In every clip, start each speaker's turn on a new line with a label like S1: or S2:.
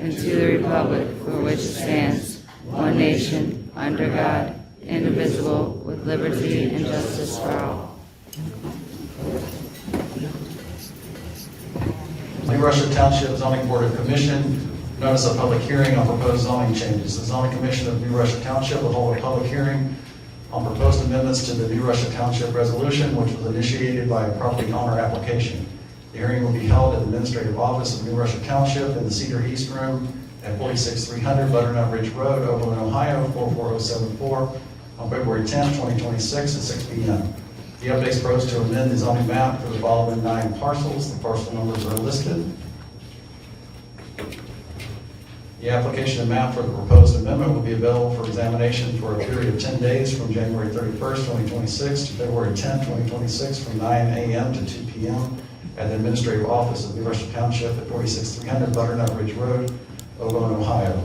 S1: and to the republic for which it stands, one nation, under God, indivisible, with liberty and justice for all.
S2: New Russia Township Zoning Board of Commission, notice of public hearing on proposed zoning changes. The Zoning Commission of New Russia Township will hold a public hearing on proposed amendments to the New Russia Township Resolution, which was initiated by a property owner application. The hearing will be held at the Administrative Office of New Russia Township in the Cedar East Room at 46300 Butternut Ridge Road, Oberlin, Ohio, 44074, on February 10, 2026 at 6 p.m. The updates propose to amend the zoning map for the following 9 parcels. The parcel numbers are listed. The application and map for the proposed amendment will be available for examination for a period of 10 days from January 31st, 2026 to February 10, 2026 from 9 a.m. to 2 p.m. at the Administrative Office of New Russia Township at 46300 Butternut Ridge Road, Oberlin, Ohio.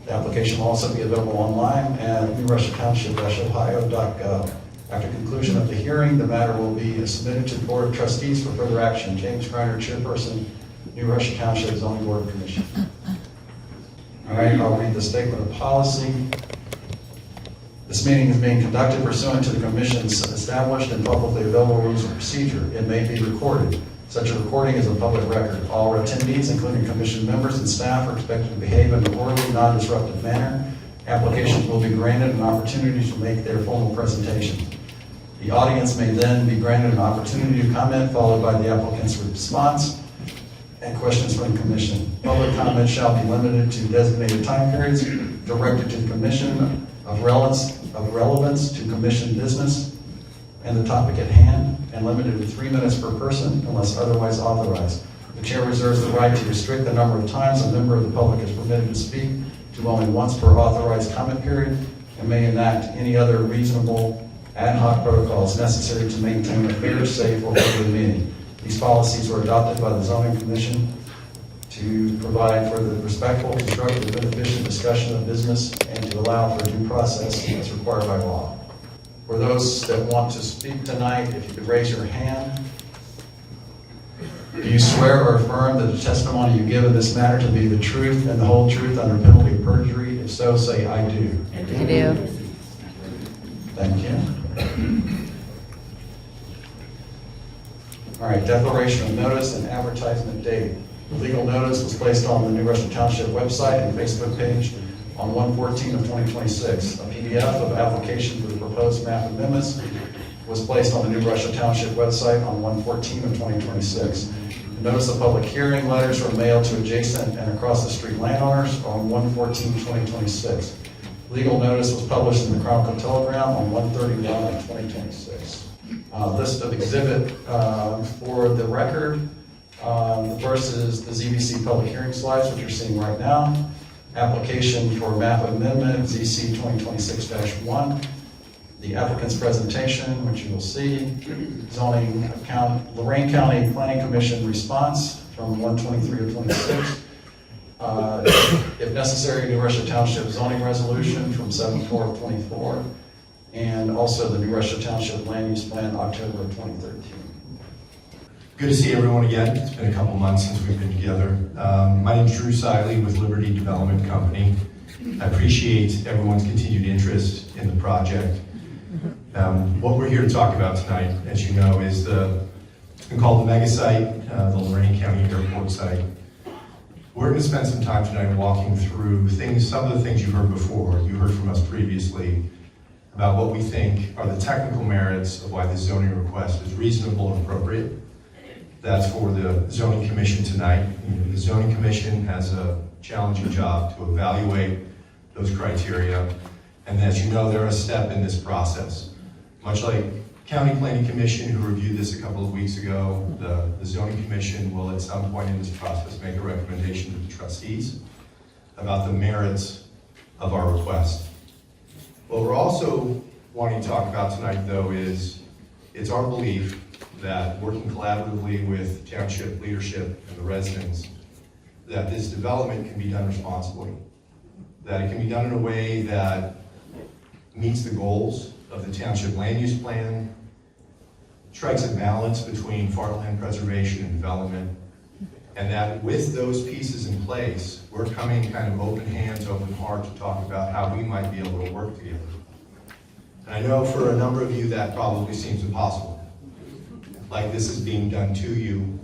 S2: The application will also be available online at newrussiatownship-ohio.gov. After conclusion of the hearing, the matter will be submitted to the Board of Trustees for further action. James Greiner, Chairperson, New Russia Township Zoning Board of Commission. All right, I'll read the statement of policy. This meeting is being conducted pursuant to the Commission's established and publicly available rules of procedure. It may be recorded. Such a recording is a public record. All attendees, including Commission members and staff, are expected to behave in an orderly, non-disruptive manner. Applications will be granted an opportunity to make their formal presentation. The audience may then be granted an opportunity to comment, followed by the applicant's response and questions from the Commission. Public comment shall be limited to designated time periods directed to the Commission of relevance to Commission business and the topic at hand, and limited to 3 minutes per person unless otherwise authorized. The Chair reserves the right to restrict the number of times a member of the public is permitted to speak to only once per authorized comment period, and may enact any other reasonable ad hoc protocols necessary to maintain a fair, safe, or orderly meeting. These policies were adopted by the Zoning Commission to provide for the respectful, constructive, and efficient discussion of business and to allow for due process as required by law. For those that want to speak tonight, if you could raise your hand. Do you swear or affirm that the testimony you give in this matter to be the truth and the whole truth under penalty of perjury? If so, say, I do.
S1: I do.
S2: Thank you. All right, declaration of notice and advertisement date. The legal notice was placed on the New Russia Township website and Facebook page on 1/14 of 2026. A PDF of application for the proposed map amendments was placed on the New Russia Township website on 1/14 of 2026. The notice of public hearing letters were mailed to adjacent and across the street landowners on 1/14/2026. Legal notice was published in the Chronicle Telegram on 1/31 of 2026. List of exhibit for the record. The first is the ZBC public hearing slides, which you're seeing right now. Application for map amendment, ZC 2026-1. The applicant's presentation, which you will see. Zoning account, Lorain County Planning Commission response from 1/23 of 26. If necessary, New Russia Township zoning resolution from 7/4 of 24. And also the New Russia Township Land Use Plan, October of 2013.
S3: Good to see everyone again. It's been a couple months since we've been together. My name is Drew Siley with Liberty Development Company. I appreciate everyone's continued interest in the project. What we're here to talk about tonight, as you know, is it's been called the mega site, the Lorain County Airport site. We're going to spend some time tonight walking through some of the things you've heard before. You heard from us previously about what we think are the technical merits of why this zoning request is reasonable and appropriate. That's for the Zoning Commission tonight. The Zoning Commission has a challenging job to evaluate those criteria. And as you know, they're a step in this process. Much like County Planning Commission, who reviewed this a couple of weeks ago, the Zoning Commission will at some point in this process make a recommendation to the trustees about the merits of our request. What we're also wanting to talk about tonight, though, is it's our belief that working collaboratively with township leadership and the residents, that this development can be done responsibly, that it can be done in a way that meets the goals of the township land use plan, strikes a balance between farmland preservation and development, And that with those pieces in place, we're coming kind of open hands, open heart to talk about how we might be able to work together. And I know for a number of you that probably seems impossible. Like this is being done to you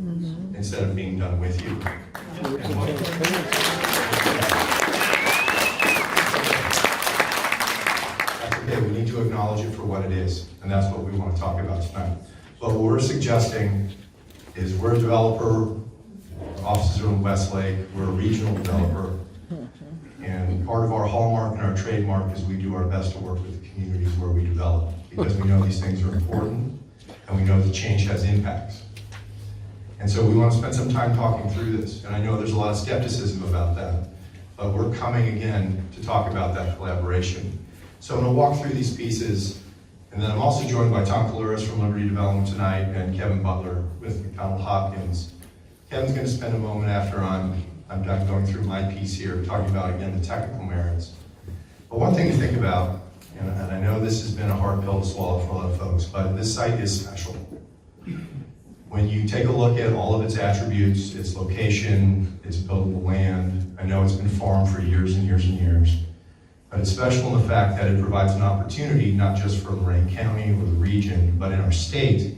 S3: instead of being done with you. And that's okay, we need to acknowledge it for what it is, and that's what we want to talk about tonight. But what we're suggesting is we're a developer, our offices are in Westlake, we're a regional developer, and part of our hallmark and our trademark is we do our best to work with the communities where we develop, because we know these things are important, and we know that change has impacts. And so we want to spend some time talking through this, and I know there's a lot of skepticism about that, but we're coming again to talk about that collaboration. So I'm going to walk through these pieces, and then I'm also joined by Tom Kalouris from Liberty Development tonight, and Kevin Butler with McDonald Hopkins. Kevin's going to spend a moment after I'm done going through my piece here, talking about, again, the technical merits. But one thing to think about, and I know this has been a hard pill to swallow for a lot of folks, but this site is special. When you take a look at all of its attributes, its location, its buildable land, I know it's been farmed for years and years and years, but it's special in the fact that it provides an opportunity, not just for Lorain County or the region, but in our state,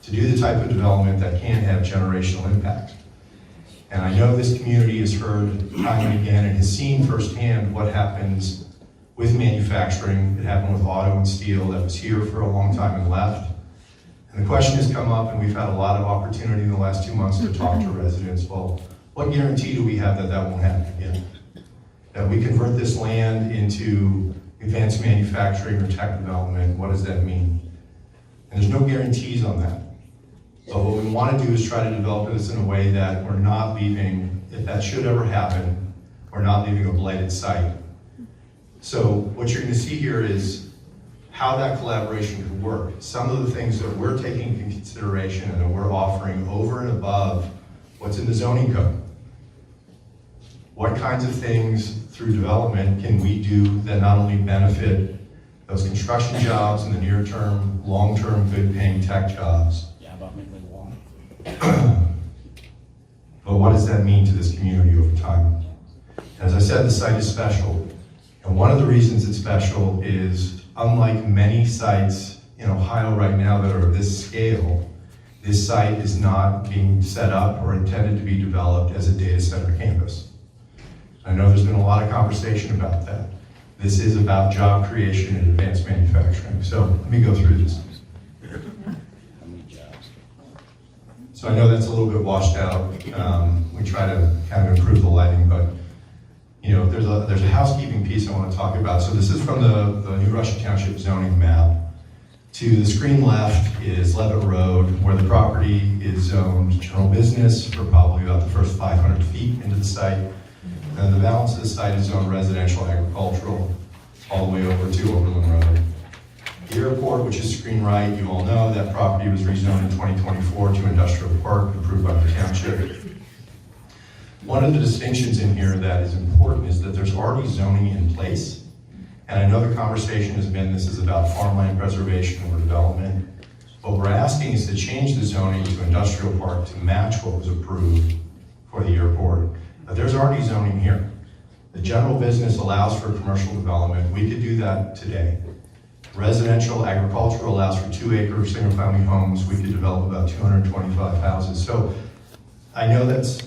S3: to do the type of development that can have generational impact. And I know this community has heard time and again and has seen firsthand what happens with manufacturing. It happened with auto and steel that was here for a long time and left. And the question has come up, and we've had a lot of opportunity in the last 2 months to talk to residents. Well, what guarantee do we have that that won't happen again? That we convert this land into advanced manufacturing or tech development, what does that mean? And there's no guarantees on that. But what we want to do is try to develop this in a way that we're not leaving, if that should ever happen, we're not leaving a blighted site. So what you're going to see here is how that collaboration could work. Some of the things that we're taking into consideration and that we're offering over and above what's in the zoning code. What kinds of things through development can we do that not only benefit those construction jobs in the near term, long term, good paying tech jobs, but what does that mean to this community over time? As I said, the site is special. And one of the reasons it's special is, unlike many sites in Ohio right now that are of this scale, this site is not being set up or intended to be developed as a data center campus. I know there's been a lot of conversation about that. This is about job creation and advanced manufacturing. So let me go through this. So I know that's a little bit washed out. We try to kind of improve the lighting, but you know, there's a housekeeping piece I want to talk about. So this is from the New Russia Township zoning map. To the screen left is Levitt Road, where the property is zoned general business for probably about the first 500 feet into the site. And the balance of the site is zoned residential, agricultural, all the way over to Oberlin Road. The airport, which is screen right, you all know that property was rezoned in 2024 to industrial park, approved by the township. One of the distinctions in here that is important is that there's already zoning in place. And I know the conversation has been, this is about farmland preservation or development. What we're asking is to change the zoning to industrial park to match what was approved for the airport. But there's already zoning here. The general business allows for commercial development. We could do that today. Residential agricultural allows for 2-acre single-family homes. We could develop about 225 houses. So I know that's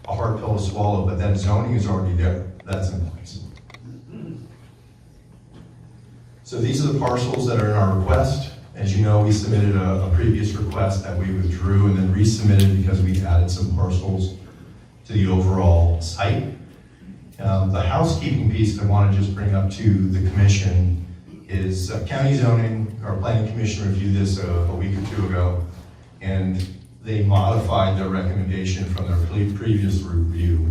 S3: a hard pill to swallow, but that zoning is already there. That's in place. So these are the parcels that are in our request. As you know, we submitted a previous request that we withdrew and then resubmitted because we added some parcels to the overall site. The housekeeping piece that I want to just bring up to the commission is county zoning. Our planning commission reviewed this a week or two ago, and they modified their recommendation from their previous review.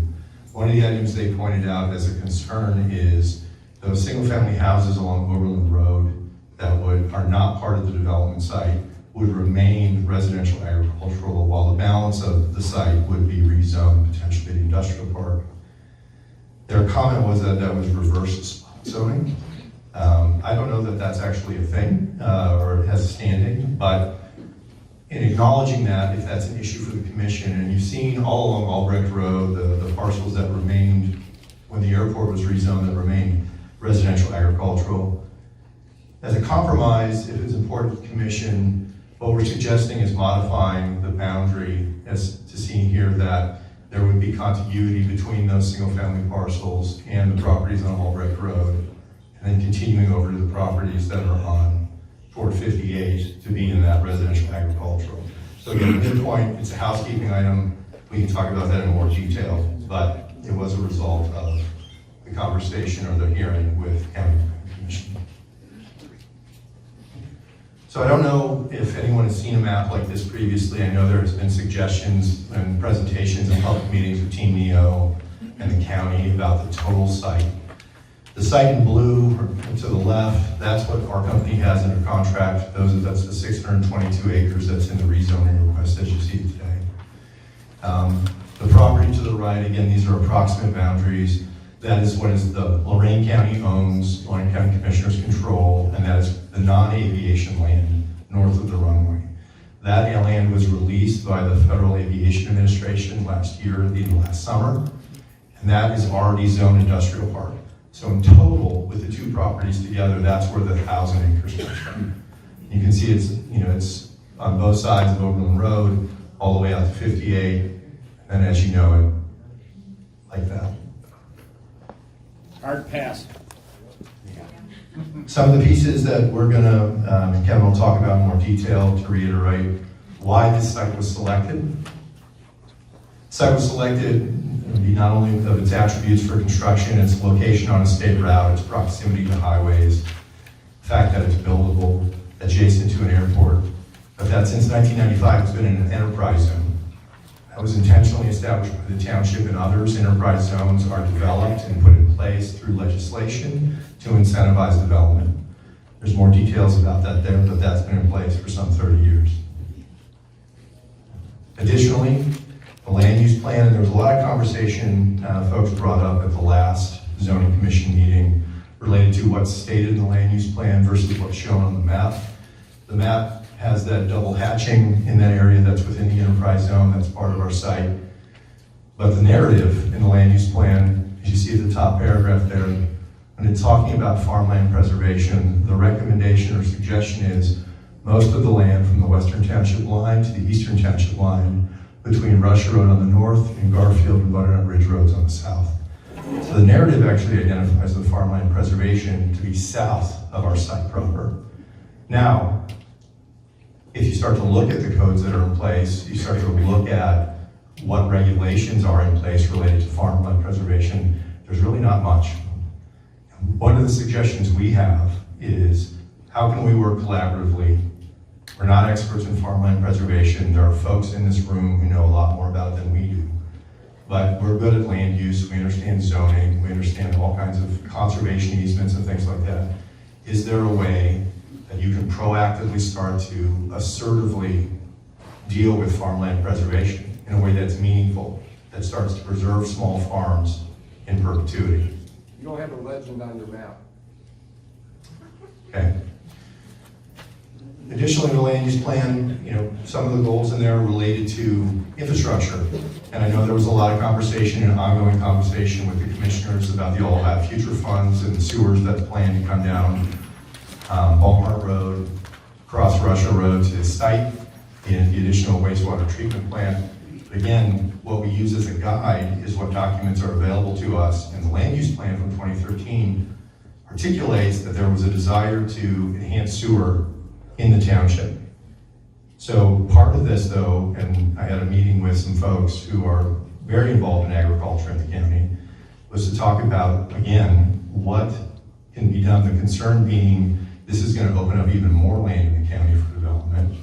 S3: One of the items they pointed out as a concern is those single-family houses along Oberlin Road that are not part of the development site would remain residential agricultural, while the balance of the site would be rezoned potentially to industrial park. Their comment was that that was reverse spot zoning. I don't know that that's actually a thing or it has a standing, but in acknowledging that, if that's an issue for the commission, and you've seen all along Albrecht Road, the parcels that remained when the airport was rezoned that remained residential agricultural. As a compromise, if it's important to the commission, what we're suggesting is modifying the boundary as to seeing here that there would be contiguity between those single-family parcels and the properties on Albrecht Road, and then continuing over to the properties that are on Fort 58 to be in that residential agricultural. So again, at midpoint, it's a housekeeping item. We can talk about that in more detail, but it was a result of the conversation or the hearing with County Commission. So I don't know if anyone has seen a map like this previously. I know there has been suggestions and presentations and public meetings with Team NEO and the county about the total site. The site in blue to the left, that's what our company has under contract. That's the 622 acres that's in the rezoning request as you see it today. The property to the right, again, these are approximate boundaries. That is what is the Lorain County owns, Lorain County Commissioners control, and that is the non-aviation land north of the runway. That land was released by the Federal Aviation Administration last year, last summer, and that is already zoned industrial park. So in total, with the two properties together, that's where the 1,000 acres comes from. You can see it's on both sides of Overland Road, all the way out to 58, and as you know it, like that.
S4: Hard pass.
S3: Some of the pieces that we're gonna, and Kevin will talk about in more detail to reiterate why this site was selected. Site was selected not only of its attributes for construction, its location on a state route, its proximity to highways, the fact that it's buildable, adjacent to an airport, but that since 1995 it's been in an enterprise zone. That was intentionally established by the township and others. Enterprise zones are developed and put in place through legislation to incentivize development. There's more details about that there, but that's been in place for some 30 years. Additionally, the land use plan, and there was a lot of conversation folks brought up at the last zoning commission meeting related to what's stated in the land use plan versus what's shown on the map. The map has that double hatching in that area that's within the enterprise zone, that's part of our site. But the narrative in the land use plan, as you see at the top paragraph there, when it's talking about farmland preservation, the recommendation or suggestion is most of the land from the western township line to the eastern township line between Russia Road on the north and Garfield and Butternut Ridge Roads on the south. So the narrative actually identifies the farmland preservation to be south of our site proper. Now, if you start to look at the codes that are in place, you start to look at what regulations are in place related to farmland preservation, there's really not much. One of the suggestions we have is, how can we work collaboratively? We're not experts in farmland preservation. There are folks in this room who know a lot more about it than we do. But we're good at land use, we understand zoning, we understand all kinds of conservation easements and things like that. Is there a way that you can proactively start to assertively deal with farmland preservation in a way that's meaningful, that starts to preserve small farms in perpetuity?
S5: You don't have a legend on your map.
S3: Okay. Additionally, the land use plan, some of the goals in there are related to infrastructure. And I know there was a lot of conversation and ongoing conversation with the commissioners about the All Have Future funds and the sewers that's planned to come down Walmart Road, across Russia Road to the site, and the additional wastewater treatment plant. But again, what we use as a guide is what documents are available to us, and the land use plan from 2013 articulates that there was a desire to enhance sewer in the township. So part of this though, and I had a meeting with some folks who are very involved in agriculture in the county, was to talk about, again, what can be done. The concern being, this is going to open up even more land in the county for development.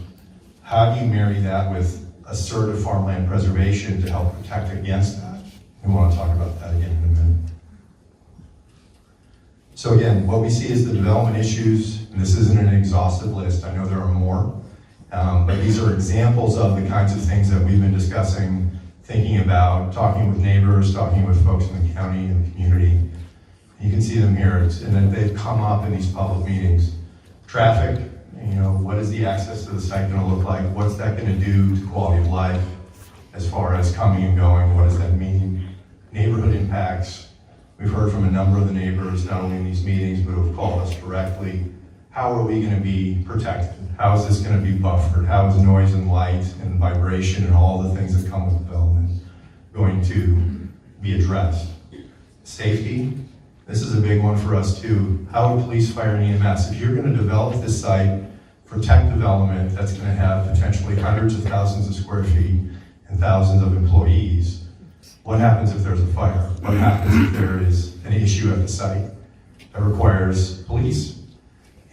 S3: How do you marry that with assertive farmland preservation to help protect against that? We want to talk about that again in a minute. So again, what we see is the development issues, and this isn't an exhaustive list, I know there are more, but these are examples of the kinds of things that we've been discussing, thinking about, talking with neighbors, talking with folks in the county and the community. You can see them here, and then they've come up in these public meetings. Traffic, You know, what is the access to the site gonna look like? What's that gonna do to quality of life as far as coming and going? What does that mean? Neighborhood impacts. We've heard from a number of the neighbors, not only in these meetings, but who have called us directly. How are we gonna be protected? How is this gonna be buffered? How is noise and light and vibration and all the things that come with development going to be addressed? Safety, this is a big one for us too. How would police, fire, and EMS, if you're gonna develop this site for tech development that's gonna have potentially hundreds of thousands of square feet and thousands of employees, what happens if there's a fire? What happens if there is an issue at the site that requires police?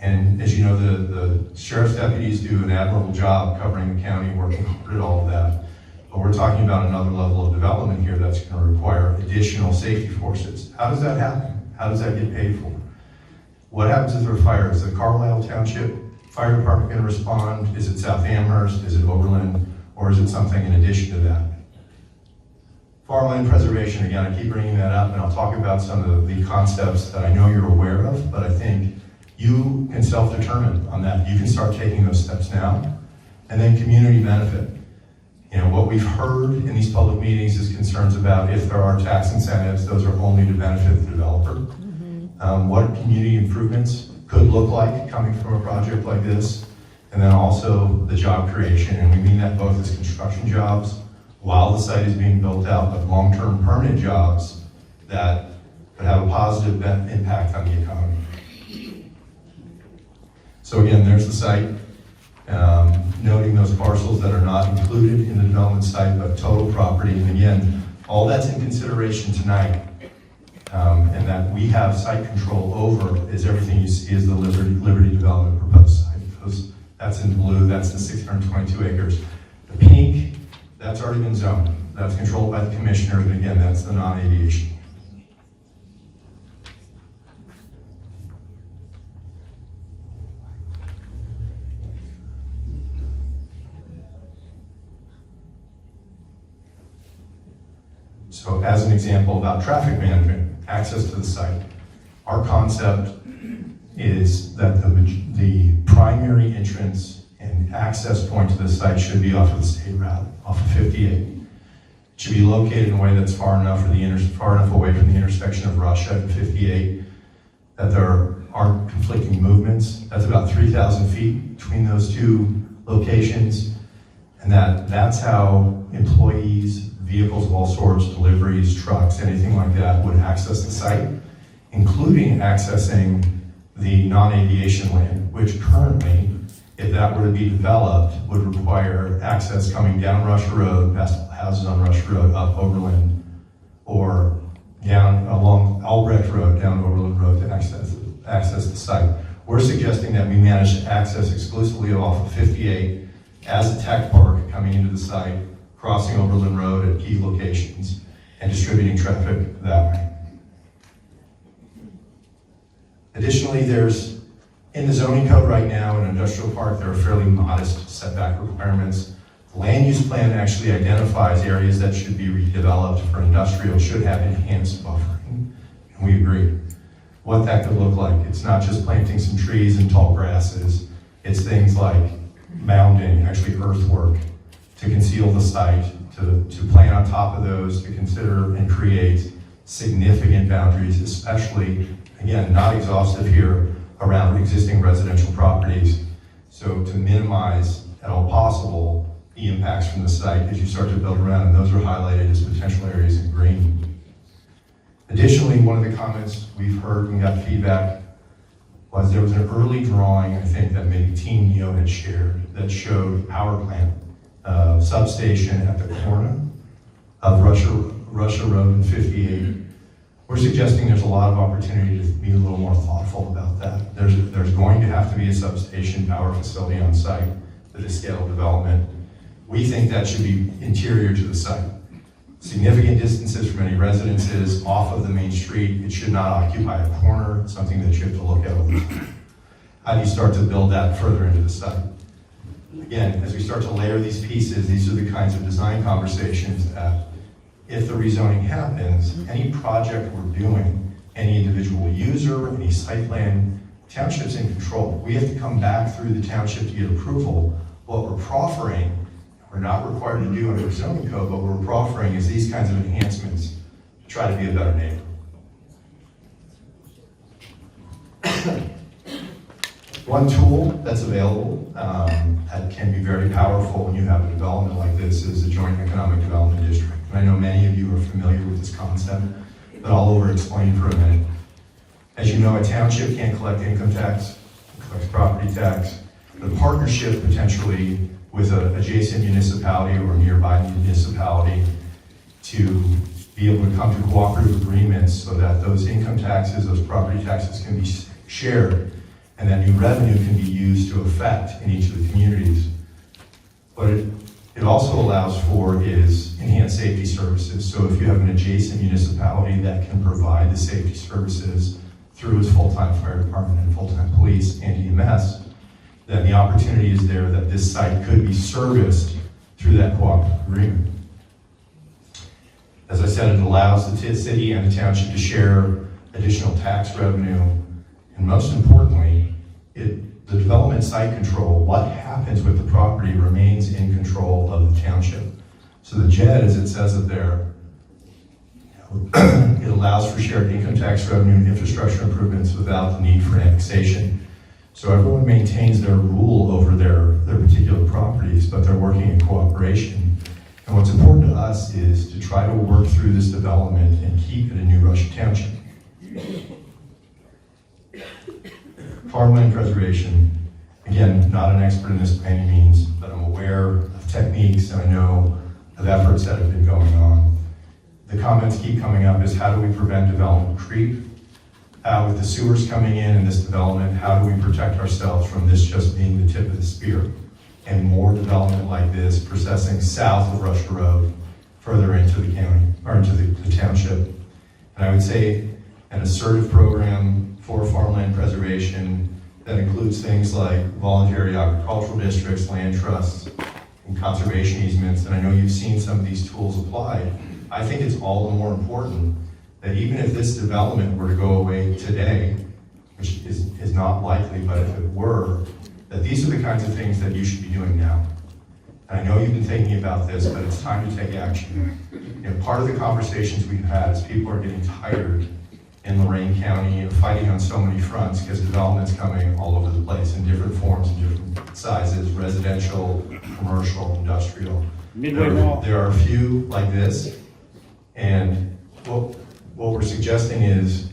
S3: And as you know, the sheriff's deputies do an admirable job covering the county, working hard at all of that. But we're talking about another level of development here that's going to require additional safety forces. How does that happen? How does that get paid for? What happens if there are fires? Is the Carlisle Township Fire Department going to respond? Is it South Amherst? Is it Oberlin? Or is it something in addition to that? Farmland preservation, again, I keep bringing that up, and I'll talk about some of the concepts that I know you're aware of, but I think you can self-determine on that. You can start taking those steps now. And then community benefit. You know, what we've heard in these public meetings is concerns about if there are tax incentives, those are only to benefit the developer. What community improvements could look like coming from a project like this. And then also the job creation. And we mean that both as construction jobs while the site is being built out, but long-term permanent jobs that could have a positive impact on the economy. So again, there's the site, noting those parcels that are not included in the development site, but total property. And again, all that's in consideration tonight, and that we have site control over is everything you see is the Liberty Development proposed site. That's in blue, that's the 622 acres. The pink, that's already been zoned. That's controlled by the commissioner, but again, that's the non-aviation. So as an example about traffic management, access to the site, our concept is that the primary entrance and access point to the site should be off of the state route, off of 58. It should be located in a way that's far enough away from the intersection of Russia and 58 that there aren't conflicting movements. That's about 3,000 feet between those two locations, and that's how employees, vehicles of all sorts, deliveries, trucks, anything like that would access the site, including accessing the non-aviation land, which currently, if that were to be developed, would require access coming down Russia Road, past houses on Russia Road, up Oberlin, or down along Albrecht Road, down Oberlin Road to access the site. We're suggesting that we manage to access exclusively off of 58 as a tech park coming into the site, crossing Oberlin Road at key locations, and distributing traffic that way. Additionally, there's, in the zoning code right now, in an industrial park, there are fairly modest setback requirements. The land use plan actually identifies areas that should be redeveloped for industrial, should have enhanced buffering, and we agree. What that could look like, it's not just planting some trees and tall grasses, it's things like mounding, actually earthwork, to conceal the site, to plan on top of those, to consider and create significant boundaries, especially, again, not exhaustive here, around existing residential properties. So to minimize at all possible the impacts from the site as you start to build around, and those are highlighted as potential areas in green. Additionally, one of the comments we've heard and got feedback was there was an early drawing, I think, that maybe Team Neo had shared that showed power plant substation at the corner of Russia Road and 58. We're suggesting there's a lot of opportunity to be a little more thoughtful about that. There's going to have to be a substation power facility on site that is scale development. We think that should be interior to the site. Significant distances from any residences, off of the main street. It should not occupy a corner, something that you have to look at all the time. How do you start to build that further into the site? Again, as we start to layer these pieces, these are the kinds of design conversations that, if the rezoning happens, any project we're doing, any individual user, any site plan township's in control. We have to come back through the township to get approval. What we're proffering, we're not required to do under the zoning code, but what we're proffering is these kinds of enhancements to try to be a better neighbor. One tool that's available that can be very powerful when you have a development like this is the Joint Economic Development District. And I know many of you are familiar with this concept, but I'll over-explain for a minute. As you know, a township can't collect income tax, it collects property tax. The partnership potentially with an adjacent municipality or nearby municipality to be able to come to cooperative agreements so that those income taxes, those property taxes can be shared, and that new revenue can be used to affect in each of the communities. What it also allows for is enhanced safety services. So if you have an adjacent municipality that can provide the safety services through its full-time fire department and full-time police and EMS, then the opportunity is there that this site could be serviced through that cooperative agreement. As I said, it allows the city and the township to share additional tax revenue, and most importantly, the development site control, what happens with the property remains in control of the township. So the JED, as it says it there, it allows for shared income tax revenue and infrastructure improvements without the need for annexation. So everyone maintains their rule over their particular properties, but they're working in cooperation. And what's important to us is to try to work through this development and keep it in New Russia Township. Farmland preservation, again, not an expert in this by any means, but I'm aware of techniques and I know of efforts that have been going on. The comments keep coming up is how do we prevent development creep? With the sewers coming in this development, how do we protect ourselves from this just being the tip of the spear? And more development like this processing south of Russia Road, further into the county, or into the township. And I would say an assertive program for farmland preservation that includes things like voluntary agricultural districts, land trusts, and conservation easements. And I know you've seen some of these tools applied. I think it's all the more important that even if this development were to go away today, which is not likely, but if it were, that these are the kinds of things that you should be doing now. And I know you've been thinking about this, but it's time to take action. You know, part of the conversations we've had is people are getting tired in Lorain County of fighting on so many fronts because development's coming all over the place in different forms and different sizes, residential, commercial, industrial. There are a few like this, and what we're suggesting is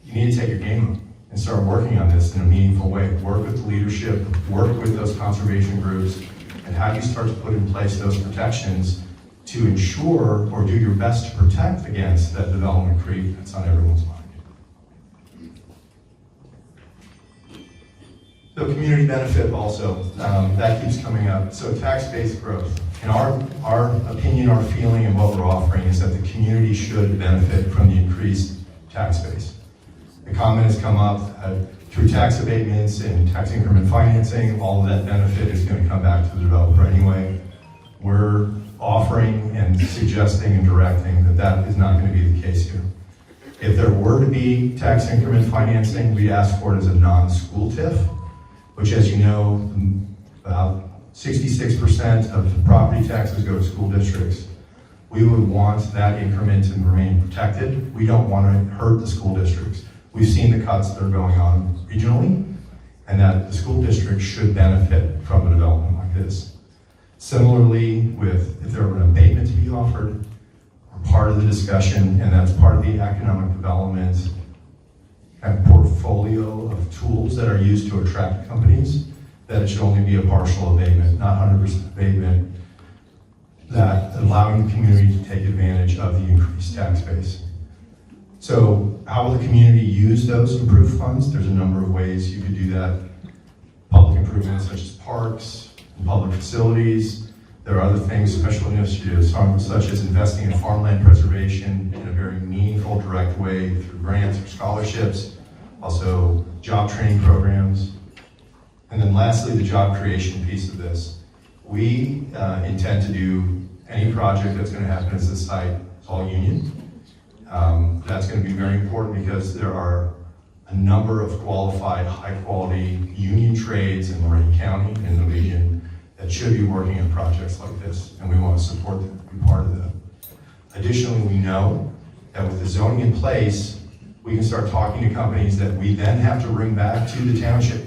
S3: you need to take your game up and start working on this in a meaningful way. Work with the leadership, work with those conservation groups, and how do you start to put in place those protections to ensure or do your best to protect against that development creep that's on everyone's mind. So community benefit also, that keeps coming up. So tax-based growth. In our opinion, our feeling, and what we're offering is that the community should benefit from the increased tax base. The comment has come up through tax abatements and tax increment financing, all of that benefit is going to come back to the developer anyway. We're offering and suggesting and directing that that is not going to be the case here. If there were to be tax increment financing, we ask for it as a non-school TIF, which, as you know, about 66% of the property taxes go to school districts. We would want that increment to remain protected. We don't want to hurt the school districts. We've seen the cuts that are going on regionally, and that the school district should benefit from a development like this. Similarly, with if there were an abatement to be offered, we're part of the discussion, and that's part of the economic development kind of portfolio of tools that are used to attract companies, that it should only be a partial abatement, not 100% abatement, that allowing the community to take advantage of the increased tax base. So how will the community use those improved funds? There's a number of ways you could do that. Public improvements such as parks, and public facilities. There are other things, special initiatives, such as investing in farmland preservation in a very meaningful, direct way through grants or scholarships, also job training programs. And then lastly, the job creation piece of this. We intend to do any project that's going to happen as this site, it's all union. That's going to be very important because there are a number of qualified, high-quality union trades in Lorain County and the region that should be working on projects like this, and we want to support them, be part of them. Additionally, we know that with the zoning in place, we can start talking to companies that we then have to bring back to the township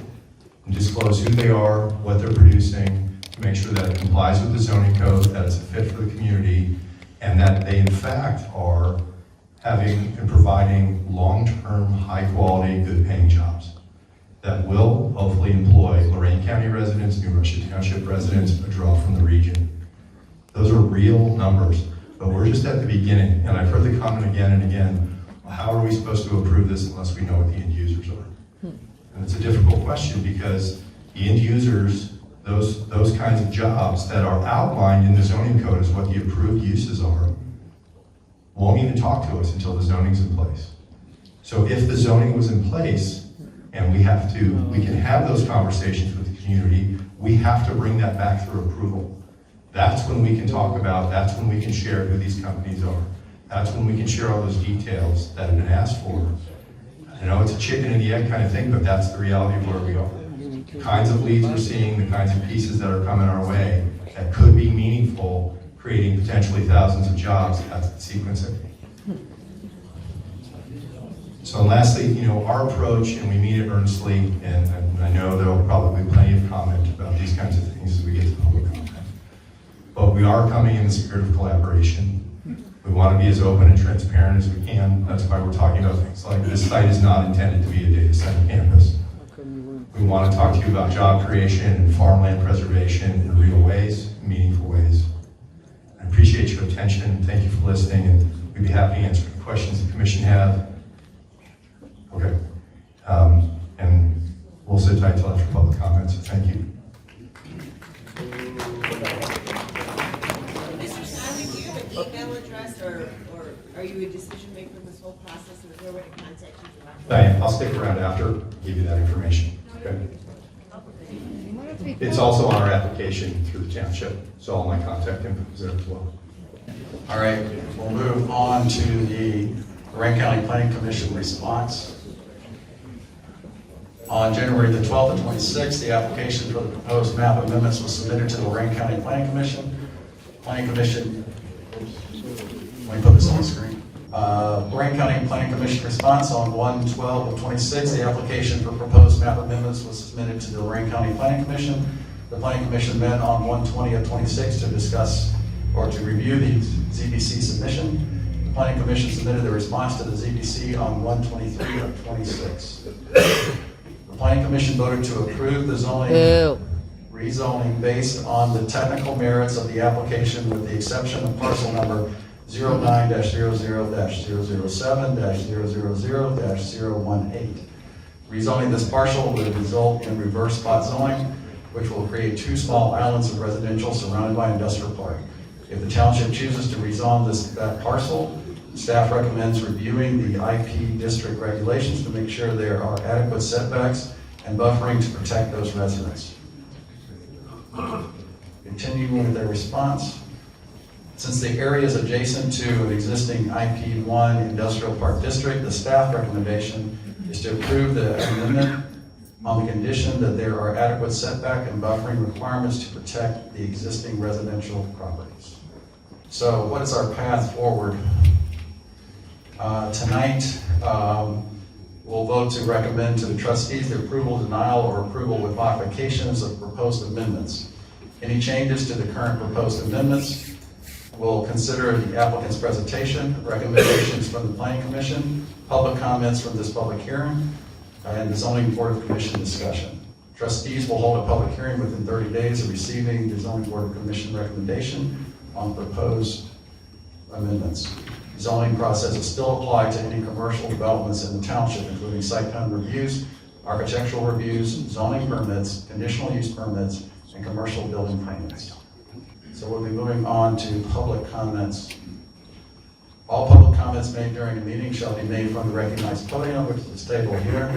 S3: and disclose who they are, what they're producing, to make sure that it complies with the zoning code, that it's a fit for the community, and that they in fact are having and providing long-term, high-quality, good-paying jobs that will hopefully employ Lorain County residents, New Russia Township residents, a draw from the region. Those are real numbers, but we're just at the beginning, and I've heard the comment again and again, well, how are we supposed to approve this unless we know what the end users are? And it's a difficult question because the end users, those kinds of jobs that are outlined in the zoning code as what the approved uses are, won't even talk to us until the zoning's in place. So if the zoning was in place and we can have those conversations with the community, we have to bring that back through approval. That's when we can talk about, that's when we can share who these companies are. That's when we can share all those details that have been asked for. I know it's a chicken and the egg kind of thing, but that's the reality of where we are. The kinds of leads we're seeing, the kinds of pieces that are coming our way that could be meaningful, creating potentially thousands of jobs, that's the sequencing. So lastly, our approach, and we mean it earnestly, and I know there will probably be plenty of comment about these kinds of things as we get to public comment. But we are coming in the spirit of collaboration. We want to be as open and transparent as we can. That's why we're talking about things like this site is not intended to be a data center campus. We want to talk to you about job creation and farmland preservation in real ways, meaningful ways. I appreciate your attention and thank you for listening, and we'd be happy to answer any questions the commission have. Okay. And we'll sit tight till after public comments. Thank you.
S4: Mr. Smiley, do you have an email address, or are you a decision maker in this whole process, or is there a way to contact you directly?
S3: Diane, I'll stick around after, give you that information. Okay. It's also on our application through the township, so all my contact info is there as well.
S2: All right, we'll move on to the Lorain County Planning Commission response. On January the 12th and 26th, the application for the proposed map amendments was submitted to the Lorain County Planning Commission. Planning Commission, let me put this on the screen. Lorain County Planning Commission response on 1/12 of 26, the application for proposed map amendments was submitted to the Lorain County Planning Commission. The Planning Commission met on 1/20 of 26 to discuss or to review the ZBC submission. The Planning Commission submitted the response to the ZBC on 1/23 of 26. The Planning Commission voted to approve the rezoning based on the technical merits of the application with the exception of parcel number 09-00-007-000-018. Rezoning this parcel would result in reverse spot zoning, which will create two small islands of residential surrounded by industrial park. If the township chooses to rezone that parcel, staff recommends reviewing the IP district regulations to make sure there are adequate setbacks and buffering to protect those residents. Continuing with their response. Since the area is adjacent to an existing IP1 industrial park district, the staff recommendation is to approve the amendment on the condition that there are adequate setback and buffering requirements to protect the existing residential properties. So what is our path forward? Tonight, we'll vote to recommend to the trustees the approval, denial, or approval with modifications of proposed amendments. Any changes to the current proposed amendments? We'll consider the applicant's presentation, recommendations from the Planning Commission, public comments from this public hearing, and the Zoning Board of Commission discussion. Trustees will hold a public hearing within 30 days of receiving the Zoning Board of Commission recommendation on proposed amendments. The zoning process is still applied to any commercial developments in the township, including site plan reviews, architectural reviews, zoning permits, conditional use permits, and commercial building permits. So we'll be moving on to public comments. All public comments made during the meeting shall be made from the recognized podium, which is this table here.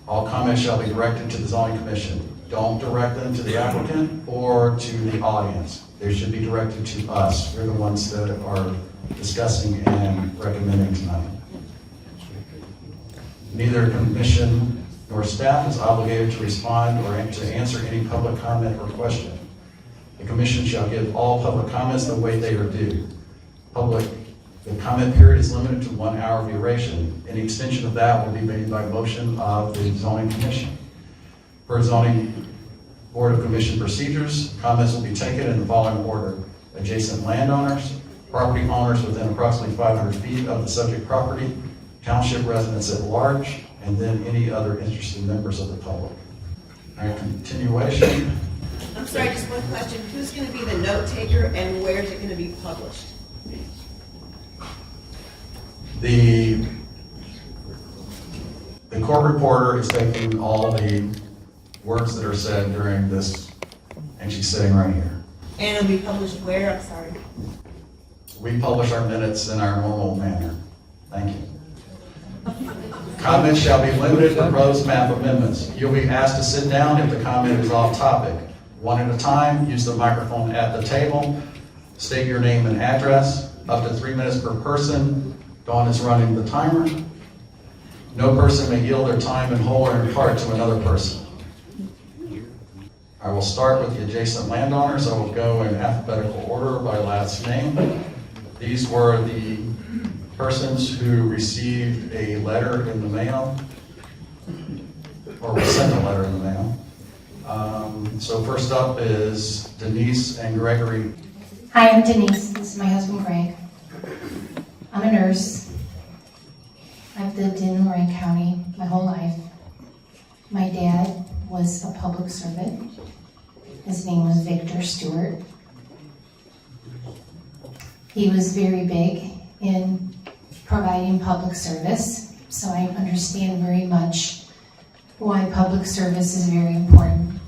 S2: All comments shall be directed to the zoning commission. Don't direct them to the applicant or to the audience. They should be directed to us. We're the ones that are discussing and recommending tonight. Neither commission nor staff is obligated to respond or to answer any public comment or question. The commission shall give all public comments the way they are due. The comment period is limited to 1 hour duration. Any extension of that will be made by motion of the zoning commission. Per zoning board of commission procedures, comments will be taken in the following order: adjacent landowners, property owners within approximately 500 feet of the subject property, township residents at large, and then any other interested members of the public. All right, continuation.
S4: I'm sorry, just one question. Who's going to be the note taker and where is it going to be published?
S2: The court reporter is taking all the words that are said during this, and she's sitting right here.
S4: And it'll be published where? I'm sorry.
S2: We publish our minutes in our normal manner. Thank you. Comments shall be limited to proposed map amendments. You'll be asked to sit down if the comment is off topic. One at a time, use the microphone at the table, state your name and address, up to 3 minutes per person. Dawn is running the timer. No person may yield their time in whole or in part to another person. I will start with the adjacent landowners. I will go in alphabetical order by last name. These were the persons who received a letter in the mail, or was sent a letter in the mail. So first up is Denise and Gregory.
S6: Hi, I'm Denise. This is my husband, Greg. I'm a nurse. I've lived in Lorain County my whole life. My dad was a public servant. His name was Victor Stewart. He was very big in providing public service, so I understand very much why public service is very important.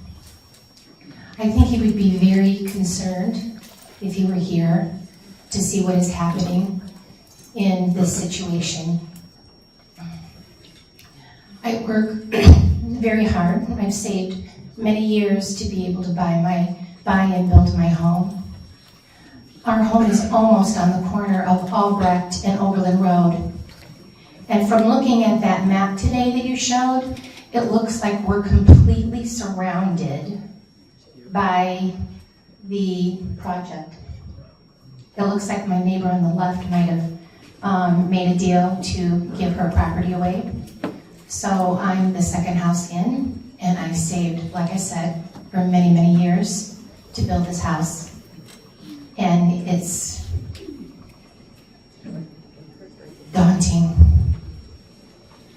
S6: I think he would be very concerned if he were here to see what is happening in this situation. I work very hard. I've saved many years to be able to buy and build my home. Our home is almost on the corner of Albrecht and Oberlin Road. And from looking at that map today that you showed, it looks like we're completely surrounded by the project. It looks like my neighbor on the left might have made a deal to give her property away. So I'm the second house in, and I've saved, like I said, for many, many years to build this house. And it's daunting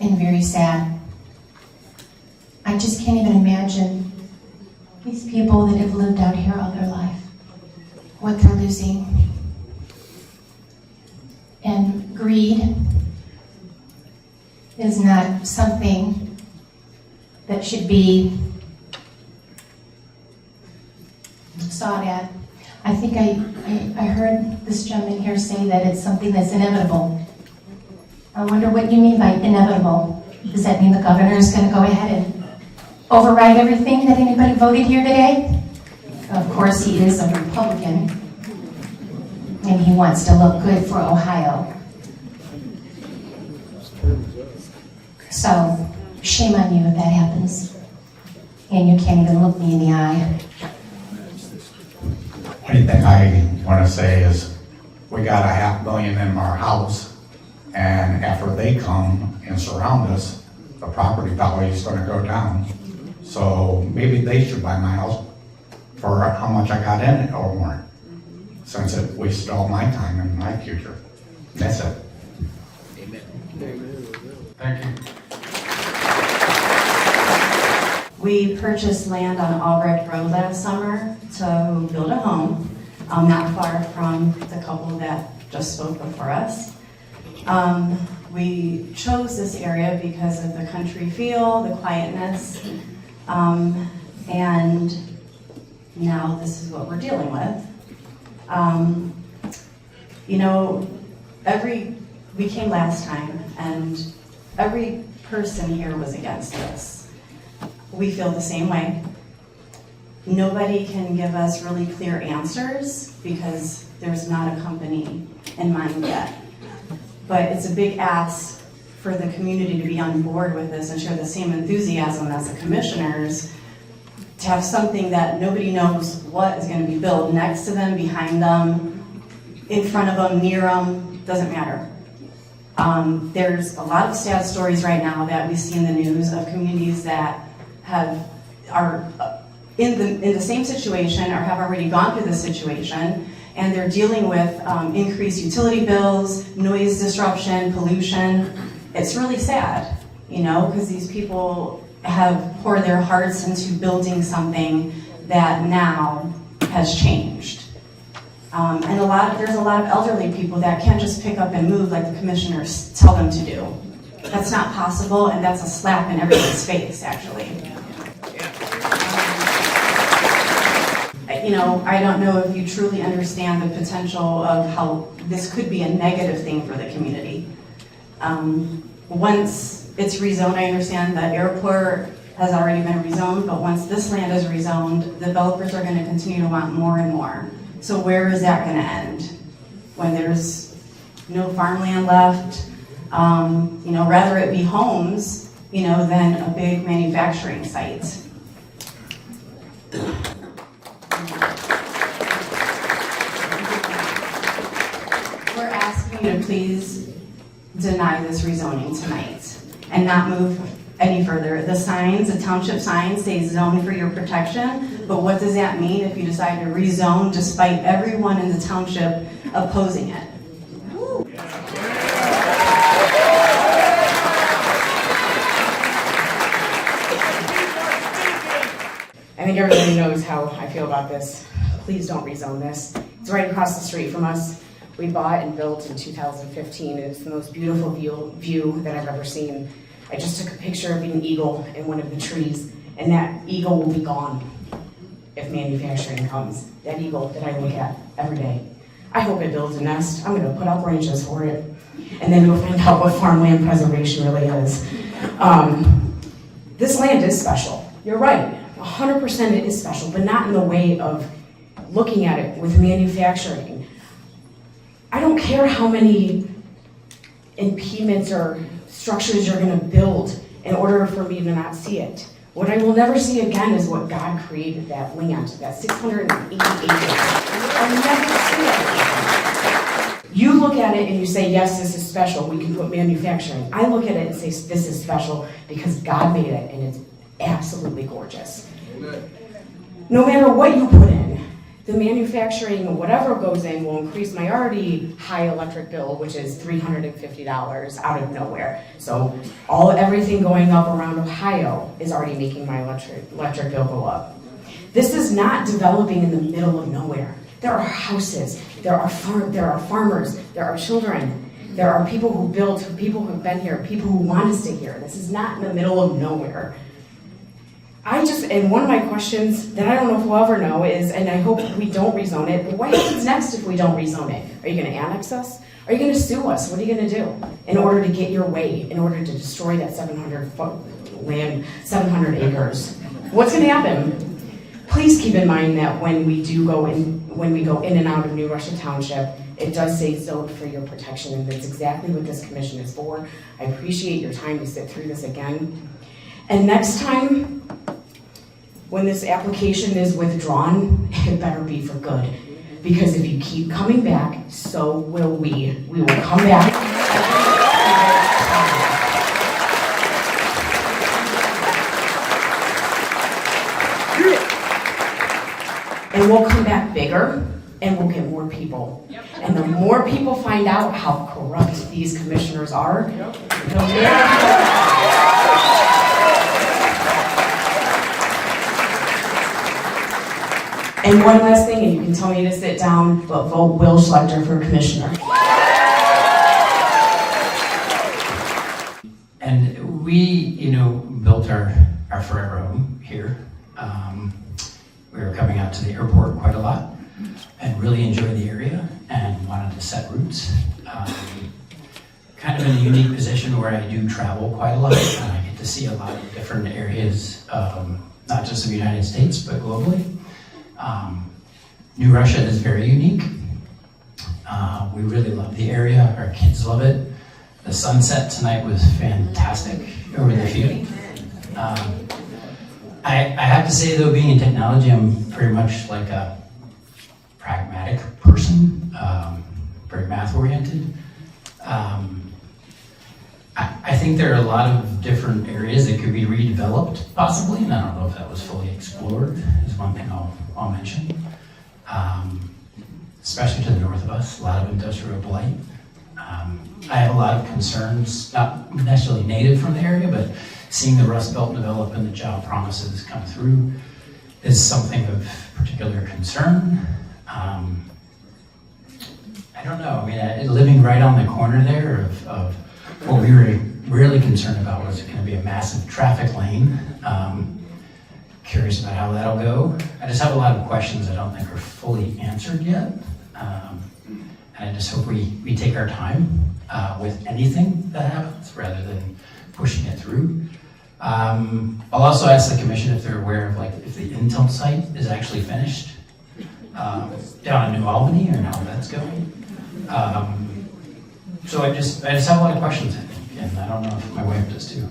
S6: and very sad. I just can't even imagine these people that have lived out here all their life, what they're losing. And greed is not something that should be sought at. I think I heard this gentleman here say that it's something that's inevitable. I wonder what you mean by inevitable. Does that mean the governor is going to go ahead and override everything that anybody voted here today? Of course, he is a Republican, and he wants to look good for Ohio. So, shame on you if that happens. And you can't even look me in the eye.
S7: Anything I want to say is we got $500,000 in our house, and after they come and surround us, the property value is going to go down. So maybe they should buy my house for how much I got in it or more, since it wasted all my time and my future. That's it.
S2: Thank you.
S8: We purchased land on Albrecht Road last summer to build a home, not far from the couple that just spoke before us. We chose this area because of the country feel, the quietness, and now this is what we're dealing with. You know, we came last time, and every person here was against this. We feel the same way. Nobody can give us really clear answers because there's not a company in mind yet. But it's a big ask for the community to be on board with this and share the same enthusiasm as the commissioners, to have something that nobody knows what is going to be built next to them, behind them, in front of them, near them, doesn't matter. There's a lot of sad stories right now that we see in the news of communities that are in the same situation or have already gone through this situation, and they're dealing with increased utility bills, noise disruption, pollution. It's really sad, you know, because these people have poured their hearts into building something that now has changed. And there's a lot of elderly people that can't just pick up and move like the commissioners tell them to do. That's not possible, and that's a slap in everyone's face, actually. You know, I don't know if you truly understand the potential of how this could be a negative thing for the community. Once it's rezoned, I understand the airport has already been rezoned, but once this land is rezoned, developers are going to continue to want more and more. So where is that going to end? When there's no farmland left, you know, rather it be homes, you know, than a big manufacturing site. We're asking you to please deny this rezoning tonight and not move any further. The signs, the township signs say zoned for your protection, but what does that mean if you decide to rezone despite everyone in the township opposing it?
S9: I think everybody knows how I feel about this. Please don't rezone this. It's right across the street from us. We bought and built in 2015, and it's the most beautiful view that I've ever seen. I just took a picture of an eagle in one of the trees, and that eagle will be gone if manufacturing comes. That eagle that I look at every day. I hope it builds a nest. I'm going to put up branches for it, and then we'll find out what farmland preservation really is. This land is special. You're right. 100% it is special, but not in the way of looking at it with manufacturing. I don't care how many impediments or structures you're going to build in order for me to not see it. What I will never see again is what God created, that land, that 680 acres. I'll never see it. You look at it and you say, yes, this is special, we can put manufacturing. I look at it and say, this is special because God made it, and it's absolutely gorgeous. No matter what you put in, the manufacturing, whatever goes in, will increase my already high electric bill, which is $350 out of nowhere. So everything going up around Ohio is already making my electric bill go up. This is not developing in the middle of nowhere. There are houses, there are farmers, there are children, there are people who built, people who've been here, people who want to stay here. This is not in the middle of nowhere. And one of my questions that I don't know if we'll ever know is, and I hope we don't rezone it, but what happens next if we don't rezone it? Are you going to annex us? Are you going to sue us? What are you going to do in order to get your way, in order to destroy that 700 acres? What's going to happen? Please keep in mind that when we go in and out of New Russia Township, it does say zoned for your protection, and that's exactly what this commission is for. I appreciate your time to sit through this again. And next time, when this application is withdrawn, it better be for good. Because if you keep coming back, so will we. We will come back. And we'll come back bigger, and we'll get more people. And the more people find out how corrupt these commissioners are, the more... And one last thing, and you can tell me to sit down, but vote Will Schlechter for commissioner.
S10: And we, built our forever home here. We were coming out to the airport quite a lot and really enjoyed the area and wanted to set roots. Kind of in a unique position where I do travel quite a lot, and I get to see a lot of different areas, not just of the United States, but globally. New Russia is very unique. We really love the area. Our kids love it. The sunset tonight was fantastic over the field. I have to say though, being in technology, I'm very much like a pragmatic person, very math oriented. I think there are a lot of different areas that could be redeveloped possibly, and I don't know if that was fully explored, is one thing I'll mention. Especially to the north of us, a lot of industrial blight. I have a lot of concerns, not necessarily native from the area, but seeing the Rust Belt develop and the job promises come through is something of particular concern. I don't know, I mean, living right on the corner there of what we were really concerned about was going to be a massive traffic lane. Curious about how that'll go. I just have a lot of questions I don't think are fully answered yet. And I just hope we take our time with anything that happens rather than pushing it through. I'll also ask the commission if they're aware of if the Intel site is actually finished down in New Albany and how that's going. So I just have a lot of questions, I think, and I don't know if my wife does too.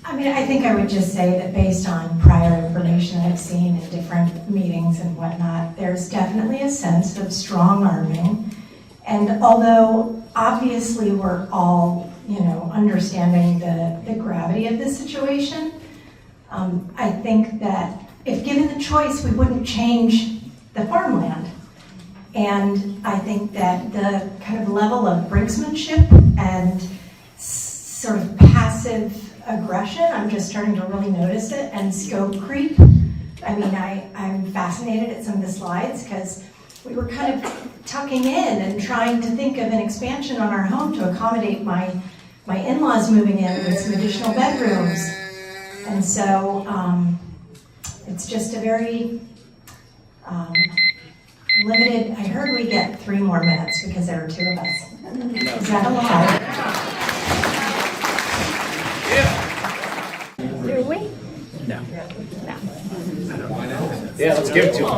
S6: I mean, I think I would just say that based on prior information I've seen in different meetings and whatnot, there's definitely a sense of strong arming. And although obviously we're all, understanding the gravity of this situation, I think that if given the choice, we wouldn't change the farmland. And I think that the kind of level of brinksmanship and sort of passive aggression, I'm just starting to really notice it, and scope creep. I mean, I'm fascinated at some of the slides because we were kind of tucking in and trying to think of an expansion on our home to accommodate my in-laws moving in with some additional bedrooms. And so it's just a very limited. I heard we get 3 more minutes because there are 2 of us. Is that allowed?
S1: Do we?
S5: No. Yeah, let's give it to him.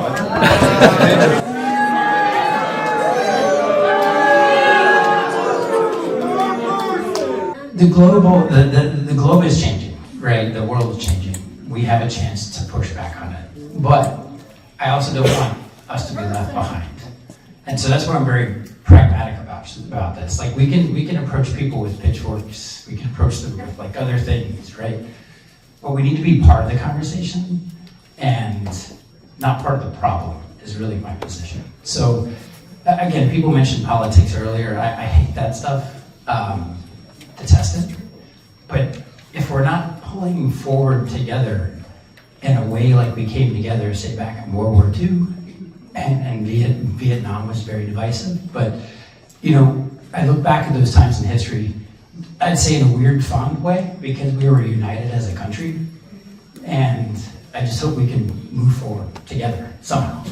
S10: The globe is changing, right? The world is changing. We have a chance to push back on it. But I also don't want us to be left behind. And so that's where I'm very pragmatic about this. We can approach people with pitchforks. We can approach them with other things, right? But we need to be part of the conversation and not part of the problem is really my position. So again, people mentioned politics earlier. I hate that stuff. Detest it. But if we're not pulling forward together in a way like we came together, say back in World War II, and Vietnam was very divisive, but I look back at those times in history, I'd say in a weird, fond way, because we were united as a country, and I just hope we can move forward together somehow.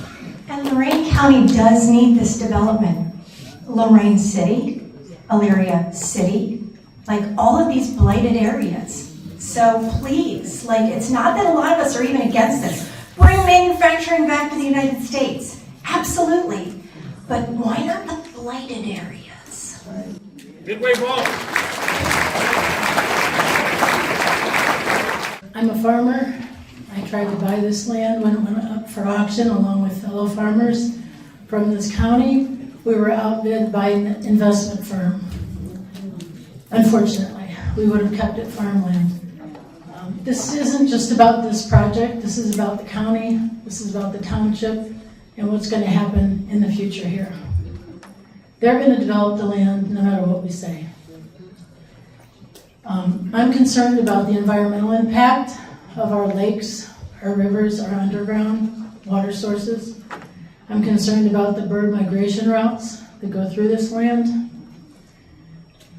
S6: And Lorain County does need this development. Lorain City, Elyria City, all of these blighted areas. So please, it's not that a lot of us are even against this. Bring manufacturing back to the United States. Absolutely. But why not the blighted areas?
S5: Good way, Paul.
S11: I'm a farmer. I tried to buy this land when it went up for auction along with fellow farmers from this county. We were outbid by an investment firm. Unfortunately, we would have kept it farmland. This isn't just about this project. This is about the county. This is about the township and what's going to happen in the future here. They're going to develop the land no matter what we say. I'm concerned about the environmental impact of our lakes, our rivers, our underground water sources. I'm concerned about the bird migration routes that go through this land.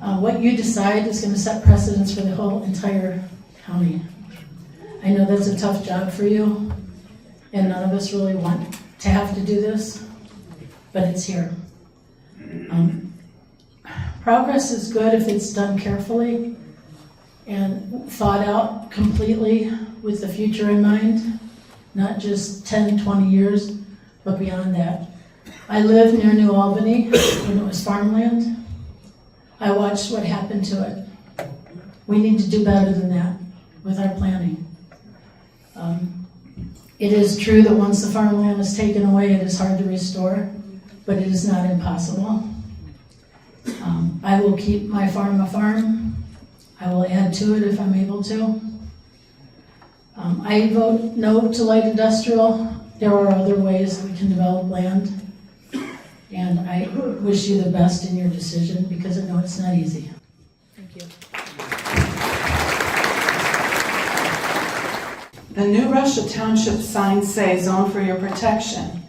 S11: What you decide is going to set precedents for the whole entire county. I know that's a tough job for you, and none of us really want to have to do this, but it's here. Progress is good if it's done carefully and thought out completely with the future in mind, not just 10, 20 years, but beyond that. I lived near New Albany when it was farmland. I watched what happened to it. We need to do better than that with our planning. It is true that once the farmland is taken away, it is hard to restore, but it is not impossible. I will keep my farm a farm. I will add to it if I'm able to. I vote no to light industrial. There are other ways that we can develop land. And I wish you the best in your decision because I know it's not easy.
S12: Thank you.
S13: The New Russia Township signs say zone for your protection.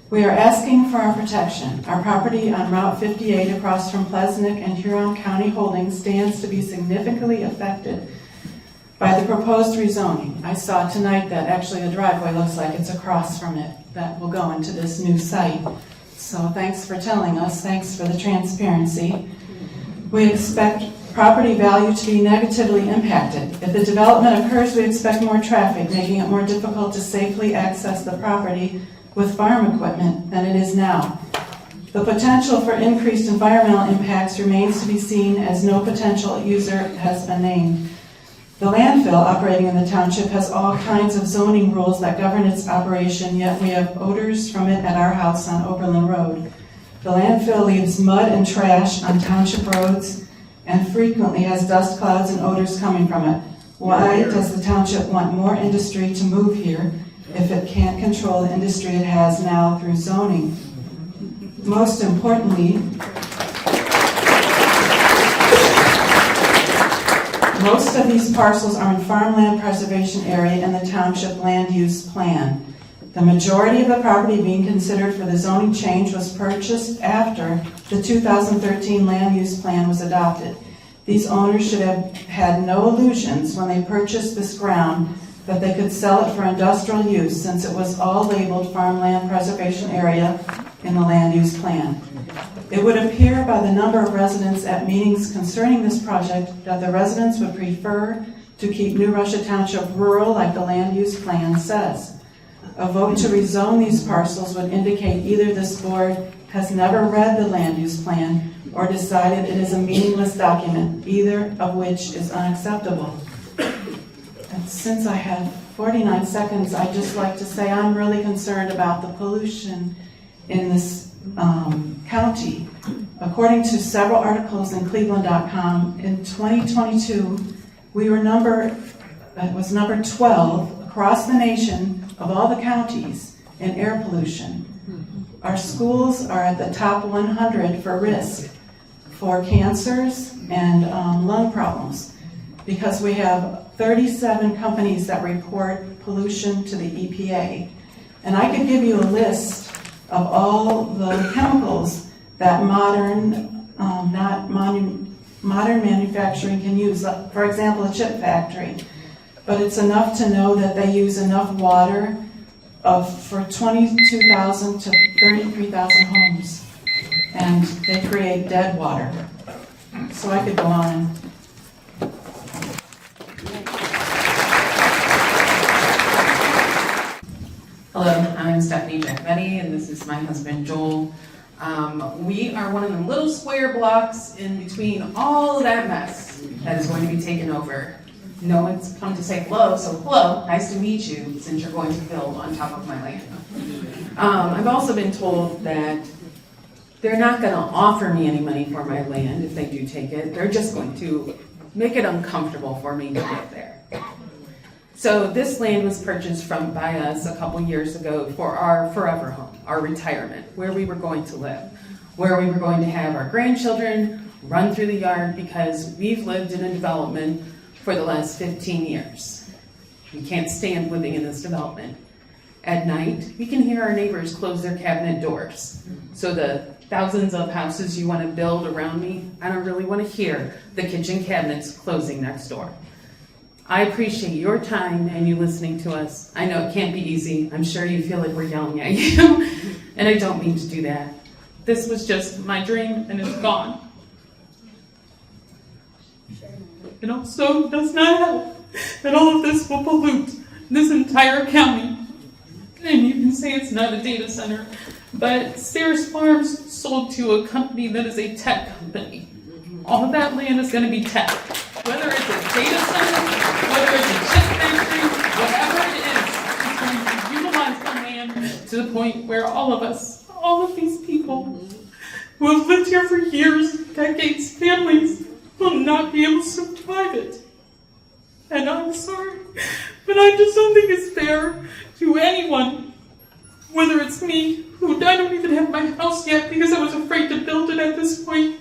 S13: We are asking for our protection. Our property on Route 58 across from Pleasant and Huron County Holdings stands to be significantly affected by the proposed rezoning. I saw tonight that actually the driveway looks like it's across from it that will go into this new site. So thanks for telling us. Thanks for the transparency. We expect property value to be negatively impacted. If the development occurs, we expect more traffic, making it more difficult to safely access the property with farm equipment than it is now. The potential for increased environmental impacts remains to be seen as no potential user has been named. The landfill operating in the township has all kinds of zoning rules that govern its operation, yet we have odors from it at our house on Oberlin Road. The landfill leaves mud and trash on township roads and frequently has dust clouds and odors coming from it. Why does the township want more industry to move here if it can't control the industry it has now through zoning? Most importantly, most of these parcels are in farmland preservation area in the township land use plan. The majority of the property being considered for the zoning change was purchased after the 2013 land use plan was adopted. These owners should have had no illusions when they purchased this ground that they could sell it for industrial use, since it was all labeled farmland preservation area in the land use plan. It would appear by the number of residents at meetings concerning this project that the residents would prefer to keep New Russia Township rural like the land use plan says. A vote to rezone these parcels would indicate either this board has never read the land use plan or decided it is a meaningless document, either of which is unacceptable. And since I have 49 seconds, I'd just like to say I'm really concerned about the pollution in this county. According to several articles in Cleveland.com, in 2022, we were number 12 across the nation of all the counties in air pollution. Our schools are at the top 100 for risk for cancers and lung problems, because we have 37 companies that report pollution to the EPA. And I could give you a list of all the chemicals that modern manufacturing can use. For example, a chip factory. But it's enough to know that they use enough water for 22,000 to 33,000 homes. And they create dead water. So I could go on.
S14: Hello, I'm Stephanie Giacometti, and this is my husband Joel. We are one of the little square blocks in between all of that mess that is going to be taken over. No one's come to say hello, so hello, nice to meet you, since you're going to build on top of my land. I've also been told that they're not going to offer me any money for my land if they do take it. They're just going to make it uncomfortable for me to live there. So this land was purchased by us a couple years ago for our forever home, our retirement, where we were going to live, where we were going to have our grandchildren run through the yard, because we've lived in a development for the last 15 years. We can't stand living in this development. At night, we can hear our neighbors close their cabinet doors. So the thousands of houses you want to build around me, I don't really want to hear the kitchen cabinets closing next door. I appreciate your time and you listening to us. I know it can't be easy. I'm sure you feel like we're yelling at you, and I don't mean to do that. This was just my dream, and it's gone. It also does not help that all of this will pollute this entire county. And you can say it's not a data center, but Sears Farms sold to a company that is a tech company.
S12: all of that land is gonna be tech. Whether it's a data center, whether it's a chip factory, whatever it is, it's going to utilize the land to the point where all of these people who have lived here for years, decades, families, will not be able to survive it. And I'm sorry, but I just don't think it's fair to anyone, whether it's me, who I don't even have my house yet because I was afraid to build it at this point,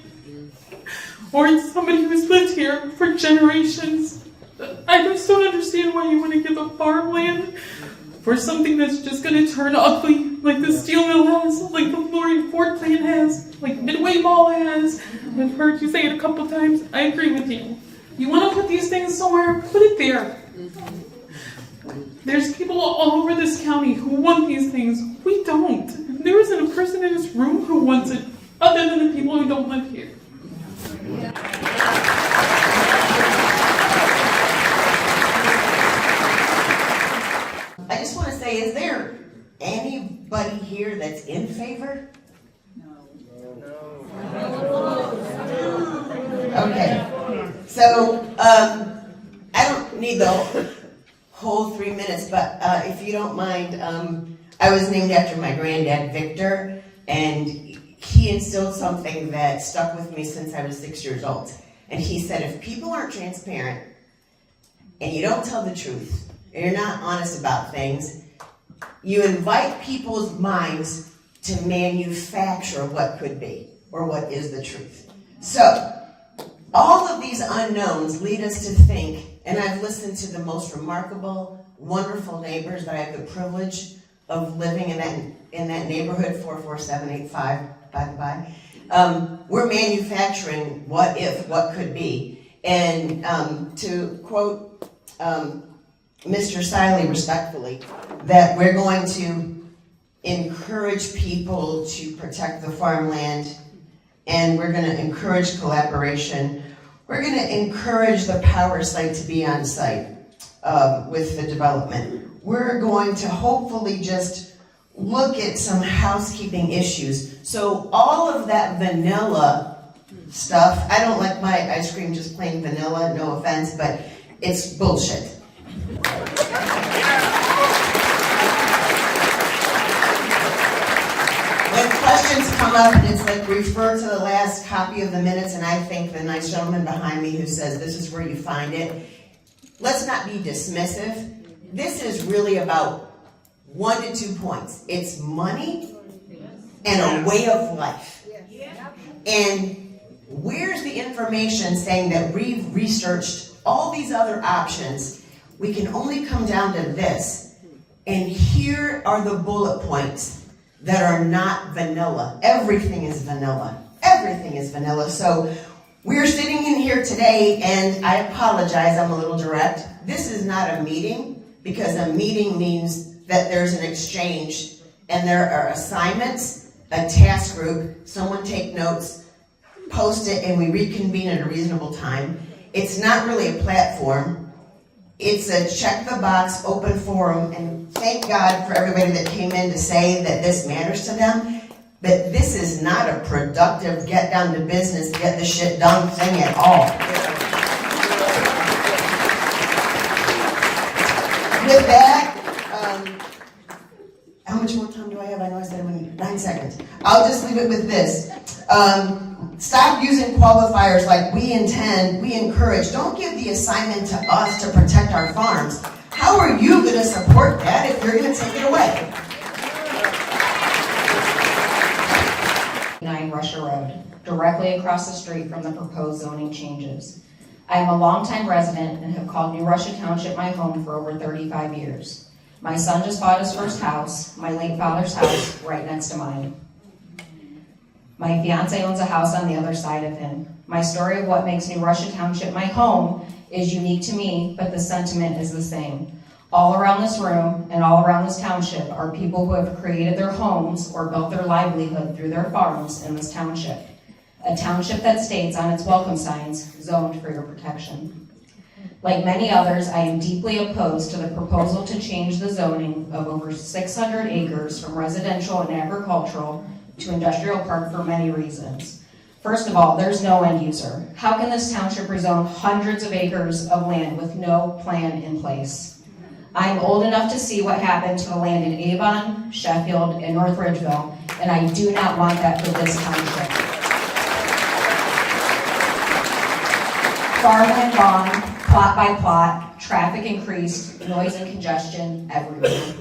S12: or it's somebody who's lived here for generations. I just don't understand why you want to give up farmland for something that's just going to turn ugly, like the steel mill has, like the Lorain Ford plant has, like Midway Mall has. I've heard you say it a couple times. I agree with you. You want to put these things somewhere, put it there. There's people all over this county who want these things. We don't. There isn't a person in this room who wants it, other than the people who don't live here.
S4: I just want to say, is there anybody here that's in favor? Okay, so I don't need the whole 3 minutes, but if you don't mind, I was named after my granddad, Victor, and he instilled something that stuck with me since I was 6 years old. And he said, if people aren't transparent and you don't tell the truth and you're not honest about things, you invite people's minds to manufacture what could be or what is the truth. So all of these unknowns lead us to think, and I've listened to the most remarkable, wonderful neighbors that I have the privilege of living in that neighborhood, 44785, by the by. We're manufacturing what if, what could be. And to quote Mr. Siley respectfully, that we're going to encourage people to protect the farmland, and we're going to encourage collaboration. We're going to encourage the power site to be on site with the development. We're going to hopefully just look at some housekeeping issues. So all of that vanilla stuff, I don't like my ice cream just plain vanilla, no offense, but it's bullshit. When questions come up and it's like refer to the last copy of the minutes, and I think the nice gentleman behind me who says this is where you find it, let's not be dismissive. This is really about 1 to 2 points. It's money and a way of life. And where's the information saying that we've researched all these other options? We can only come down to this. And here are the bullet points that are not vanilla. Everything is vanilla. Everything is vanilla. So we're sitting in here today, and I apologize, I'm a little direct. This is not a meeting, because a meeting means that there's an exchange and there are assignments, a task group, someone take notes, post it, and we reconvene at a reasonable time. It's not really a platform. It's a check the box, open forum, and thank God for everybody that came in to say that this matters to them. But this is not a productive, get down to business, get the shit done thing at all. With that, how much more time do I have? I know I said 9 seconds. I'll just leave it with this. Stop using qualifiers like we intend, we encourage. Don't give the assignment to us to protect our farms. How are you going to support that if you're going to take it away?
S15: 9 Russia Road, directly across the street from the proposed zoning changes. I am a longtime resident and have called New Russia Township my home for over 35 years. My son just bought his first house, my late father's house, right next to mine. My fiance owns a house on the other side of him. My story of what makes New Russia Township my home is unique to me, but the sentiment is the same. All around this room and all around this township are people who have created their homes or built their livelihood through their farms in this township. A township that states on its welcome signs, zoned for your protection. Like many others, I am deeply opposed to the proposal to change the zoning of over 600 acres from residential and agricultural to industrial park for many reasons. First of all, there's no end user. How can this township rezone hundreds of acres of land with no plan in place? I'm old enough to see what happened to the land in Avon, Sheffield, and North Ridgeville, and I do not want that for this township. Farmland gone, plot by plot, traffic increased, noise and congestion everywhere.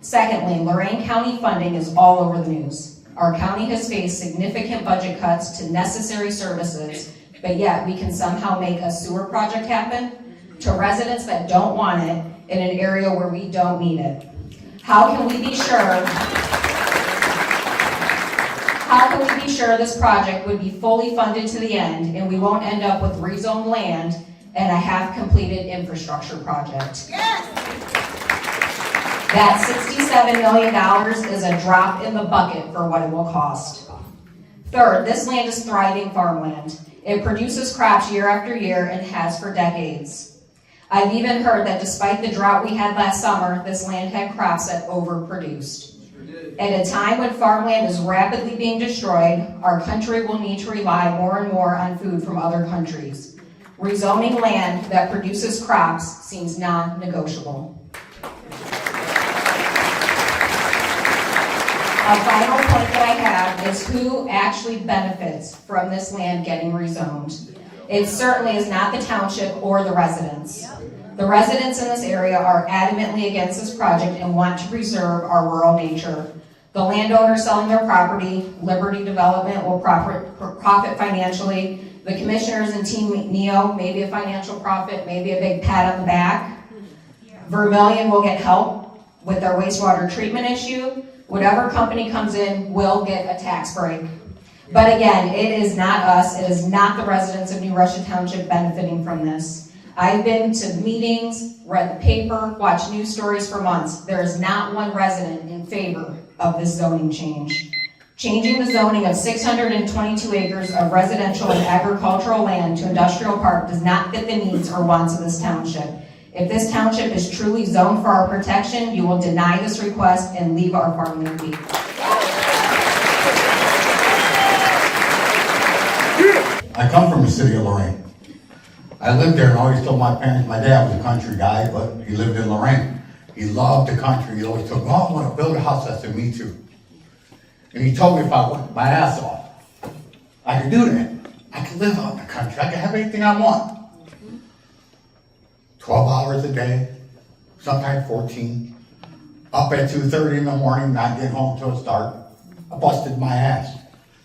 S15: Secondly, Lorain County funding is all over the news. Our county has faced significant budget cuts to necessary services, but yet we can somehow make a sewer project happen to residents that don't want it in an area where we don't need it. How can we be sure this project would be fully funded to the end and we won't end up with rezoned land and a half-completed infrastructure project? Yes. That $67 million is a drop in the bucket for what it will cost. Third, this land is thriving farmland. It produces crops year after year and has for decades. I've even heard that despite the drought we had last summer, this land had crops that overproduced. At a time when farmland is rapidly being destroyed, our country will need to rely more and more on food from other countries. Rezoning land that produces crops seems non-negotiable. A final point that I have is who actually benefits from this land getting rezoned. It certainly is not the township or the residents. The residents in this area are adamantly against this project and want to preserve our rural nature. The landowners selling their property, Liberty Development will profit financially. The commissioners and Team Neo, maybe a financial profit, maybe a big pat on the back. Vermilion will get help with their wastewater treatment issue. Whatever company comes in will get a tax break. But again, it is not us, it is not the residents of New Russia Township benefiting from this. I've been to meetings, read the paper, watched news stories for months. There is not one resident in favor of this zoning change. Changing the zoning of 622 acres of residential and agricultural land to industrial park does not fit the needs or wants of this township. If this township is truly zoned for our protection, you will deny this request and leave our farmland be.
S7: I come from the city of Lorain. I lived there and always told my parents, my dad was a country guy, but he lived in Lorain. He loved the country. He always told me, oh, I want to build a house. I said, me too. And he told me if I worked my ass off, I could do that. I could live out in the country. I could have anything I want. 12 hours a day, sometimes 14. Up at 2:30 in the morning, not getting home till it's dark. I busted my ass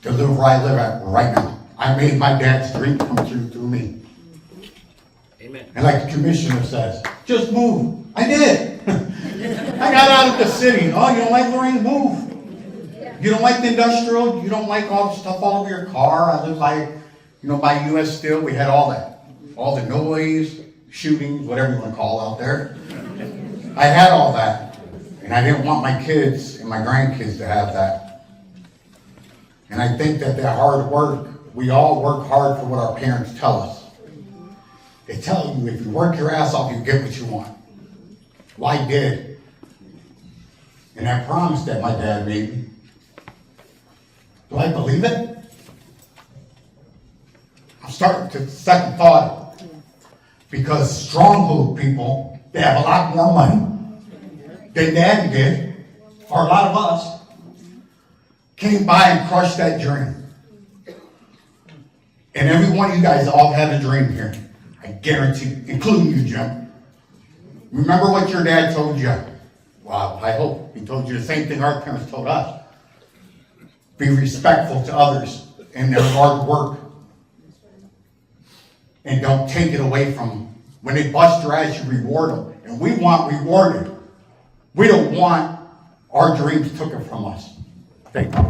S7: to live where I live at right now. I made my dad's dream come true through me.
S5: Amen.
S7: And like the commissioner says, just move. I did. I got out of the city. Oh, you don't like Lorain? Move. You don't like the industrial? You don't like all the stuff all over your car? I live by U.S. Steel. We had all that. All the noise, shootings, whatever you want to call out there. I had all that. And I didn't want my kids and my grandkids to have that. And I think that hard work, we all work hard for what our parents tell us. They tell you if you work your ass off, you get what you want. Well, I did. And that promise that my dad made me, do I believe it? I'm starting to second thought it. Because stronghold people, they have a lot more money than Dad did, or a lot of us, came by and crushed that dream. And every one of you guys all have a dream here. I guarantee you, including you, Jim. Remember what your dad told you. Wow, I hope he told you the same thing our parents told us. Be respectful to others and their hard work. And don't take it away from them. When they bust your ass, you reward them. And we want rewarded. We don't want our dreams taken from us. Thank you.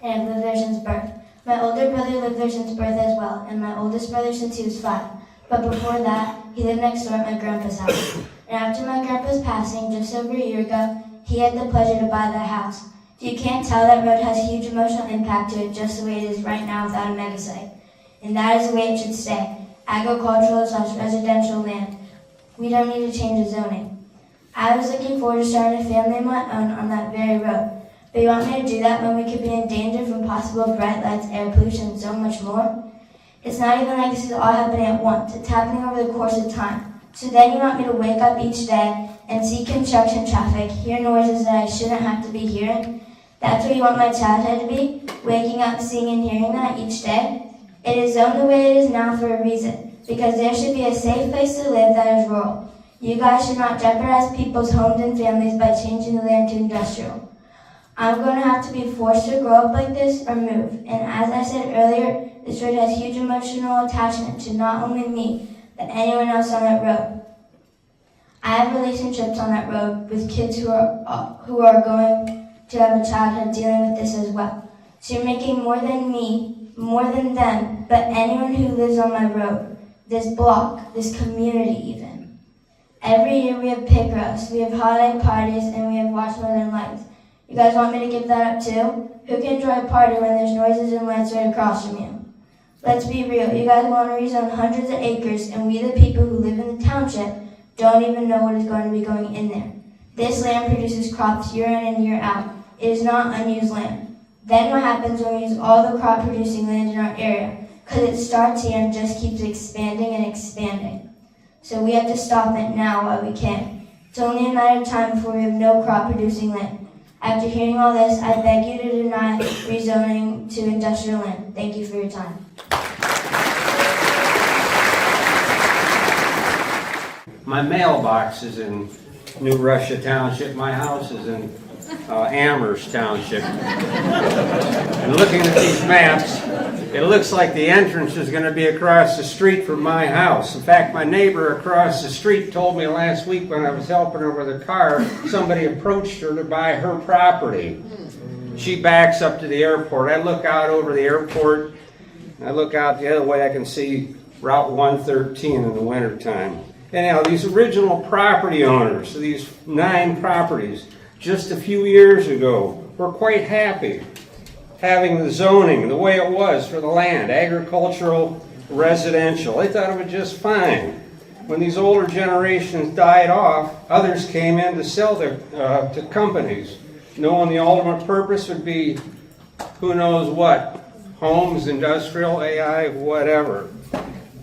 S16: And lived there since birth. My older brother lived there since birth as well, and my oldest brother since he was 5. But before that, he lived next door at my grandpa's house. And after my grandpa's passing, just over a year ago, he had the pleasure to buy that house. You can't tell that road has huge emotional impact to it just the way it is right now without a mega site. And that is the way it should stay. Agricultural/residential land. We don't need to change the zoning. I was looking forward to starting a family of my own on that very road. But you want me to do that when we could be in danger from possible bright lights, air pollution, and so much more? It's not even like this is all happening at once. It's happening over the course of time. So then you want me to wake up each day and see construction traffic, hear noises that I shouldn't have to be hearing? That's where you want my childhood to be? Waking up, seeing and hearing that each day? It is zoned the way it is now for a reason, because there should be a safe place to live that is rural. You guys should not jeopardize people's homes and families by changing the land to industrial. I'm going to have to be forced to grow up like this or move. And as I said earlier, this road has huge emotional attachment to not only me, but anyone else on that road. I have relationships on that road with kids who are going to have a childhood dealing with this as well. So you're making more than me, more than them, but anyone who lives on my road, this block, this community even. Every year we have pig roasts, we have holiday parties, and we have watch Northern Lights. You guys want me to give that up too? Who can enjoy a party when there's noises and lights right across from you? Let's be real, you guys want to rezone hundreds of acres, and we the people who live in the township don't even know what is going to be going in there. This land produces crops year in and year out. It is not unused land. Then what happens when we use all the crop producing land in our area? Because it starts here and just keeps expanding and expanding. So we have to stop it now while we can. It's only a matter of time before we have no crop producing land. After hearing all this, I beg you to deny rezoning to industrial land. Thank you for your time.
S5: My mailbox is in New Russia Township. My house is in Amherst Township. And looking at these maps, it looks like the entrance is going to be across the street from my house. In fact, my neighbor across the street told me last week when I was helping her with her car, somebody approached her to buy her property. She backs up to the airport. I look out over the airport. I look out the other way. I can see Route 113 in the wintertime. Anyhow, these original property owners, these 9 properties, just a few years ago, were quite happy having the zoning the way it was for the land, agricultural, residential. They thought it was just fine. When these older generations died off, others came in to sell their, to companies, knowing the ultimate purpose would be who knows what, homes, industrial, AI, whatever.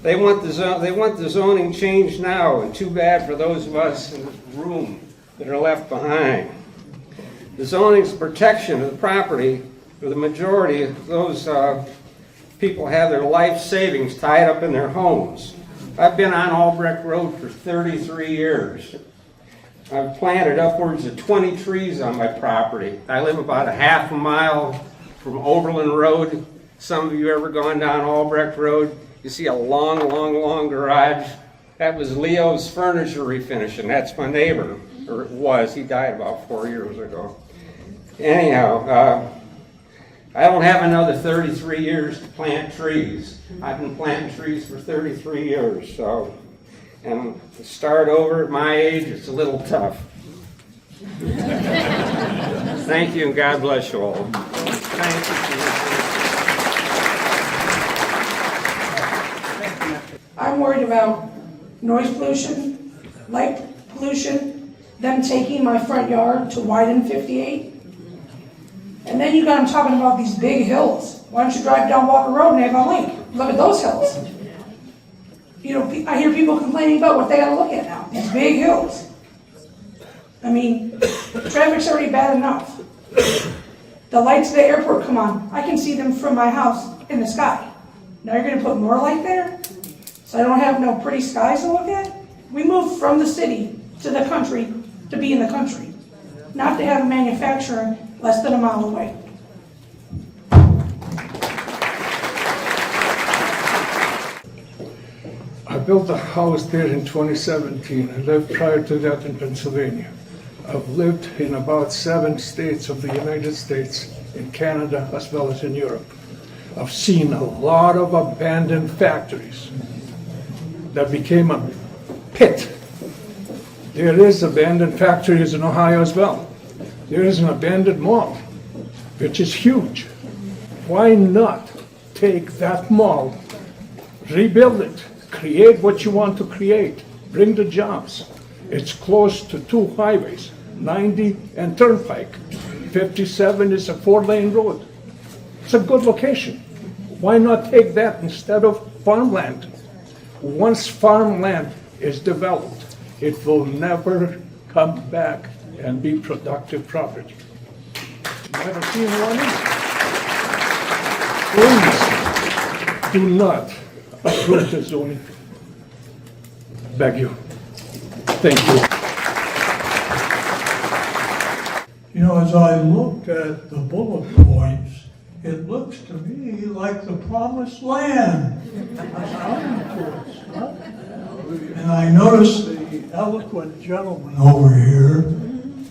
S5: They want the zoning changed now, and too bad for those of us in the room that are left behind. The zoning's protection of the property for the majority of those people have their life savings tied up in their homes. I've been on Albrecht Road for 33 years. I've planted upwards of 20 trees on my property. I live about a half a mile from Oberlin Road. Some of you ever gone down Albrecht Road? You see a long, long, long garage. That was Leo's Furniture Refinishing. That's my neighbor, or it was. He died about 4 years ago. Anyhow, I don't have another 33 years to plant trees. I've been planting trees for 33 years, so, and to start over at my age, it's a little tough. Thank you, and God bless you all. Thank you.
S17: I'm worried about noise pollution, light pollution, them taking my front yard to widen 58. And then you got them talking about these big hills. Why don't you drive down Walker Road and Avon Lake? Look at those hills. You know, I hear people complaining about what they got to look at now. These big hills. I mean, traffic's already bad enough. The lights at the airport, come on. I can see them from my house in the sky. Now you're going to put more light there? So I don't have no pretty skies to look at? We moved from the city to the country to be in the country, not to have manufacturing less than a mile away.
S18: I built a house there in 2017. I lived prior to that in Pennsylvania. I've lived in about 7 states of the United States, in Canada, as well as in Europe. I've seen a lot of abandoned factories that became a pit. There is abandoned factories in Ohio as well. There is an abandoned mall, which is huge. Why not take that mall, rebuild it, create what you want to create, bring the jobs? It's close to 2 highways, 90 and Turnpike. 57 is a 4-lane road. It's a good location. Why not take that instead of farmland? Once farmland is developed, it will never come back and be productive property. Never seen one either. Please do not approve the zoning. Beg you. Thank you.
S19: You know, as I looked at the bullet points, it looks to me like the promised land. And I noticed the eloquent gentleman over here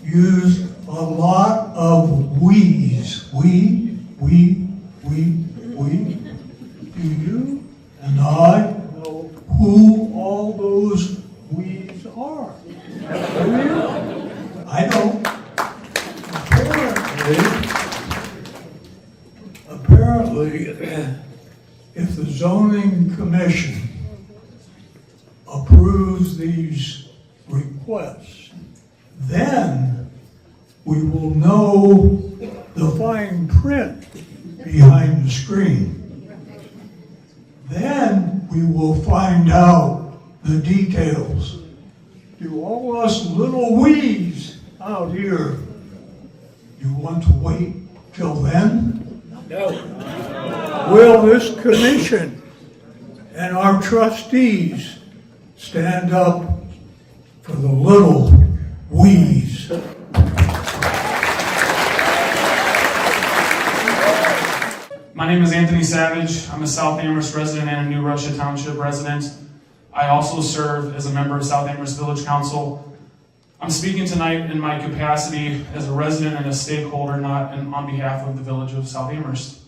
S19: used a lot of we's. We. Do you and I know who all those we's are? Do you? I don't. Apparently, if the zoning commission approves these requests, then we will know the fine print behind the screen. Then we will find out the details. Do all us little we's out here, you want to wait till then? No. Will this commission and our trustees stand up for the little we's?
S20: My name is Anthony Savage. I'm a South Amherst resident and a New Russia Township resident. I also serve as a member of South Amherst Village Council. I'm speaking tonight in my capacity as a resident and a stakeholder, not on behalf of the village of South Amherst.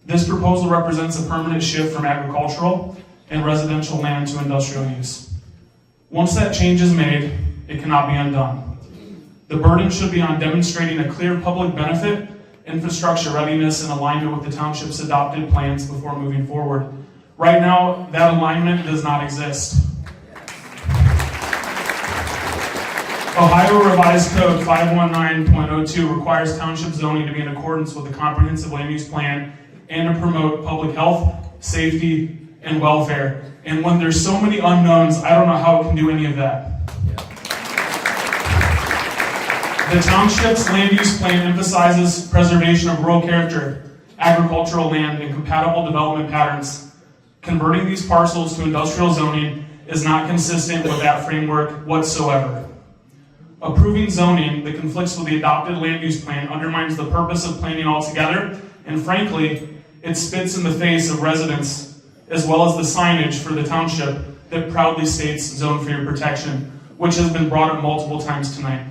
S20: This proposal represents a permanent shift from agricultural and residential land to industrial use. Once that change is made, it cannot be undone. The burden should be on demonstrating a clear public benefit, infrastructure readiness, and alignment with the township's adopted plans before moving forward. Right now, that alignment does not exist. Ohio Revised Code 519.02 requires township zoning to be in accordance with the comprehensive land use plan and to promote public health, safety, and welfare. And when there's so many unknowns, I don't know how it can do any of that. The township's land use plan emphasizes preservation of rural character, agricultural land, and compatible development patterns. Converting these parcels to industrial zoning is not consistent with that framework whatsoever. Approving zoning that conflicts with the adopted land use plan undermines the purpose of planning altogether, and frankly, it spits in the face of residents as well as the signage for the township that proudly states zone for your protection, which has been brought up multiple times tonight.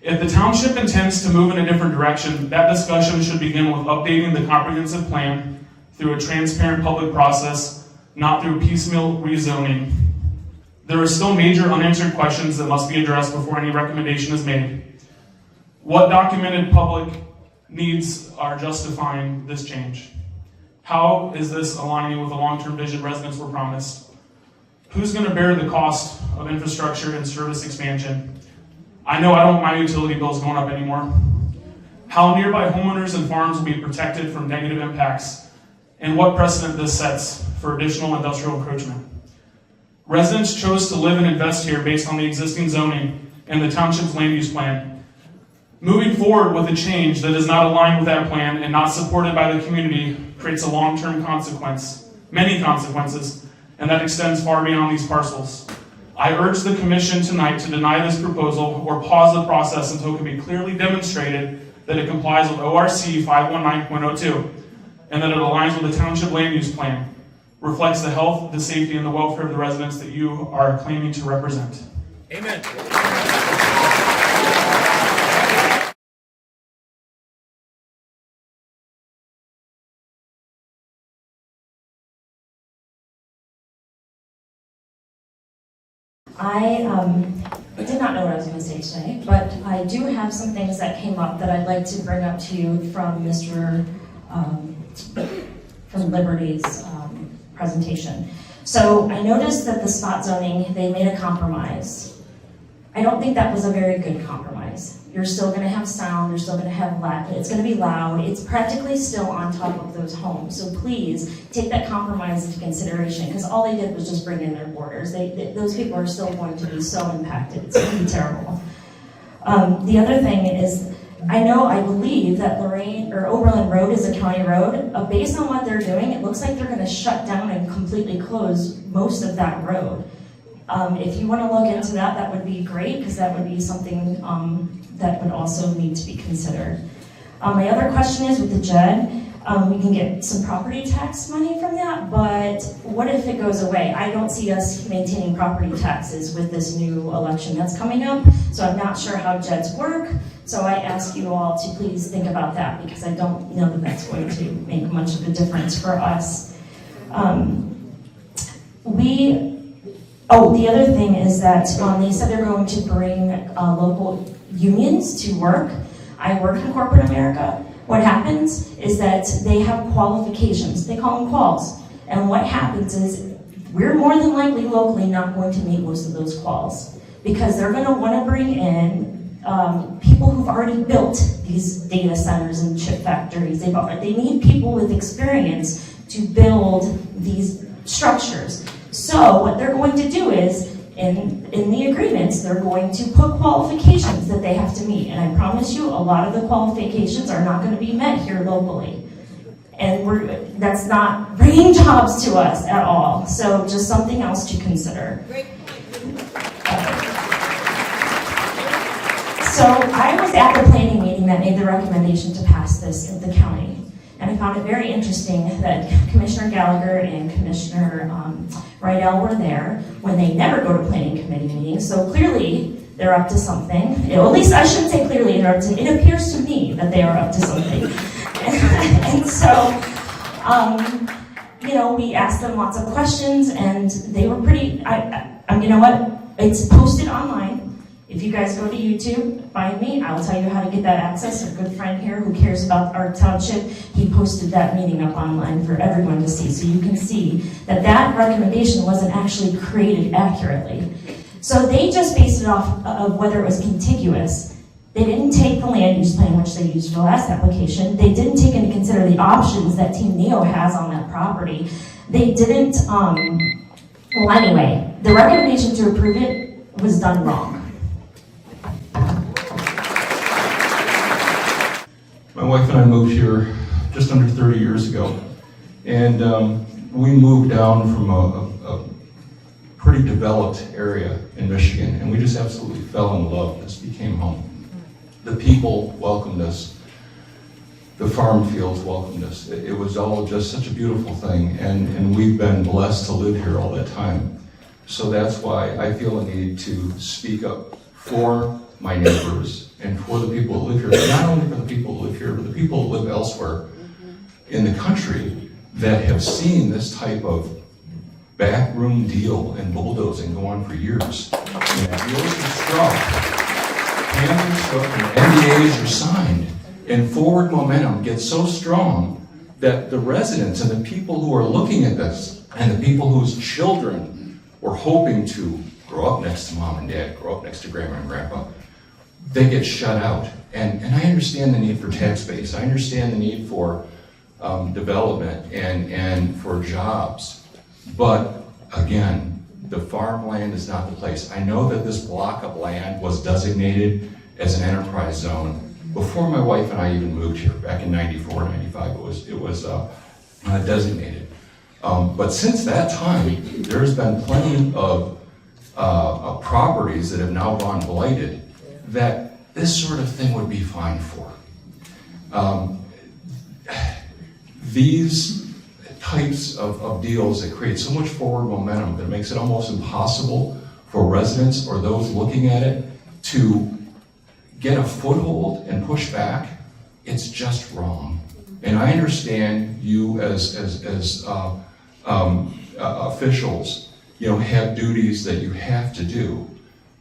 S20: If the township intends to move in a different direction, that discussion should begin with updating the comprehensive plan through a transparent public process, not through piecemeal rezoning. There are still major unanswered questions that must be addressed before any recommendation is made. What documented public needs are justifying this change? How is this aligning with the long-term vision residents were promised? Who's going to bear the cost of infrastructure and service expansion? I know I don't want my utility bills going up anymore. How nearby homeowners and farms will be protected from negative impacts, and what precedent this sets for additional industrial encroachment. Residents chose to live and invest here based on the existing zoning and the township's land use plan. Moving forward with a change that is not aligned with that plan and not supported by the community creates a long-term consequence, many consequences, and that extends far beyond these parcels. I urge the commission tonight to deny this proposal or pause the process until it can be clearly demonstrated that it complies with ORC 519.02 and that it aligns with the township land use plan, reflects the health, the safety, and the welfare of the residents that you are claiming to represent.
S18: Amen.
S21: I did not know what I was going to say tonight, but I do have some things that came up that I'd like to bring up to you from from Liberty's presentation. So I noticed that the spot zoning, they made a compromise. I don't think that was a very good compromise. You're still going to have sound, you're still going to have it's going to be loud, it's practically still on top of those homes. So please take that compromise into consideration, because all they did was just bring in their boarders. Those people are still going to be so impacted. It's going to be terrible. The other thing is, I believe that Lorain or Oberlin Road is a county road. Based on what they're doing, it looks like they're going to shut down and completely close most of that road. If you want to look into that, that would be great, because that would be something that would also need to be considered. My other question is with the JED, we can get some property tax money from that, but what if it goes away? I don't see us maintaining property taxes with this new election that's coming up, so I'm not sure how JEDs work. So I ask you all to please think about that, because I don't know that that's going to make much of a difference for us. The other thing is that they said they're going to bring local unions to work. I work in corporate America. What happens is that they have qualifications. They call them quals. And what happens is we're more than likely locally not going to meet most of those quals, because they're going to want to bring in people who've already built these data centers and chip factories. They need people with experience to build these structures. So what they're going to do is, in the agreements, they're going to put qualifications that they have to meet. And I promise you, a lot of the qualifications are not going to be met here locally. And that's not bringing jobs to us at all. So just something else to consider. So I was at the planning meeting that made the recommendation to pass this in the county. And I found it very interesting that Commissioner Gallagher and Commissioner Rydell were there when they never go to planning committee meetings. So clearly they're up to something. At least I shouldn't say clearly, it appears to me that they are up to something. And so, we asked them lots of questions, and they were pretty, you know what? It's posted online. If you guys go to YouTube, find me, I'll tell you how to get that access. A good friend here who cares about our township, he posted that meeting up online for everyone to see. So you can see that that recommendation wasn't actually created accurately. So they just based it off of whether it was contiguous. They didn't take the land use plan, which they used for the last application. They didn't take into consider the options that Team Neo has on that property. They didn't, well anyway, the recommendation to approve it was done wrong.
S3: My wife and I moved here just under 30 years ago, and we moved down from a pretty developed area in Michigan, and we just absolutely fell in love. This became home. The people welcomed us. The farm fields welcomed us. It was all just such a beautiful thing, and we've been blessed to live here all that time. So that's why I feel a need to speak up for my neighbors and for the people who live here, but not only for the people who live here, but the people who live elsewhere in the country that have seen this type of backroom deal and bulldozing go on for years. And deals are struck, hands are struck, and NDAs are signed, and forward momentum gets so strong that the residents and the people who are looking at this, and the people whose children were hoping to grow up next to mom and dad, grow up next to grandma and grandpa, they get shut out. And I understand the need for tax base. I understand the need for development and for jobs. But again, the farmland is not the place. I know that this block of land was designated as an enterprise zone before my wife and I even moved here, back in 94, 95, it was designated. But since that time, there's been plenty of properties that have now gone blighted that this sort of thing would be fine for. These types of deals that create so much forward momentum that makes it almost impossible for residents or those looking at it to get a foothold and push back, it's just wrong. And I understand you as officials, have duties that you have to do.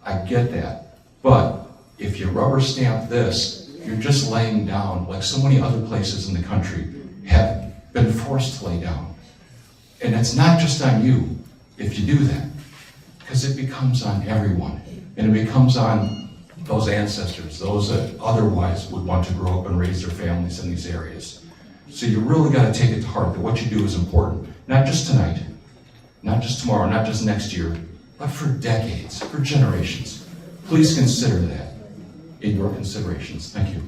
S3: I get that. But if you rubber stamp this, you're just laying down like so many other places in the country have been forced to lay down. And it's not just on you if you do that, because it becomes on everyone. And it becomes on those ancestors, those that otherwise would want to grow up and raise their families in these areas. So you really got to take it to heart that what you do is important, not just tonight, not just tomorrow, not just next year, but for decades, for generations. Please consider that in your considerations. Thank you.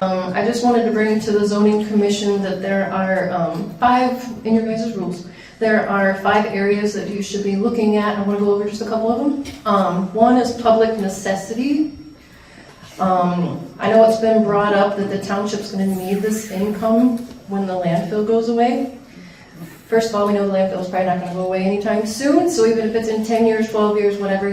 S2: I just wanted to bring to the zoning commission that there are 5 in your guys' rules. There are 5 areas that you should be looking at. I want to go over just a couple of them. One is public necessity. I know it's been brought up that the township's going to need this income when the landfill goes away. First of all, we know the landfill is probably not going to go away anytime soon, so even if it's in 10 years, 12 years, whatever,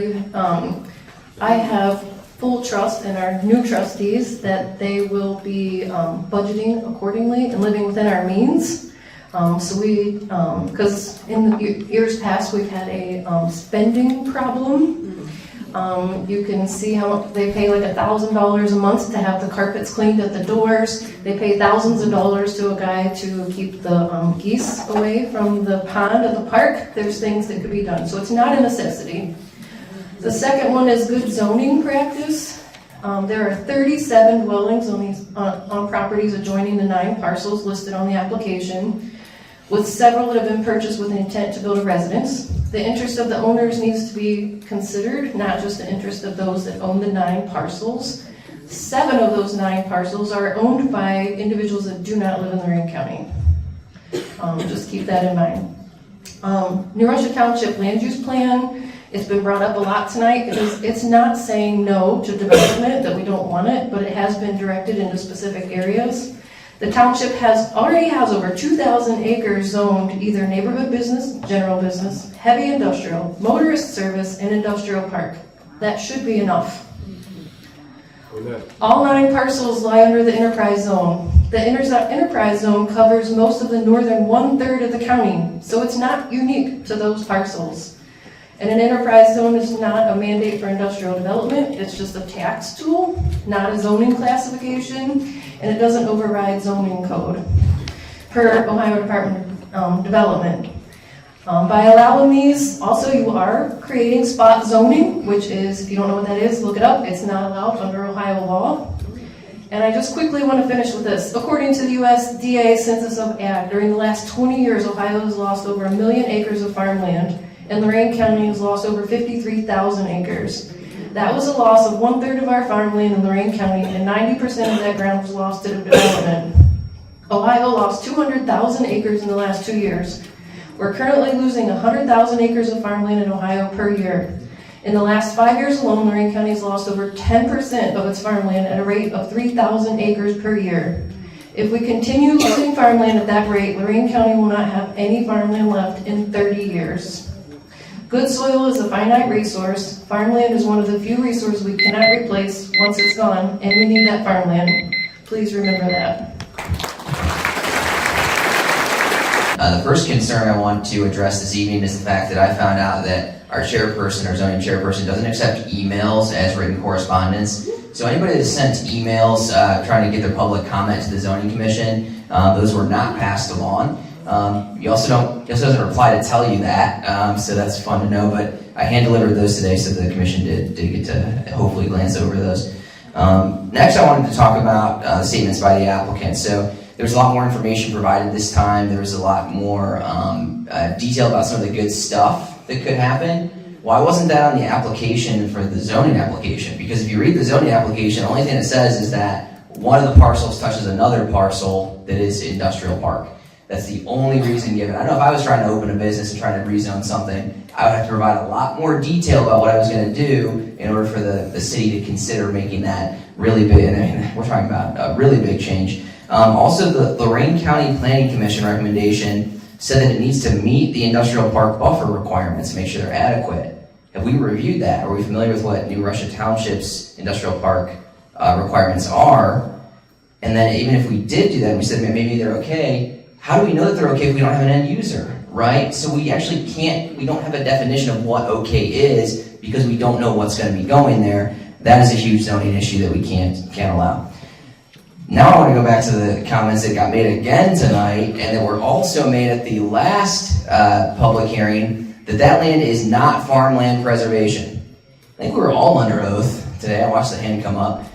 S2: I have full trust in our new trustees that they will be budgeting accordingly and living within our means. So we, because in the years past, we've had a spending problem. You can see how they pay like $1,000 a month to have the carpets cleaned at the doors. They pay thousands of dollars to a guy to keep the geese away from the pond at the park. There's things that could be done. So it's not a necessity. The second one is good zoning practice. There are 37 dwellings on properties adjoining the 9 parcels listed on the application, with several that have been purchased with an intent to build a residence. The interest of the owners needs to be considered, not just the interest of those that own the 9 parcels. 7 of those 9 parcels are owned by individuals that do not live in Lorain County. Just keep that in mind. New Russia Township Land Use Plan. It's been brought up a lot tonight. It's not saying no to development, that we don't want it, but it has been directed into specific areas. The township already has over 2,000 acres zoned either neighborhood business, general business, heavy industrial, motorist service, and industrial park. That should be enough. All 9 parcels lie under the enterprise zone. The enterprise zone covers most of the northern 1/3 of the county, so it's not unique to those parcels. And an enterprise zone is not a mandate for industrial development. It's just a tax tool, not a zoning classification, and it doesn't override zoning code per Ohio Department of Development. By allowing these, also you are creating spot zoning, which is, if you don't know what that is, look it up. It's not allowed under Ohio law. And I just quickly want to finish with this. According to the USDA Census of Ag, during the last 20 years, Ohio has lost over 1 million acres of farmland, and Lorain County has lost over 53,000 acres. That was a loss of 1/3 of our farmland in Lorain County, and 90% of that ground was lost to development. Ohio lost 200,000 acres in the last 2 years. We're currently losing 100,000 acres of farmland in Ohio per year. In the last 5 years alone, Lorain County has lost over 10% of its farmland at a rate of 3,000 acres per year. If we continue losing farmland at that rate, Lorain County will not have any farmland left in 30 years. Good soil is a finite resource. Farmland is one of the few resources we cannot replace once it's gone, and we need that farmland. Please remember that.
S22: The first concern I want to address this evening is the fact that I found out that our chairperson, our zoning chairperson, doesn't accept emails as written correspondence. So anybody that sent emails trying to get their public comment to the zoning commission, those were not passed along. He also doesn't reply to tell you that, so that's fun to know, but I hand-delivered those today, so the commission did get to hopefully glance over those. Next, I wanted to talk about statements by the applicant. So there was a lot more information provided this time. There was a lot more detail about some of the good stuff that could happen. Why wasn't that on the application for the zoning application? Because if you read the zoning application, the only thing it says is that one of the parcels touches another parcel that is industrial park. That's the only reason given. I know if I was trying to open a business and trying to rezone something, I would have to provide a lot more detail about what I was going to do in order for the city to consider making that really big. And I mean, we're talking about a really big change. Also, the Lorain County Planning Commission recommendation said that it needs to meet the industrial park buffer requirements to make sure they're adequate. Have we reviewed that? Are we familiar with what New Russia Township's industrial park requirements are? And then even if we did do that, and we said maybe they're okay, how do we know that they're okay if we don't have an end user, right? So we actually we don't have a definition of what okay is because we don't know what's going to be going there. That is a huge zoning issue that we can't allow. Now I want to go back to the comments that got made again tonight and that were also made at the last public hearing, that land is not farmland preservation. I think we were all under oath today. I watched the hand come up.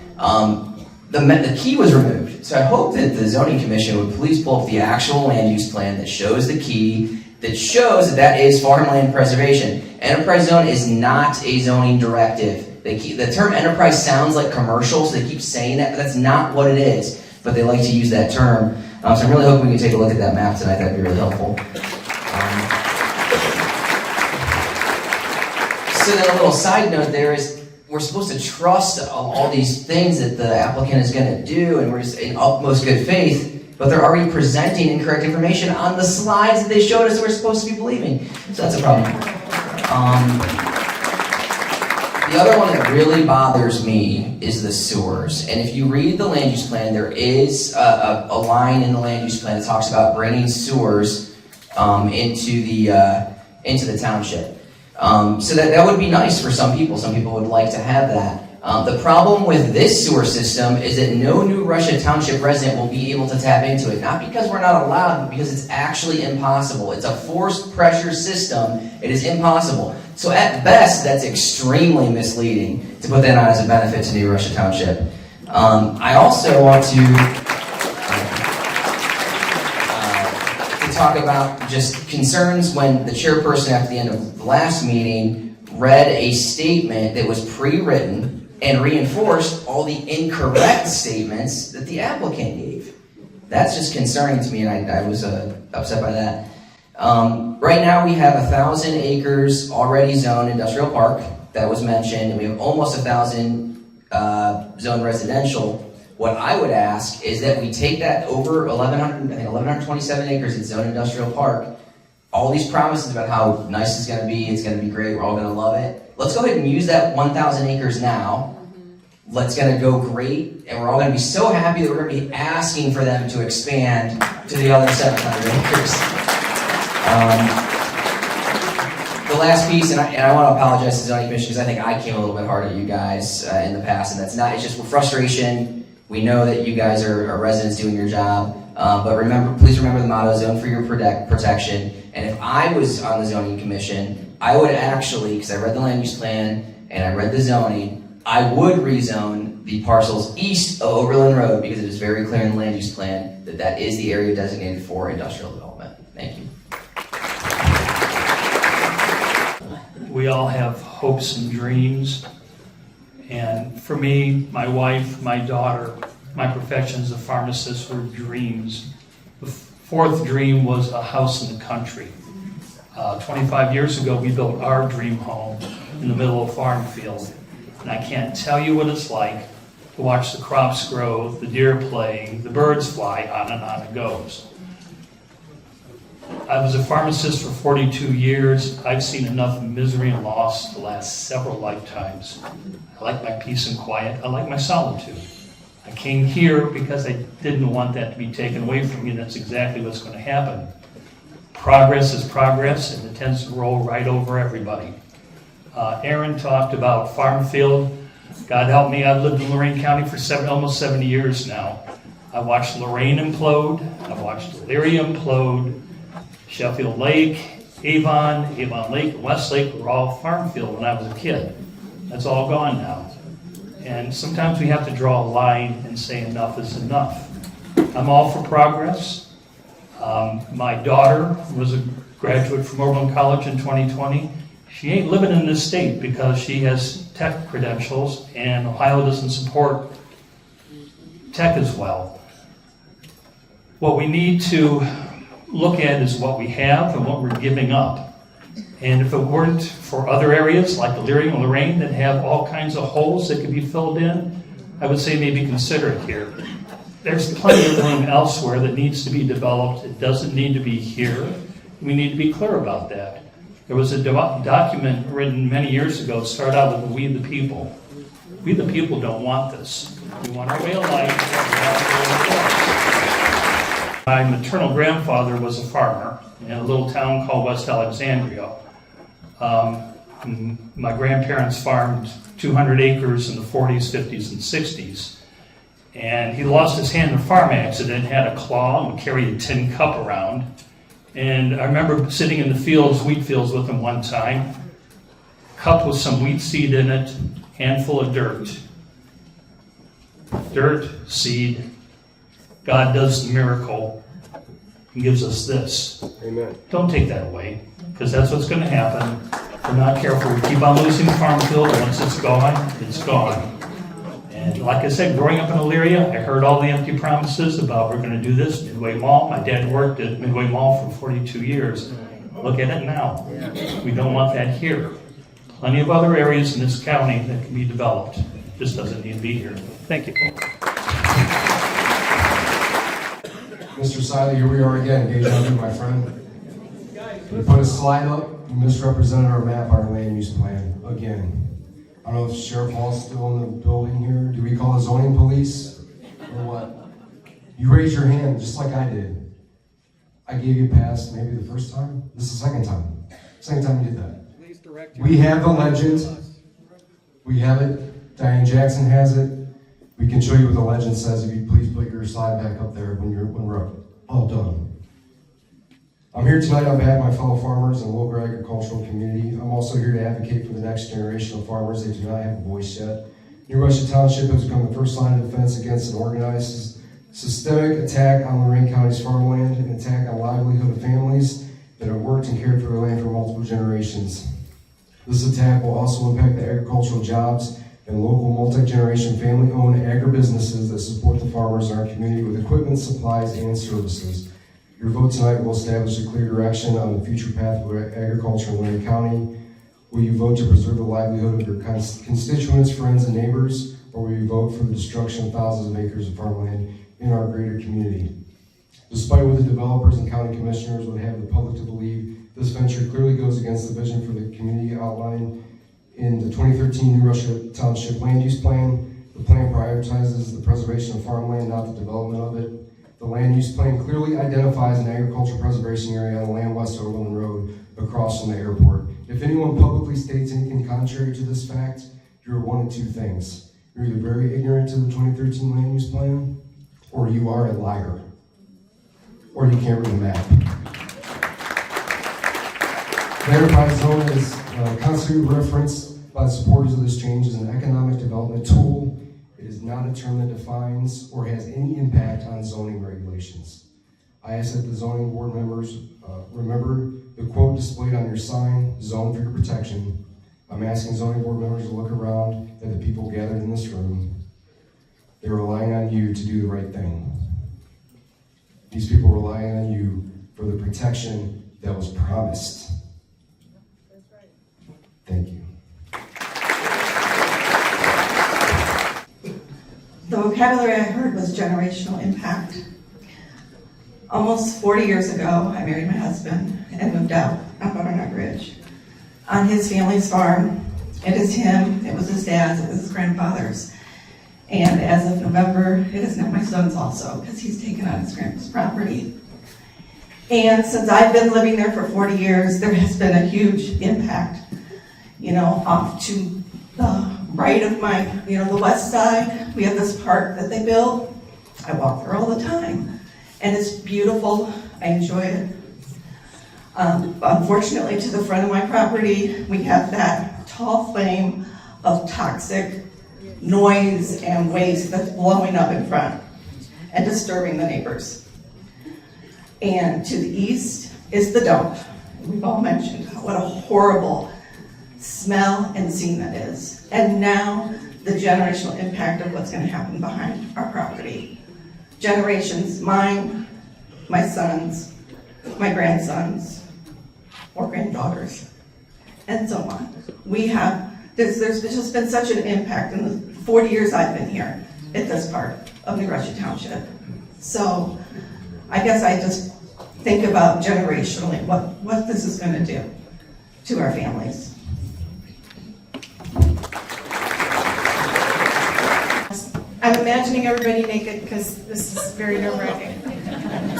S22: The key was removed. So I hope that the zoning commission would please pull up the actual land use plan that shows the key, that shows that that is farmland preservation. Enterprise zone is not a zoning directive. The term enterprise sounds like commercial, so they keep saying that, but that's not what it is. But they like to use that term. So I'm really hoping we can take a look at that map tonight. That'd be really helpful. So then a little side note there is, we're supposed to trust all these things that the applicant is going to do, and we're just in utmost good faith, but they're already presenting incorrect information on the slides that they showed us that we're supposed to be believing. So that's a problem. The other one that really bothers me is the sewers. And if you read the land use plan, there is a line in the land use plan that talks about bringing sewers into the township. So that would be nice for some people. Some people would like to have that. The problem with this sewer system is that no New Russia Township resident will be able to tap into it. Not because we're not allowed, but because it's actually impossible. It's a forced pressure system. It is impossible. So at best, that's extremely misleading to put that on as a benefit to New Russia Township. I also want to talk about just concerns when the chairperson at the end of the last meeting read a statement that was pre-written and reinforced all the incorrect statements that the applicant gave. That's just concerning to me, and I was upset by that. Right now we have 1,000 acres already zoned industrial park, that was mentioned, and we have almost 1,000 zoned residential. What I would ask is that we take that over 1,127 acres in zoned industrial park, all these promises about how nice it's going to be great, we're all going to love it. Let's go ahead and use that 1,000 acres now. It's going to go great, and we're all going to be so happy that we're going to be asking for them to expand to the other 700 acres. The last piece, and I want to apologize to the zoning commission because I think I came a little bit hard at you guys in the past, and that's not, it's just frustration. We know that you guys are residents doing your job, but please remember the motto, zone for your protection. And if I was on the zoning commission, I would actually, because I read the land use plan and I read the zoning, I would rezone the parcels east of Oberlin Road because it is very clear in the land use plan that that is the area designated for industrial development. Thank you.
S8: We all have hopes and dreams. And for me, my wife, my daughter, my profession as a pharmacist were dreams. The fourth dream was a house in the country. 25 years ago, we built our dream home in the middle of a farm field. And I can't tell you what it's like to watch the crops grow, the deer play, the birds fly, on and on it goes. I was a pharmacist for 42 years. I've seen enough misery and loss to last several lifetimes. I like my peace and quiet. I like my solitude. I came here because I didn't want that to be taken away from me. That's exactly what's going to happen. Progress is progress, and it tends to roll right over everybody. Aaron talked about farm field. God help me, I've lived in Lorain County for almost 70 years now. I watched Lorain implode. I watched Elyria implode. Sheffield Lake, Avon Lake, Westlake were all farm field when I was a kid. That's all gone now. And sometimes we have to draw a line and say enough is enough. I'm all for progress. My daughter was a graduate from Oberlin College in 2020. She ain't living in this state because she has tech credentials, and Ohio doesn't support tech as well. What we need to look at is what we have and what we're giving up. And if it weren't for other areas like Elyria and Lorain that have all kinds of holes that could be filled in, I would say maybe consider it here. There's plenty of room elsewhere that needs to be developed. It doesn't need to be here. We need to be clear about that. There was a document written many years ago, started out with "We the People." We the people don't want this. We want our way of life. My maternal grandfather was a farmer in a little town called West Alexandria. My grandparents farmed 200 acres in the 40s, 50s, and 60s. And he lost his hand in a farm accident, had a claw, and would carry a tin cup around. And I remember sitting in the fields, wheat fields with him one time, cup with some wheat seed in it, handful of dirt. Dirt, seed. God does the miracle. He gives us this.
S1: Amen.
S8: Don't take that away, because that's what's going to happen. If we're not careful, we keep on losing the farm field, and once it's gone, it's gone. And like I said, growing up in Elyria, I heard all the empty promises about we're going to do this, Midway Mall. My dad worked at Midway Mall for 42 years. Look at it now. We don't want that here. Plenty of other areas in this county that can be developed. Just doesn't need to be here. Thank you.
S1: Mr. Siley, here we are again. Deja vu, my friend. We put a slide up. You misrepresented our map, our land use plan, again. I don't know if Sheriff Hall's still in the building here. Do we call the zoning police or what? You raised your hand just like I did. I gave you a pass maybe the first time. This is the second time. Second time you did that. We have the legend. We have it. Diane Jackson has it. We can show you what the legend says if you please put your slide back up there when we're all done. I'm here tonight on behalf of my fellow farmers and local agricultural community. I'm also here to advocate for the next generation of farmers that do not have a voice yet. New Russia Township has become the first line of defense against an organized systemic attack on Lorain County's farmland, an attack on livelihood of families that have worked and cared for their land for multiple generations. This attack will also impact the agricultural jobs and local multi-generation family-owned agribusinesses that support the farmers in our community with equipment, supplies, and services. Your vote tonight will establish a clear direction on the future path of agriculture in Lorain County. Will you vote to preserve the livelihood of your constituents, friends, and neighbors, or will you vote for the destruction of thousands of acres of farmland in our greater community? Despite what the developers and county commissioners would have the public to believe, this venture clearly goes against the vision for the community outlined in the 2013 New Russia Township Land Use Plan. The plan prioritizes the preservation of farmland, not the development of it. The land use plan clearly identifies an agricultural preservation area on the land west of Overland Road across from the airport. If anyone publicly states anything contrary to this fact, you're one of two things. You're either very ignorant to the 2013 land use plan, or you are a liar, or you can't read the map. The enterprise zone is constantly referenced by the supporters of this change as an economic development tool. It is not a term that defines or has any impact on zoning regulations. I ask that the zoning board members remember the quote displayed on your sign, zone for your protection. I'm asking zoning board members to look around at the people gathered in this room. They're relying on you to do the right thing. These people rely on you for the protection that was promised. Thank you.
S9: The vocabulary I heard was generational impact. Almost 40 years ago, I married my husband and moved out on Butternut Ridge. On his family's farm, it is him, it was his dad's, it was his grandfather's. And as of November, it is now my son's also, because he's taken on his grandpa's property. And since I've been living there for 40 years, there has been a huge impact. You know, off to the right of my, the west side, we have this park that they built. I walk there all the time, and it's beautiful. I enjoy it. Unfortunately, to the front of my property, we have that tall flame of toxic noise and waste that's blowing up in front and disturbing the neighbors. And to the east is the dump. We've all mentioned what a horrible smell and scene that is. And now the generational impact of what's going to happen behind our property. Generations, mine, my sons, my grandsons, or granddaughters, and so on. There's just been such an impact in the 40 years I've been here at this part of New Russia Township. So I guess I just think about generationally what this is going to do to our families.
S23: I'm imagining everybody naked because this is very nerve-wracking.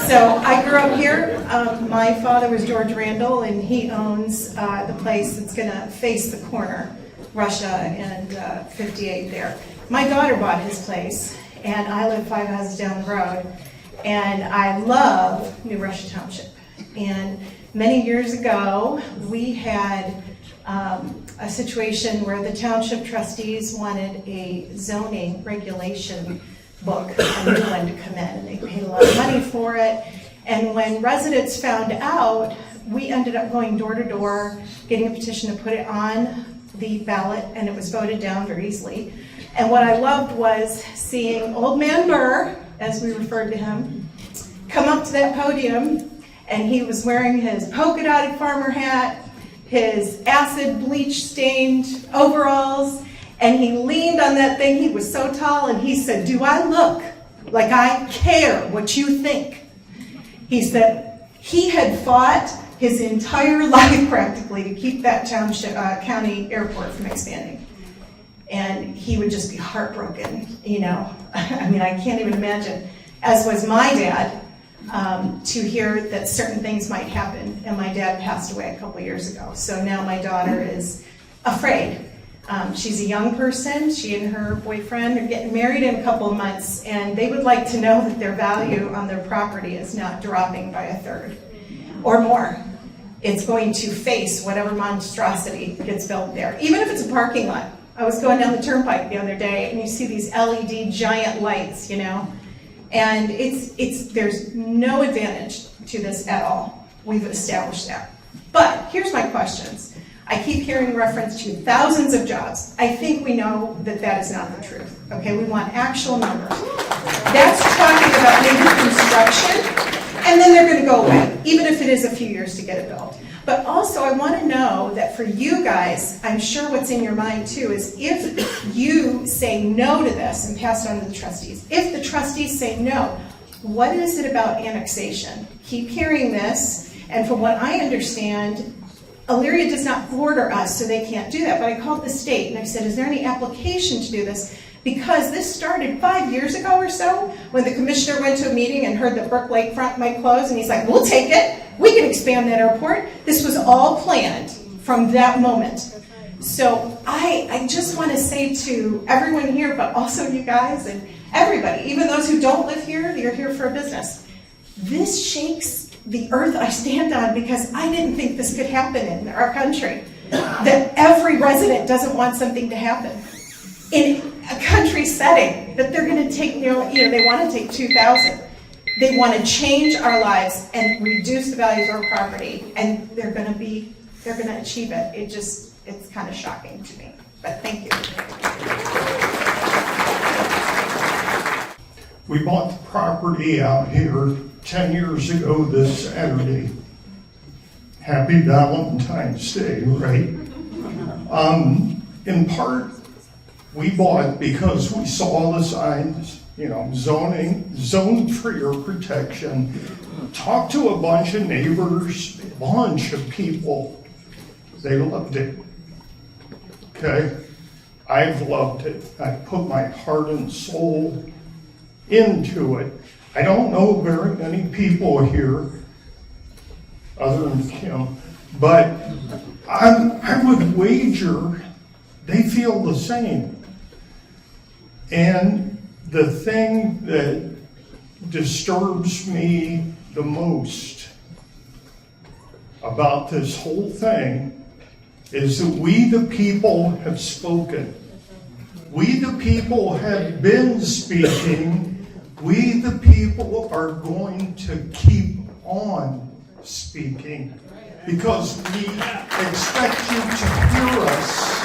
S23: So I grew up here. My father was George Randall, and he owns the place that's going to face the corner, Russia and 58 there. My daughter bought his place, and I live 5 houses down the road, and I love New Russia Township. And many years ago, we had a situation where the township trustees wanted a zoning regulation book, a new one to come in, and they paid a lot of money for it. And when residents found out, we ended up going door to door, getting a petition to put it on the ballot, and it was voted down very easily. And what I loved was seeing Old Man Burr, as we referred to him, come up to that podium, and he was wearing his polka-dotted farmer hat, his acid bleach stained overalls, and he leaned on that thing. He was so tall, and he said, "Do I look like I care what you think?" He said he had fought his entire life practically to keep that township, county airport from expanding. And he would just be heartbroken, you know. I mean, I can't even imagine, as was my dad, to hear that certain things might happen. And my dad passed away a couple years ago. So now my daughter is afraid. She's a young person. She and her boyfriend are getting married in a couple of months, and they would like to know that their value on their property is not dropping by a third or more. It's going to face whatever monstrosity gets built there, even if it's a parking lot. I was going down the turnpike the other day, and you see these LED giant lights, you know, and there's no advantage to this at all. We've established that. But here's my questions. I keep hearing reference to thousands of jobs. I think we know that that is not the truth. Okay, we want actual numbers. That's talking about maybe construction, and then they're going to go away, even if it is a few years to get it built. But also, I want to know that for you guys, I'm sure what's in your mind too is if you say no to this and pass it on to the trustees, if the trustees say no, what is it about annexation? Keep hearing this, and from what I understand, Elyria does not border us, so they can't do that. But I called the state and I said, is there any application to do this? Because this started 5 years ago or so, when the commissioner went to a meeting and heard that Brook Lakefront might close, and he's like, we'll take it. We can expand that airport. This was all planned from that moment. So I just want to say to everyone here, but also you guys and everybody, even those who don't live here, you're here for a business. This shakes the earth I stand on, because I didn't think this could happen in our country. That every resident doesn't want something to happen in a country setting, that they're going to take, they want to take 2,000. They want to change our lives and reduce the value of our property, and they're going to achieve it. It's kind of shocking to me, but thank you.
S19: We bought the property out here 10 years ago this Saturday. Happy Valentine's Day, right? In part, we bought because we saw the signs, zone for your protection. Talked to a bunch of neighbors, a bunch of people. They loved it. Okay? I've loved it. I put my heart and soul into it. I don't know very many people here, other than Kim, but I would wager they feel the same. And the thing that disturbs me the most about this whole thing is that we the people have spoken. We the people have been speaking. We the people are going to keep on speaking, because we expect you to hear us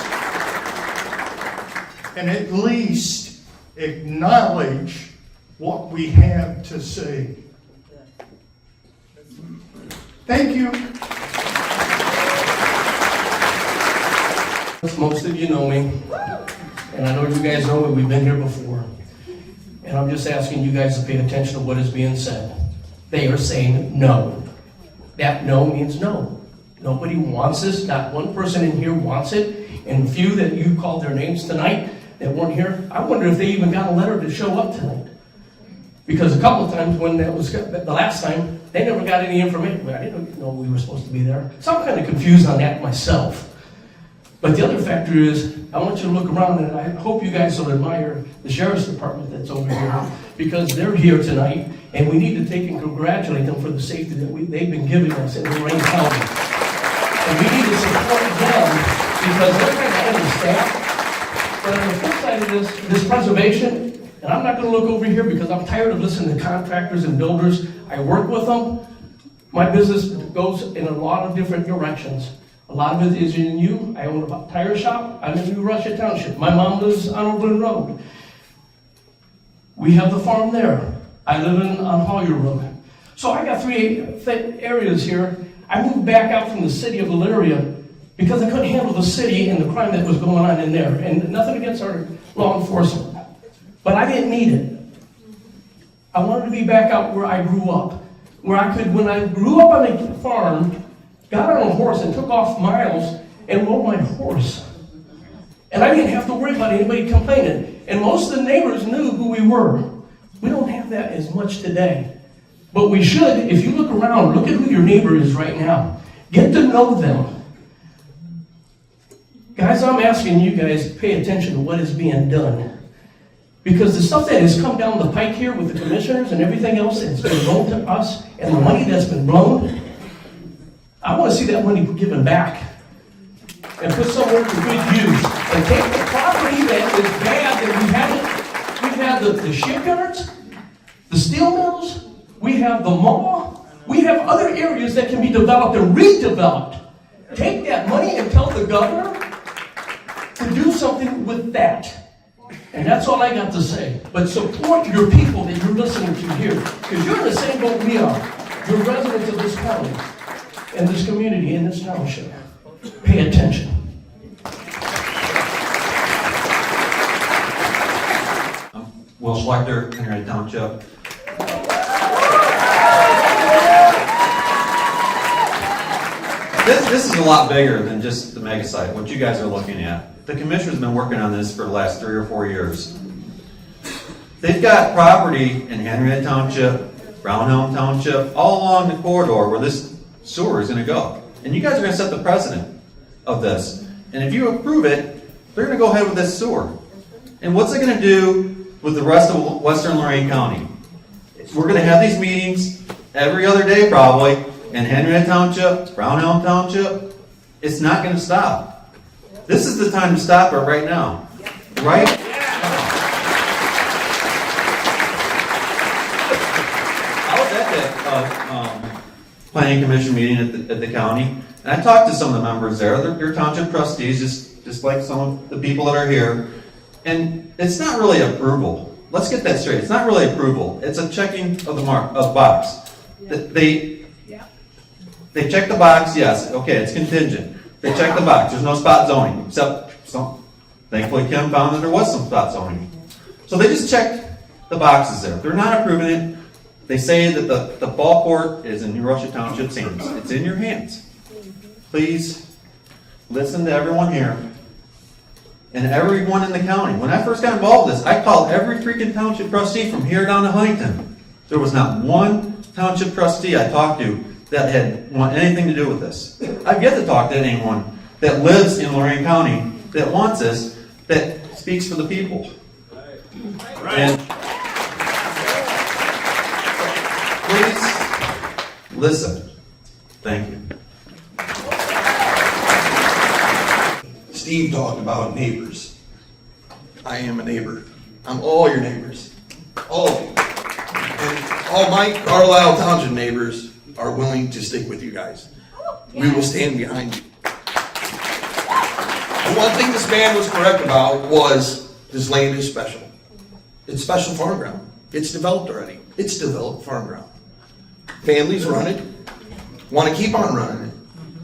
S19: and at least acknowledge what we have to say. Thank you.
S6: Most of you know me, and I know you guys know me. We've been here before. And I'm just asking you guys to pay attention to what is being said. They are saying no. That no means no. Nobody wants this. Not one person in here wants it. And the few that you called their names tonight that weren't here, I wonder if they even got a letter to show up tonight. Because a couple of times when that was the last time, they never got any information. I didn't know we were supposed to be there. So I'm kind of confused on that myself. But the other factor is, I want you to look around, and I hope you guys will admire the sheriff's department that's over here, because they're here tonight, and we need to take and congratulate them for the safety that they've been giving us in Lorain County. And we need to support them because they're kind of understaffed. But on the flip side of this preservation, and I'm not going to look over here because I'm tired of listening to contractors and builders. I work with them. My business goes in a lot of different directions. A lot of it is in you. I own a tire shop. I'm in New Russia Township. My mom lives on Oberlin Road. We have the farm there. I live on Hollier Road. So I got 3 areas here. I moved back out from the city of Elyria because I couldn't handle the city and the crime that was going on in there. And nothing against our law enforcement. But I didn't need it. I wanted to be back out where I grew up. Where I could, when I grew up on a farm, got on a horse and took off miles and rode my horse. And I didn't have to worry about anybody complaining. And most of the neighbors knew who we were. We don't have that as much today. But we should. If you look around, look at who your neighbor is right now. Get to know them. Guys, I'm asking you guys to pay attention to what is being done. Because the stuff that has come down the pike here with the commissioners and everything else that's been loaned to us and the money that's been blown, I want to see that money given back and put somewhere to good use. And take the property that is bad that we've had the shipyards, the steel mills, we have the mall, we have other areas that can be developed and redeveloped. Take that money and tell the governor to do something with that. And that's all I got to say. But support your people that you're listening to here. Because you're in the same boat we are. You're residents of this county, and this community, and this township. Pay attention.
S10: Will Schlechter, Henrietta Township. This is a lot bigger than just the mega site, what you guys are looking at. The commissioner's been working on this for the last 3 or 4 years. They've got property in Henrietta Township, Brown Elm Township, all along the corridor where this sewer is going to go. And you guys are going to set the precedent of this. And if you approve it, they're going to go ahead with this sewer. And what's it going to do with the rest of Western Lorain County? We're going to have these meetings every other day probably in Henrietta Township, Brown Elm Township. It's not going to stop. This is the time to stop it right now. Right? I was at that planning commission meeting at the county, and I talked to some of the members there. They're township trustees, just like some of the people that are here. And it's not really approval. Let's get that straight. It's not really approval. It's a checking of the box. They check the box. Yes. Okay. It's contingent. They check the box. There's no spot zoning, except thankfully Kim found that there was some spot zoning. So they just checked the boxes there. They're not approving it. They say that the ball court is in New Russia Township's hands. It's in your hands. Please listen to everyone here and everyone in the county. When I first got involved with this, I called every freaking township trustee from here down to Huntington. There was not one township trustee I talked to that had want anything to do with this. I've yet to talk to anyone that lives in Lorain County that wants this, that speaks for the people. And please listen. Thank you.
S11: Steve talked about neighbors. I am a neighbor. I'm all your neighbors. All of you. And all my Carlisle Township neighbors are willing to stick with you guys. We will stand behind you. The one thing this man was correct about was this land is special. It's special farm ground. It's developed already. It's developed farm ground. Families run it, want to keep on running it.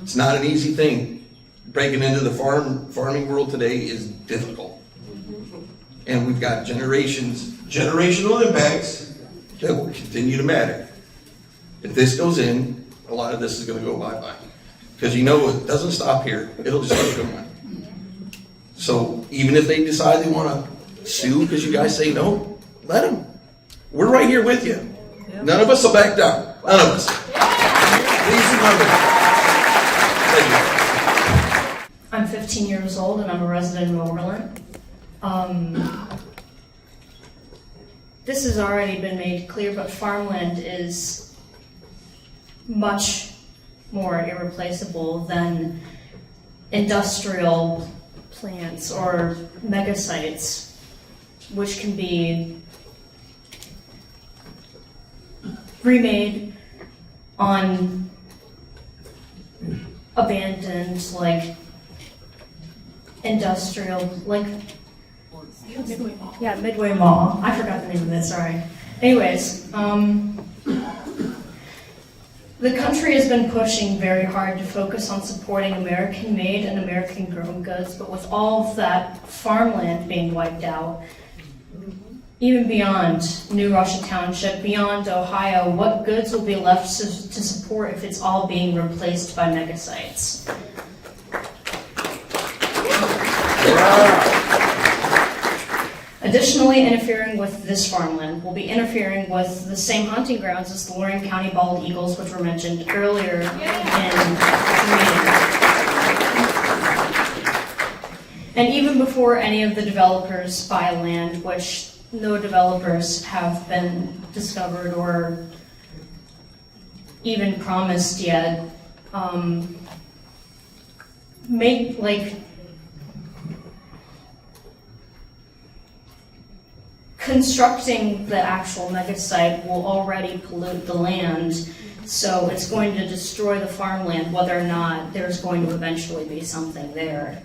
S11: It's not an easy thing. Breaking into the farming world today is difficult. And we've got generational impacts that will continue to matter. If this goes in, a lot of this is going to go bye-bye. Because you know it doesn't stop here. It'll just keep going. So even if they decide they want to sue because you guys say no, let them. We're right here with you. None of us will back down. None of us. Please remember. Thank you.
S21: I'm 15 years old and I'm a resident of Oberlin. This has already been made clear, but farmland is much
S12: more irreplaceable than industrial plants or megasites, which can be remade on abandoned, like, industrial, like, Midway Mall. I forgot the name of it, sorry. Anyways, the country has been pushing very hard to focus on supporting American-made and American-grown goods, but with all of that farmland being wiped out, even beyond New Russia Township, beyond Ohio, what goods will be left to support if it's all being replaced by megasites? Additionally, interfering with this farmland will be interfering with the same hunting grounds as the Lorain County bald eagles, which were mentioned earlier in the meeting. And even before any of the developers buy land, which no developers have been discovered or even promised yet, constructing the actual megasite will already pollute the land, so it's going to destroy the farmland whether or not there's going to eventually be something there.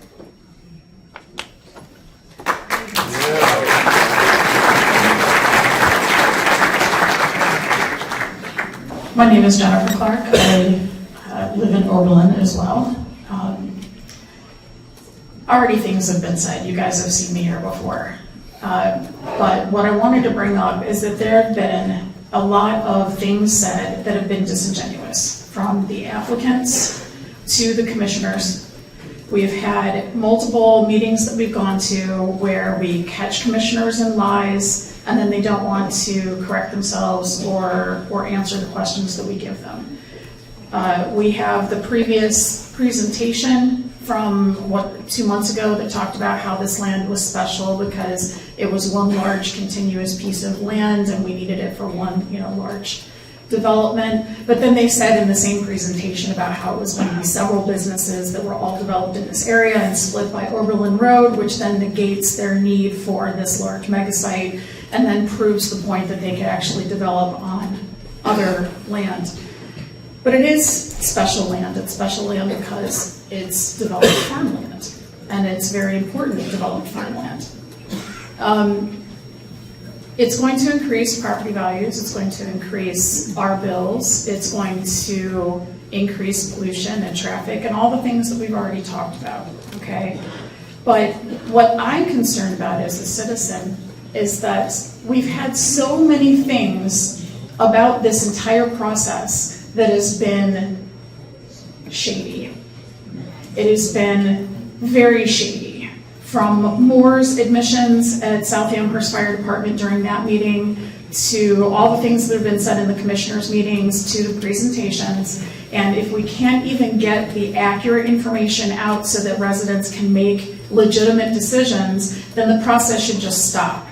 S13: My name is Jennifer Clark. I live in Oberlin as well. Already things have been said. You guys have seen me here before. But what I wanted to bring up is that there have been a lot of things said that have been disingenuous, from the applicants to the commissioners. We've had multiple meetings that we've gone to where we catch commissioners in lies and then they don't want to correct themselves or answer the questions that we give them. We have the previous presentation from 2 months ago that talked about how this land was special because it was one large continuous piece of land and we needed it for one, large development. But then they said in the same presentation about how it was going to be several businesses that were all developed in this area and split by Oberlin Road, which then negates their need for this large megasite and then proves the point that they could actually develop on other land. But it is special land. It's special land because it's developed farmland, and it's very important developed farmland. It's going to increase property values. It's going to increase our bills. It's going to increase pollution and traffic and all the things that we've already talked about, okay? But what I'm concerned about as a citizen is that we've had so many things about this entire process that has been shady. It has been very shady. From Moore's admissions at South Amherst Fire Department during that meeting, to all the things that have been said in the commissioners' meetings, to the presentations. And if we can't even get the accurate information out so that residents can make legitimate decisions, then the process should just stop.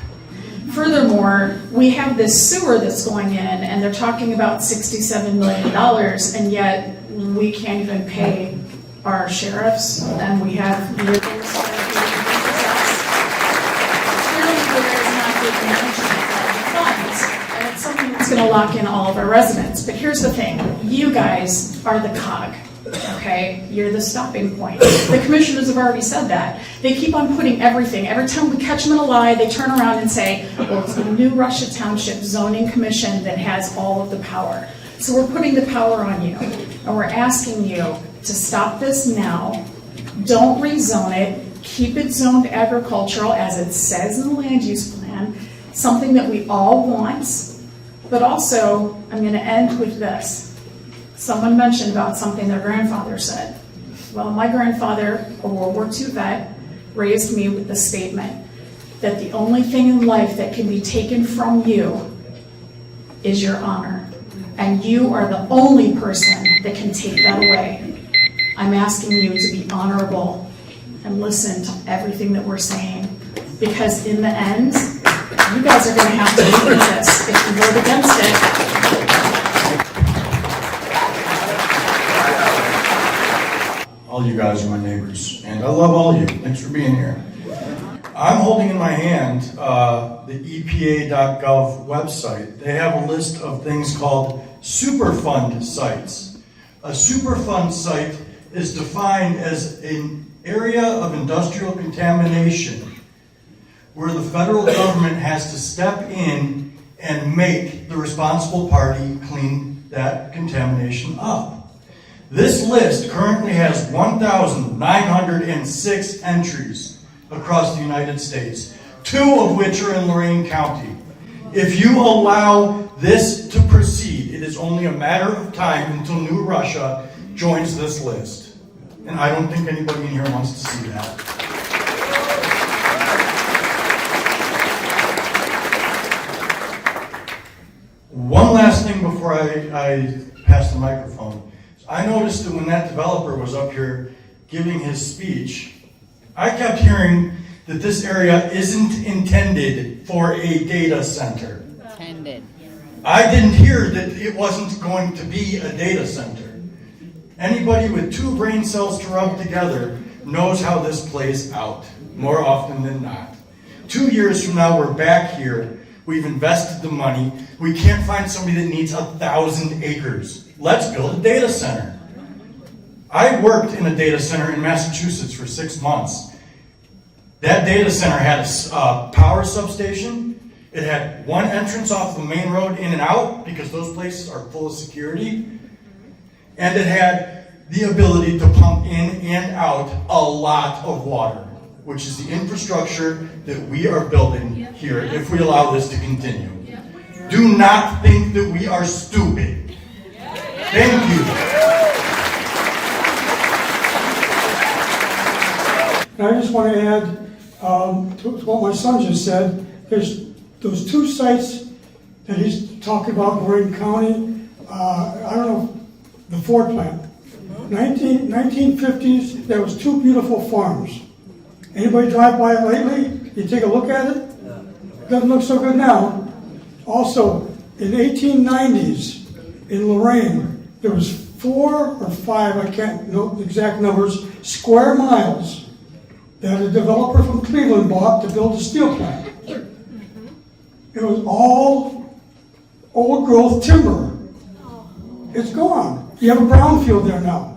S13: Furthermore, we have this sewer that's going in, and they're talking about $67 million, and yet we can't even pay our sheriffs, and we have vehicles and it's something that's going to lock in all of our residents. But here's the thing, you guys are the cog, okay? You're the stopping point. The commissioners have already said that. They keep on putting everything. Every time we catch them in a lie, they turn around and say, well, it's the New Russia Township Zoning Commission that has all of the power. So we're putting the power on you, and we're asking you to stop this now. Don't rezone it. Keep it zoned agricultural as it says in the land use plan, something that we all want. But also, I'm going to end with this. Someone mentioned about something their grandfather said. Well, my grandfather, a World War II vet, raised me with the statement that the only thing in life that can be taken from you is your honor. And you are the only person that can take that away. I'm asking you to be honorable and listen to everything that we're saying, because in the end, you guys are going to have to deal with this if you vote against it.
S4: All you guys are my neighbors, and I love all of you. Thanks for being here. I'm holding in my hand the EPA.gov website. They have a list of things called Superfund sites. A Superfund site is defined as an area of industrial contamination where the federal government has to step in and make the responsible party clean that contamination up. This list currently has 1,906 entries across the United States, 2 of which are in Lorain County. If you allow this to proceed, it is only a matter of time until New Russia joins this list. And I don't think anybody in here wants to see that. One last thing before I pass the microphone. I noticed that when that developer was up here giving his speech, I kept hearing that this area isn't intended for a data center. I didn't hear that it wasn't going to be a data center. Anybody with 2 brain cells to rub together knows how this plays out, more often than not. 2 years from now, we're back here. We've invested the money. We can't find somebody that needs 1,000 acres. Let's build a data center. I worked in a data center in Massachusetts for 6 months. That data center had a power substation. It had one entrance off the main road in and out because those places are full of security. And it had the ability to pump in and out a lot of water, which is the infrastructure that we are building here if we allow this to continue. Do not think that we are stupid. Thank you.
S19: And I just want to add to what my son just said. There's those 2 sites that he's talking about, Lorain County. I don't know, the Ford plant. 1950s, there was 2 beautiful farms. Anybody drive by it lately? You take a look at it? Doesn't look so good now. Also, in the 1890s, in Lorain, there was 4 or 5, I can't know the exact numbers, square miles that a developer from Cleveland bought to build a steel plant. It was all old growth timber. It's gone. You have a brownfield there now.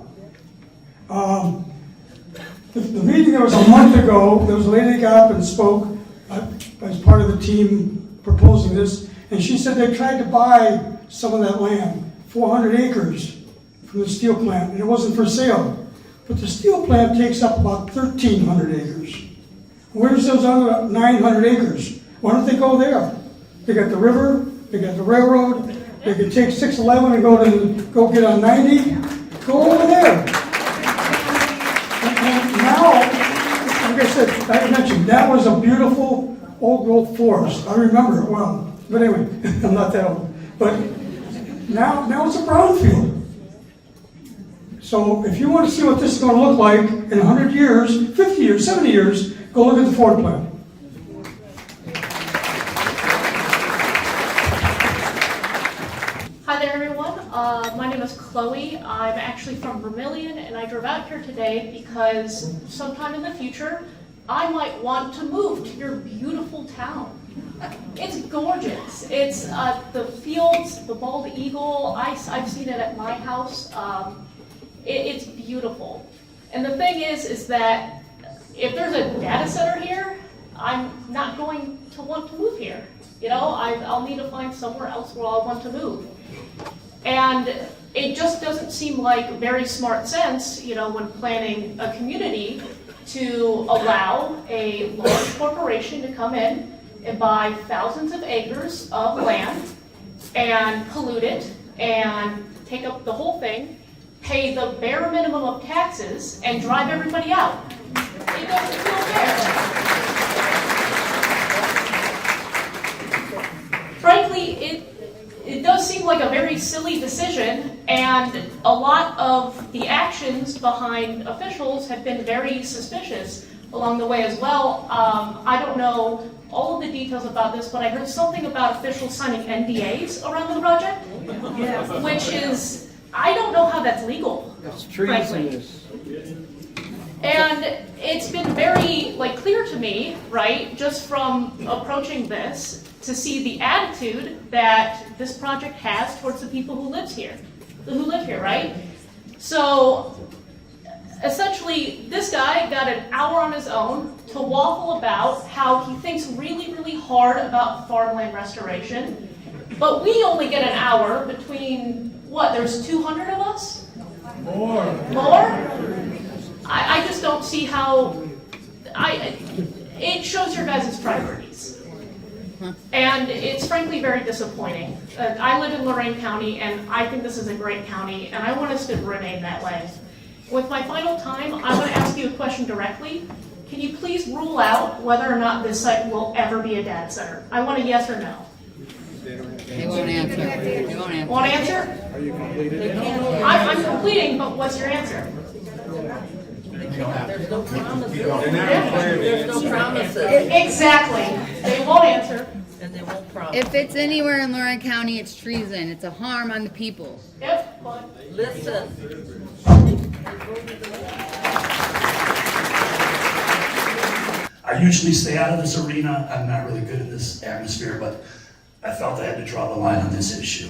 S19: The meeting that was a month ago, there was a lady that got up and spoke as part of the team proposing this, and she said they tried to buy some of that land, 400 acres from the steel plant, and it wasn't for sale. But the steel plant takes up about 1,300 acres. Where's those other 900 acres? Why don't they go there? They got the river, they got the railroad, they can take 611 and go get on 90, go over there. And now, like I said, I mentioned, that was a beautiful old growth forest. I remember it well. But anyway, I'm not that old. But now it's a brownfield. So if you want to see what this is going to look like in 100 years, 50 years, 70 years, go look at the Ford plant.
S14: Hi there, everyone. My name is Chloe. I'm actually from Vermillion, and I drove out here today because sometime in the future, I might want to move to your beautiful town. It's gorgeous. It's the fields, the bald eagle. I've seen it at my house. It's beautiful. And the thing is that if there's a data center here, I'm not going to want to move here. You know, I'll need to find somewhere else where I'll want to move. And it just doesn't seem like very smart sense, you know, when planning a community to allow a large corporation to come in and buy thousands of acres of land and pollute it and take up the whole thing, pay the bare minimum of taxes, and drive everybody out. It doesn't feel fair. Frankly, it does seem like a very silly decision, and a lot of the actions behind officials have been very suspicious along the way as well. I don't know all of the details about this, but I heard something about officials signing NDAs around the project, which is, I don't know how that's legal.
S5: It's treasonous.
S14: And it's been very clear to me, right, just from approaching this, to see the attitude that this project has towards the people who live here, right? So essentially, this guy got an hour on his own to waffle about how he thinks really, really hard about farmland restoration, but we only get an hour between, what, there's 200 of us? More? I just don't see how, it shows your guys' priorities. And it's frankly very disappointing. I live in Lorain County, and I think this is a great county, and I want us to remain that way. With my final time, I want to ask you a question directly. Can you please rule out whether or not this site will ever be a data center? I want a yes or no.
S7: They won't answer. They won't answer.
S14: Won't answer?
S18: Are you completed?
S14: I'm completing, but what's your answer?
S7: There's no promises.
S14: There's
S7: no promises.
S14: Exactly. They won't answer.
S7: And they won't promise. If it's anywhere in Lorain County, it's treason. It's a harm on the people.
S14: Yep.
S7: Listen.
S15: I usually stay out of this arena. I'm not really good in this atmosphere, but I felt I had to draw the line on this issue.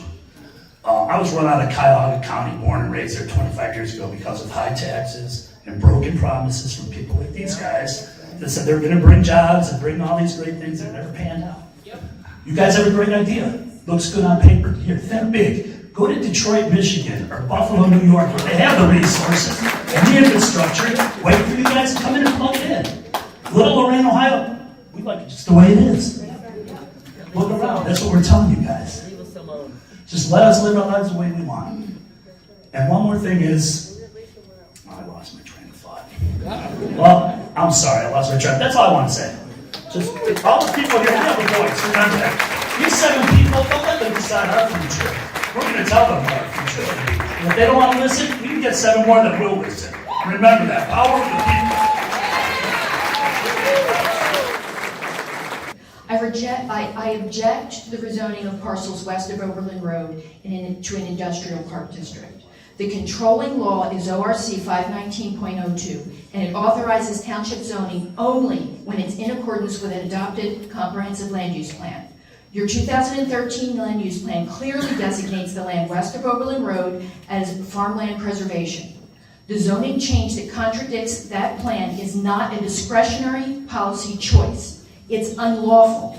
S15: I was run out of Cuyahoga County, born and raised there 25 years ago because of high taxes and broken promises from people like these guys that said they're going to bring jobs and bring all these great things that never panned out. You guys have a great idea. Looks good on paper. Here, think big. Go to Detroit, Michigan, or Buffalo, New York, where they have the resources and the infrastructure. Wait for you guys to come in and plug it in. Little Lorain, Ohio, we like it just the way it is. Look around. That's what we're telling you guys. Just let us live our lives the way we want. And one more thing is, I lost my train of thought. Well, I'm sorry, I lost my train. That's all I want to say. Just all the people here have a voice. Remember that. These 7 people, don't let them decide our future. We're going to tell them what our future is going to be. And if they don't want to listen, we can get 7 more that will listen. Remember that. Power of the people.
S16: I object to the rezoning of parcels west of Oberlin Road to an industrial park district. The controlling law is ORC 519.02, and it authorizes township zoning only when it's in accordance with an adopted comprehensive land use plan. Your 2013 land use plan clearly designates the land west of Oberlin Road as farmland preservation. The zoning change that contradicts that plan is not a discretionary policy choice. It's unlawful.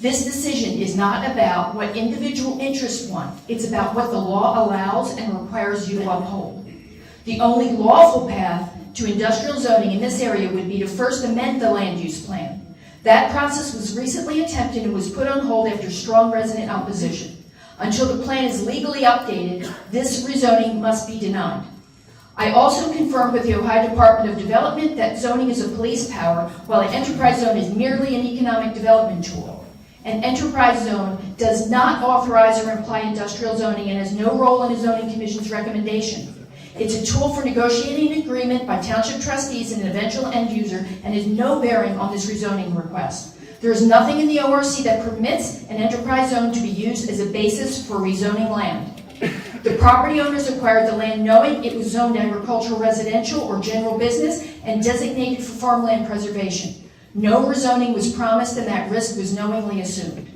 S16: This decision is not about what individual interests want. It's about what the law allows and requires you to uphold. The only lawful path to industrial zoning in this area would be to first amend the land use plan. That process was recently attempted and was put on hold after strong resident opposition. Until the plan is legally updated, this rezoning must be denied. I also confirmed with the Ohio Department of Development that zoning is a police power, while an enterprise zone is merely an economic development tool. An enterprise zone does not authorize or imply industrial zoning and has no role in a zoning commission's recommendation. It's a tool for negotiating an agreement by township trustees and an eventual end user and has no bearing on this rezoning request. There is nothing in the ORC that permits an enterprise zone to be used as a basis for rezoning land. The property owners acquired the land knowing it was zoned agricultural, residential, or general business and designated for farmland preservation. No rezoning was promised and that risk was knowingly assumed.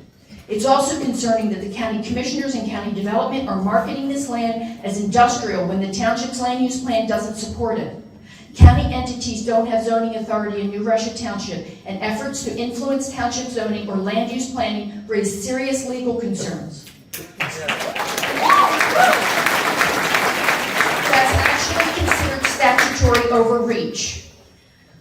S16: It's also concerning that the county commissioners and county development are marketing this land as industrial when the township's land use plan doesn't support it. County entities don't have zoning authority in New Russia Township, and efforts to influence township zoning or land use planning raise serious legal concerns. That's actually considered statutory overreach.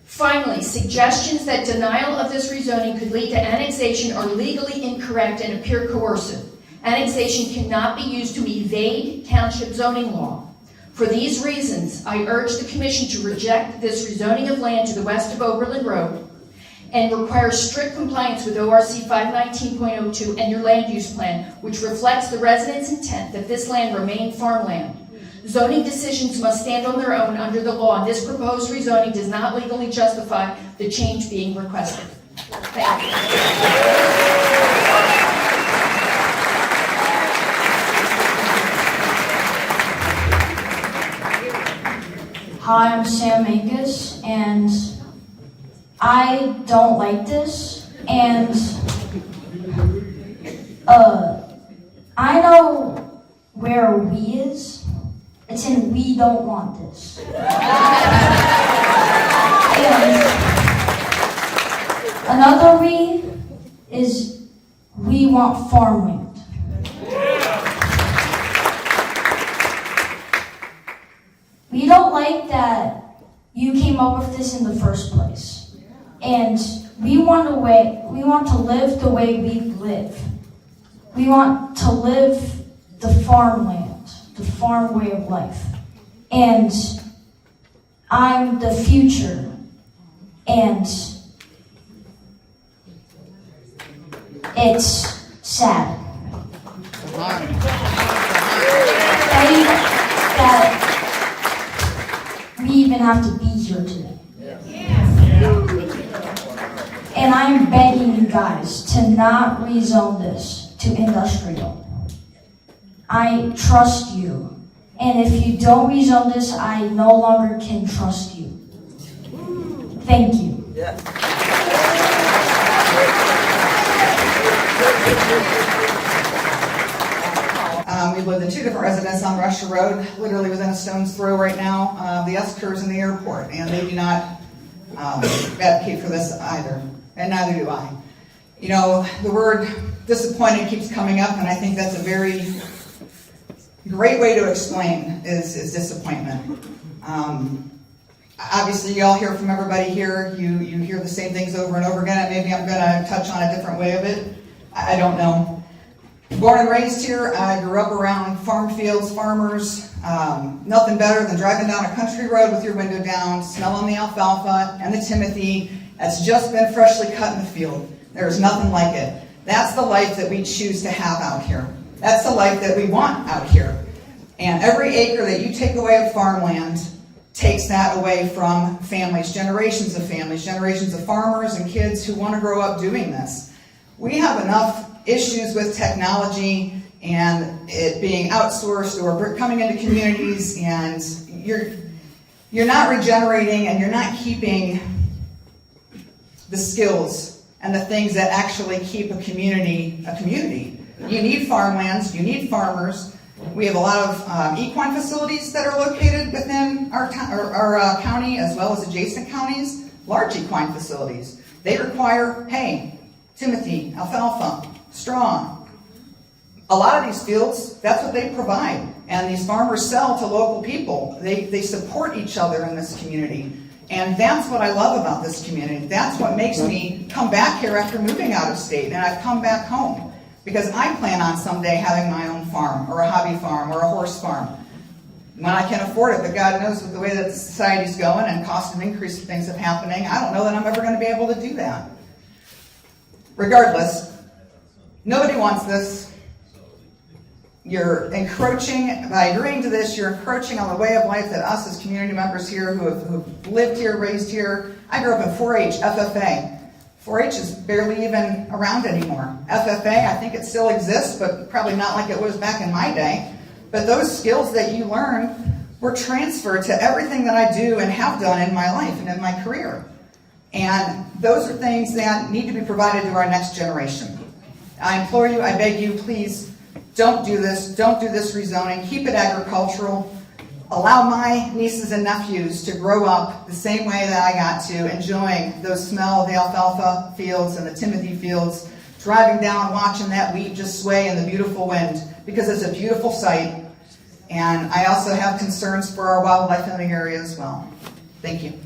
S16: Finally, suggestions that denial of this rezoning could lead to annexation are legally incorrect and appear coercive. Annexation cannot be used to evade township zoning law. For these reasons, I urge the Commission to reject this rezoning of land to the west of Oberlin Road and require strict compliance with ORC 519.02 and your land use plan, which reflects the residents' intent that this land remain farmland. Zoning decisions must stand on their own under the law, and this proposed rezoning does not legally justify the change being requested. Thank you.
S21: Hi, I'm Sam Mangus, and I don't like this, and I know where we is. It's in we don't want this. And another we is we want farmland. We don't like that you came up with this in the first place. And we want to live the way we live. We want to live the farmland, the farm way of life. And I'm the future. And it's sad. That we even have to be here today. And I'm begging you guys to not rezone this to industrial. I trust you. And if you don't rezone this, I no longer can trust you. Thank you.
S3: We live in 2 different residences on Russia Road, literally within a stone's throw right now. The S-curves in the airport, and they do not advocate for this either, and neither do I. You know, the word disappointed keeps coming up, and I think that's a very great way to explain is disappointment. Obviously, you all hear from everybody here. You hear the same things over and over again, and maybe I'm going to touch on a different way of it. I don't know. Born and raised here, I grew up around farm fields, farmers. Nothing better than driving down a country road with your window down, smelling the alfalfa and the timothy that's just been freshly cut in the field. There's nothing like it. That's the life that we choose to have out here. That's the life that we want out here. And every acre that you take away of farmland takes that away from families, generations of farmers and kids who want to grow up doing this. We have enough issues with technology and it being outsourced or coming into communities, and you're not regenerating and you're not keeping the skills and the things that actually keep a community a community. You need farmlands, you need farmers. We have a lot of equine facilities that are located within our county as well as adjacent counties, large equine facilities. They require hay, timothy, alfalfa, straw. A lot of these fields, that's what they provide. And these farmers sell to local people. They support each other in this community. And that's what I love about this community. That's what makes me come back here after moving out of state. And I've come back home because I plan on someday having my own farm or a hobby farm or a horse farm. When I can afford it, but God knows with the way that the society's going and cost of increase of things are happening, I don't know that I'm ever going to be able to do that. Regardless, nobody wants this. You're encroaching, by agreeing to this, you're encroaching on the way of life that us as community members here who've lived here, raised here. I grew up in 4-H, FFA. 4-H is barely even around anymore. FFA, I think it still exists, but probably not like it was back in my day. But those skills that you learn were transferred to everything that I do and have done in my life and in my career. And those are things that need to be provided to our next generation. I implore you, I beg you, please, don't do this. Don't do this rezoning. Keep it agricultural. Allow my nieces and nephews to grow up the same way that I got to, enjoying the smell of the alfalfa fields and the timothy fields, driving down, watching that wheat just sway in the beautiful wind, because it's a beautiful sight. And I also have concerns for our wildlife in the area as well. Thank you.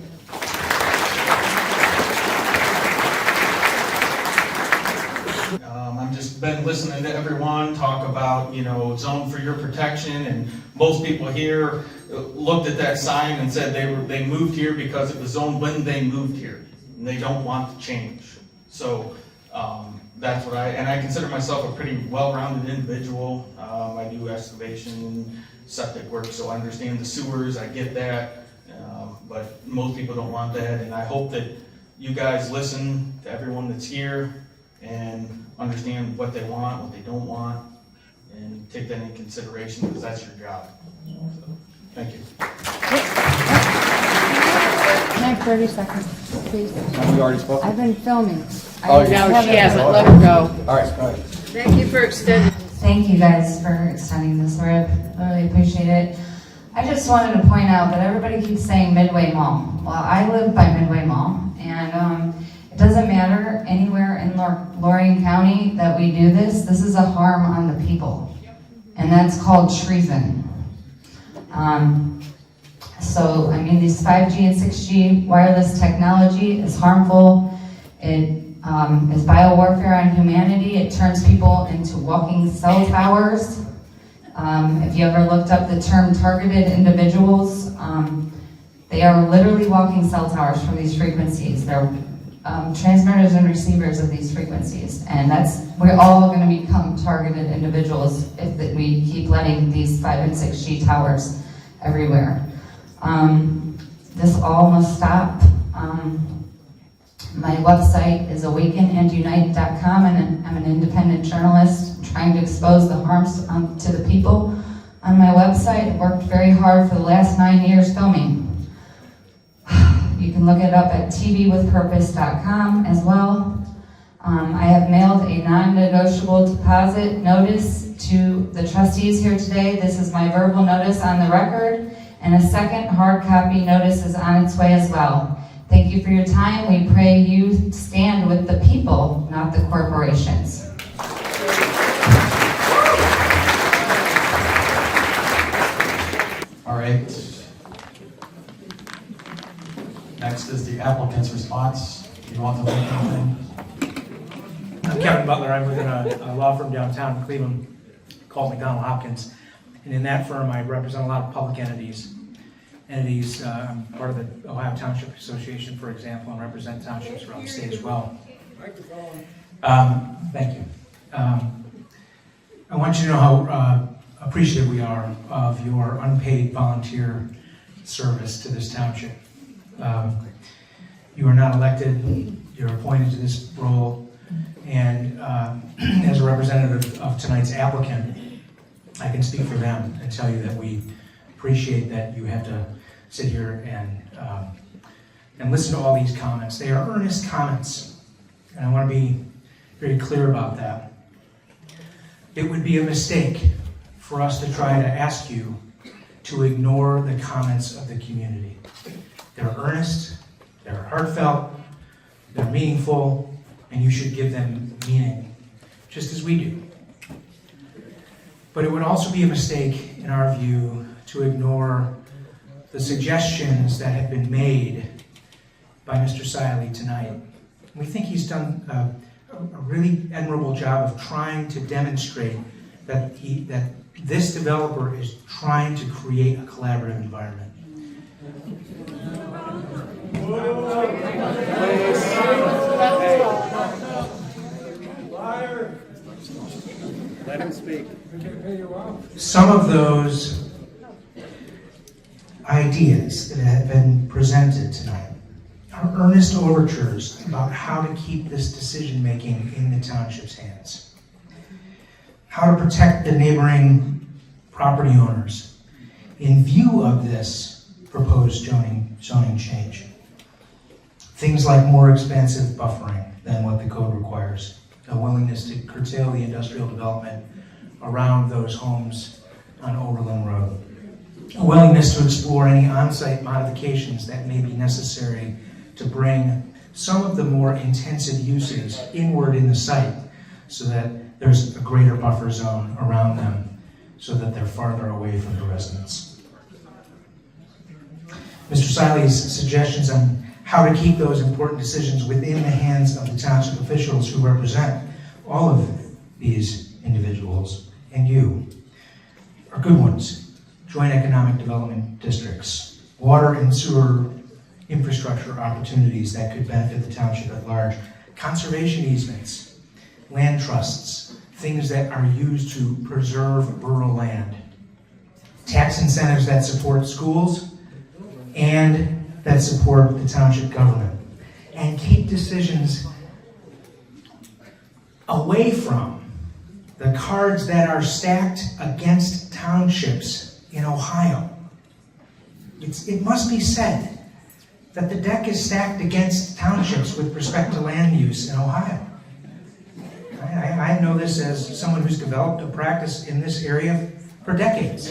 S17: I've just been listening to everyone talk about, zone for your protection, and most people here looked at that sign and said they moved here because it was zoned when they moved here, and they don't want to change. So that's what I consider myself a pretty well-rounded individual. I do excavation and septic work, so I understand the sewers, I get that, but most people don't want that, and I hope that you guys listen to everyone that's here and understand what they want, what they don't want, and take that into consideration, because that's your job. So, thank you.
S7: 30 seconds, please.
S1: Have we already spoken?
S7: I've been filming.
S1: Oh,
S7: I
S1: yeah.
S7: haven't-
S1: No, she hasn't. Let her go. All right, go ahead.
S2: Thank you for extending.
S20: Thank you guys for extending this, Lord. I really appreciate it. I just wanted to point out that everybody keeps saying Midway Mall. Well, I live by Midway Mall, and it doesn't matter anywhere in Lorain County that we do this. This is a harm on the people, and that's called treason. So, I mean, these 5G and 6G wireless technology is harmful. It is biowarfare on humanity. It turns people into walking cell towers. If you ever looked up the term targeted individuals, they are literally walking cell towers from these frequencies. They're transmitters and receivers of these frequencies. And we're all going to become targeted individuals if we keep letting these 5 and 6G towers everywhere. This all must stop. My website is awakenandunite.com, and I'm an independent journalist trying to expose the harms to the people on my website. I've worked very hard for the last 9 years filming. You can look it up at tvwithpurpose.com as well. I have mailed a non-negotiable deposit notice to the trustees here today. This is my verbal notice on the record, and a second hard copy notice is on its way as well. Thank you for your time. We pray you stand with the people, not the corporations.
S22: All right. Next is the applicant's response. You want to link anything?
S24: I'm Kevin Butler. I'm with a law firm downtown in Cleveland called McDonald Hopkins. And in that firm, I represent a lot of public entities. I'm part of the Ohio Township Association, for example, and represent townships around the state as well. Thank you. I want you to know how appreciative we are of your unpaid volunteer service to this township. You are not elected, you're appointed to this role, and as a representative of tonight's applicant, I can speak for them and tell you that we appreciate that you have to sit here and listen to all these comments. They are earnest comments, and I want to be very clear about that. It would be a mistake for us to try to ask you to ignore the comments of the community. They're earnest, they're heartfelt, they're meaningful, and you should give them meaning, just as we do. But it would also be a mistake, in our view, to ignore the suggestions that have been made by Mr. Siley tonight. We think he's done a really admirable job of trying to demonstrate that this developer is trying to create a collaborative environment.
S25: Let him speak.
S24: Some of those ideas that have been presented tonight are earnest overtures about how to keep this decision-making in the township's hands, how to protect the neighboring property owners in view of this proposed zoning change. Things like more expansive buffering than what the code requires, a willingness to curtail the industrial development around those homes on Overland Road, a willingness to explore any on-site modifications that may be necessary to bring some of the more intensive uses inward in the site so that there's a greater buffer zone around them so that they're farther away from the residents. Mr. Siley's suggestions on how to keep those important decisions within the hands of the township officials who represent all of these individuals and you are good ones. Joint economic development districts, water and sewer infrastructure opportunities that could benefit the township at large, conservation easements, land trusts, things that are used to preserve rural land, tax incentives that support schools and that support the township government, and keep decisions away from the cards that are stacked against townships in Ohio. It must be said that the deck is stacked against townships with respect to land use in Ohio. I know this as someone who's developed a practice in this area for decades.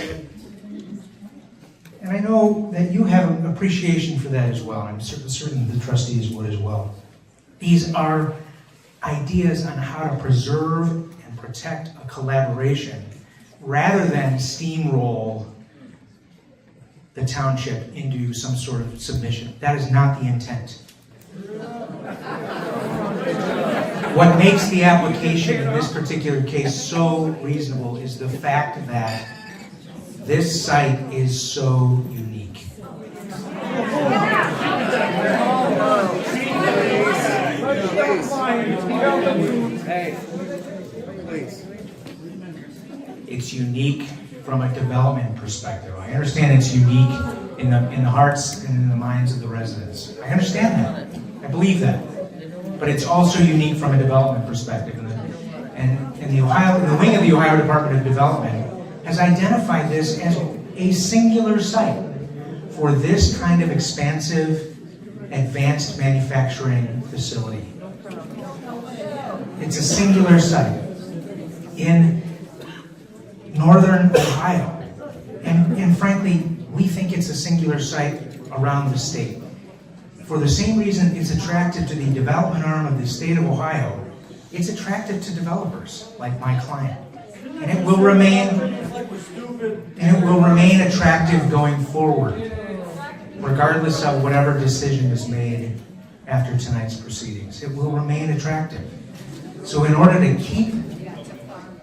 S24: And I know that you have an appreciation for that as well. I'm certain the trustees would as well. These are ideas on how to preserve and protect a collaboration rather than steamroll the township into some sort of submission. That is not the intent. What makes the application in this particular case so reasonable is the fact that this site is so unique. It's unique from a development perspective. I understand it's unique in the hearts and in the minds of the residents. I understand that. I believe that. But it's also unique from a development perspective. And the wing of the Ohio Department of Development has identified this as a singular site for this kind of expansive, advanced manufacturing facility. It's a singular site in northern Ohio. And frankly, we think it's a singular site around the state. For the same reason it's attractive to the development arm of the state of Ohio, it's attractive to developers like my client. And it will remain attractive going forward, regardless of whatever decision is made after tonight's proceedings. It will remain attractive. So in order to keep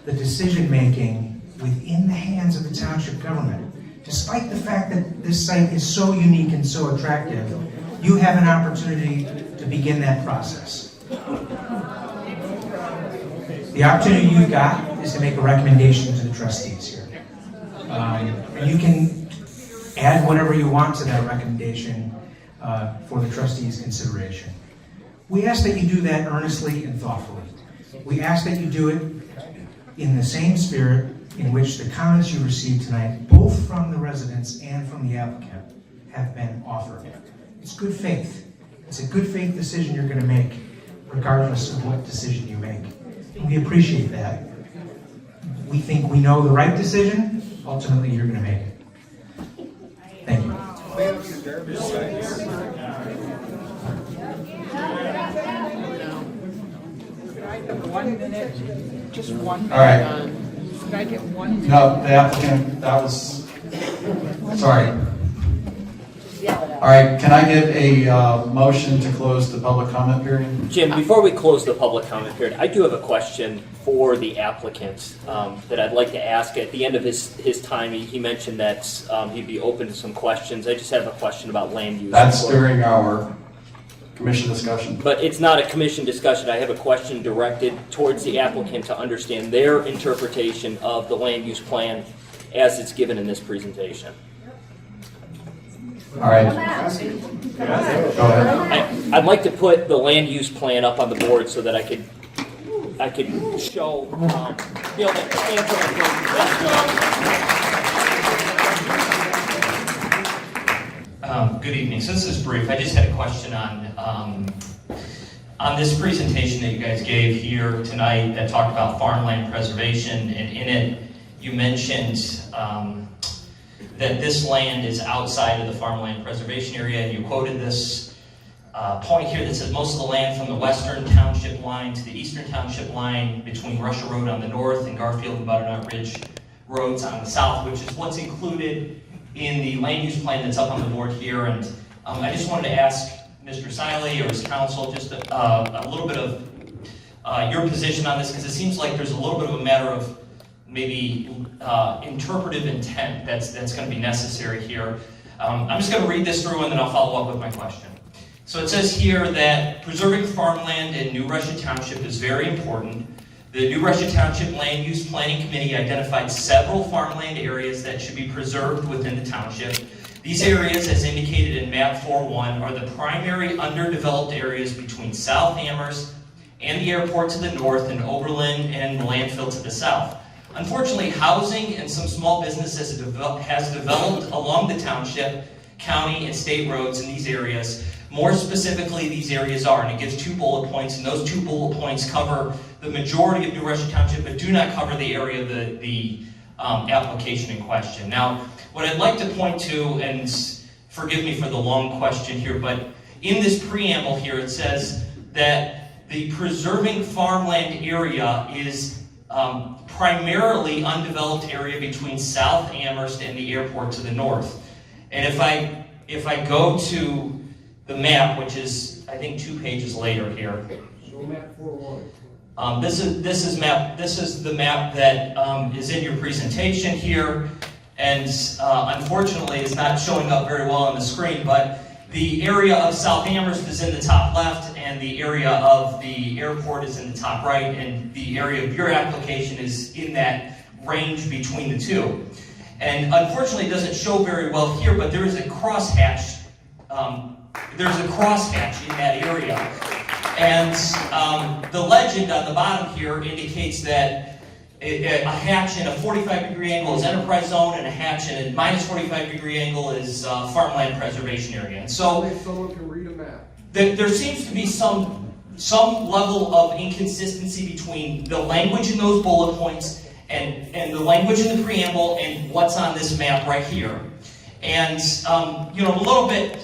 S24: the decision-making within the hands of the township government, despite the fact that this site is so unique and so attractive, you have an opportunity to begin that process. The opportunity you've got is to make a recommendation to the trustees here. You can add whatever you want to that recommendation for the trustees' consideration. We ask that you do that earnestly and thoughtfully. We ask that you do it in the same spirit in which the comments you received tonight, both from the residents and from the applicant, have been offered. It's good faith. It's a good faith decision you're going to make, regardless of what decision you make. And we appreciate that. We think we know the right decision. Ultimately, you're going to make it. Thank you.
S2: Could I have 1 minute? Just 1 minute.
S22: All right.
S2: Could I get 1 minute?
S22: No, the applicant, that was, sorry. All right, can I get a motion to close the public comment period?
S6: Jim, before we close the public comment period, I do have a question for the applicant that I'd like to ask. At the end of his time, he mentioned that he'd be open to some questions. I just have a question about land use.
S22: That's during our commission discussion.
S6: But it's not a commission discussion. I have a question directed towards the applicant to understand their interpretation of the land use plan as it's given in this presentation.
S22: All right. Go ahead.
S6: I'd like to put the land use plan up on the board so that I could show, be able to answer my question.
S8: Good evening. So this is brief. I just had a question on this presentation that you guys gave here tonight that talked about farmland preservation, and in it you mentioned that this land is outside of the farmland preservation area, and you quoted this point here that says most of the land from the western township line to the eastern township line between Russia Road on the north and Garfield and Butternut Ridge Roads on the south, which is what's included in the land use plan that's up on the board here. And I just wanted to ask Mr. Siley or his council just a little bit of your position on this, because it seems like there's a little bit of a matter of maybe interpretive intent that's going to be necessary here. I'm just going to read this through and then I'll follow up with my question. So it says here that preserving farmland in New Russia Township is very important. The New Russia Township Land Use Planning Committee identified several farmland areas that should be preserved within the township. These areas, as indicated in map 4.1, are the primary underdeveloped areas between South Amherst and the airport to the north and Oberlin and the landfill to the south. Unfortunately, housing and some small businesses has developed along the township county and state roads in these areas. More specifically, these areas are, and it gives 2 bullet points, and those 2 bullet points cover the majority of New Russia Township, but do not cover the area of the application in question. Now, what I'd like to point to, and forgive me for the long question here, but in this preamble here, it says that the preserving farmland area is primarily undeveloped area between South Amherst and the airport to the north. And if I go to the map, which is I think 2 pages later here.
S1: Show map 4-1.
S8: This is the map that is in your presentation here, and unfortunately it's not showing up very well on the screen, but the area of South Amherst is in the top left, and the area of the airport is in the top right, and the area of your application is in that range between the two. And unfortunately it doesn't show very well here, but there is a crosshatch. There's a crosshatch in that area. And the legend on the bottom here indicates that a hatch in a 45-degree angle is enterprise zone, and a hatch in a minus 45-degree angle is farmland preservation area. And so
S1: someone can read a map.
S8: there seems to be some level of inconsistency between the language in those bullet points and the language in the preamble and what's on this map right here. And a little bit.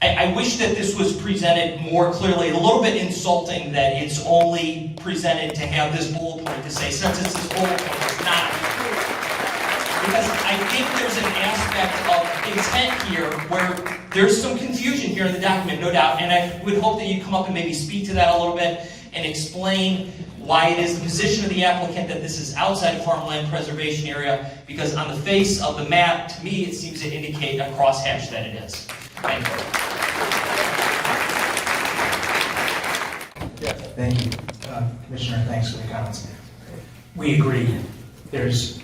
S8: I wish that this was presented more clearly. A little bit insulting that it's only presented to have this bullet point to say, since it's this bullet point, it's not. Because I think there's an aspect of intent here where there's some confusion here in the document, no doubt, and I would hope that you come up and maybe speak to that a little bit and explain why it is the position of the applicant that this is outside of farmland preservation area, because on the face of the map, to me, it seems to indicate a crosshatch that it is. Thank you.
S24: Thank you, Commissioner. Thanks for the comments. We agree. There's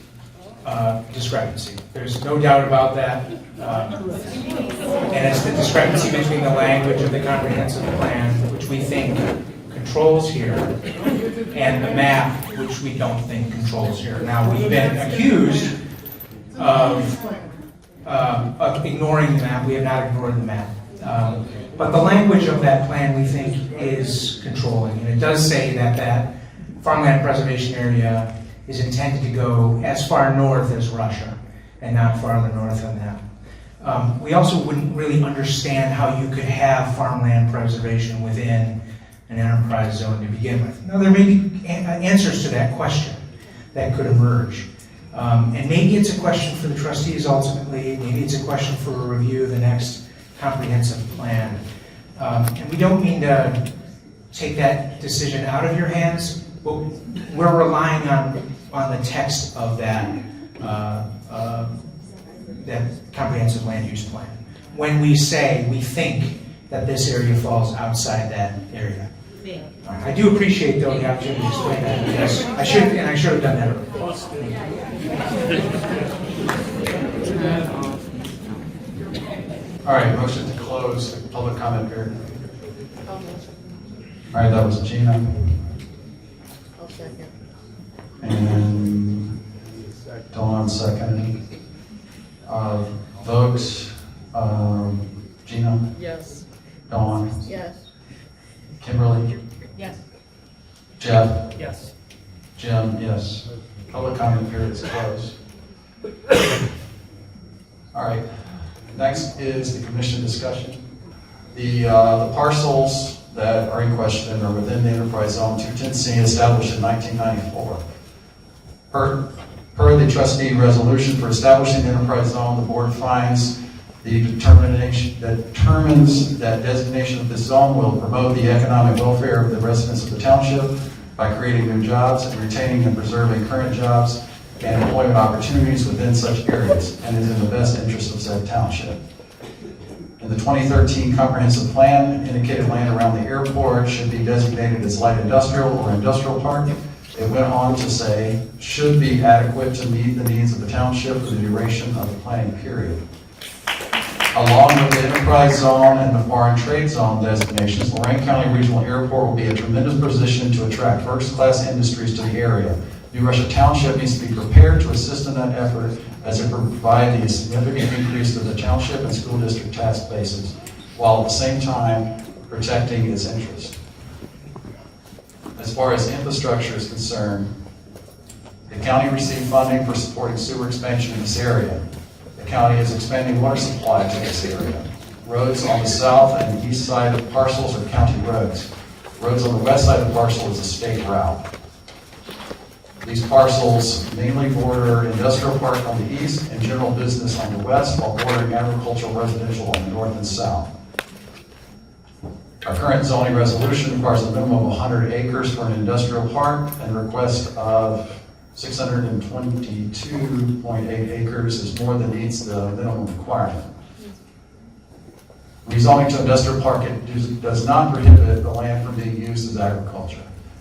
S24: discrepancy. There's no doubt about that. And it's the discrepancy between the language of the comprehensive plan, which we think controls here, and the map, which we don't think controls here. Now, we've been accused of ignoring the map. We have not ignored the map. But the language of that plan, we think, is controlling. And it does say that that farmland preservation area is intended to go as far north as Russia, and not farther north than that. We also wouldn't really understand how you could have farmland preservation within an enterprise zone to begin with. Now, there may be answers to that question that could emerge. And maybe it's a question for the trustees ultimately, maybe it's a question for a review of the next comprehensive plan. And we don't mean to take that decision out of your hands, but we're relying on the text of that comprehensive land use plan. When we say we think that this area falls outside that area. I do appreciate, though, the opportunity to explain that, because I should have done that earlier.
S22: All right, motion to close the public comment period. All right, that was Gina.
S7: I'll second.
S22: And Dawn seconded. Votes, Gina?
S7: Yes.
S22: Dawn?
S7: Yes.
S22: Kimberly?
S7: Yes.
S22: Jeff?
S17: Yes.
S22: Jim, yes. Public comment period is closed. All right, next is the commission discussion. The parcels that are in question are within the enterprise zone 210C established in 1994. Per the trustee resolution for establishing the enterprise zone, the board finds the determines that designation of this zone will promote the economic welfare of the residents of the township by creating new jobs and retaining and preserving current jobs and employment opportunities within such areas, and is in the best interest of said township. In the 2013 comprehensive plan, indicated land around the airport should be designated as light industrial or industrial park. It went on to say, should be adequate to meet the needs of the township for the duration of the planning period. Along with the enterprise zone and the foreign trade zone designations, Lorain County Regional Airport will be a tremendous position to attract first-class industries to the area. New Russia Township needs to be prepared to assist in that effort as it provide the significant increase to the township and school district tax bases, while at the same time protecting its interest. As far as infrastructure is concerned, the county received funding for supporting sewer expansion in this area. The county is expanding water supply to this area. Roads on the south and the east side of parcels are county roads. Roads on the west side of the parcel is a state route. These parcels mainly border industrial park on the east and general business on the west, while bordering agricultural residential on the north and south. Our current zoning resolution requires a minimum of 100 acres for an industrial park and a request of 622.8 acres is more than meets the minimum requirement. Rezoning to industrial park does not prohibit the land from being used as agriculture.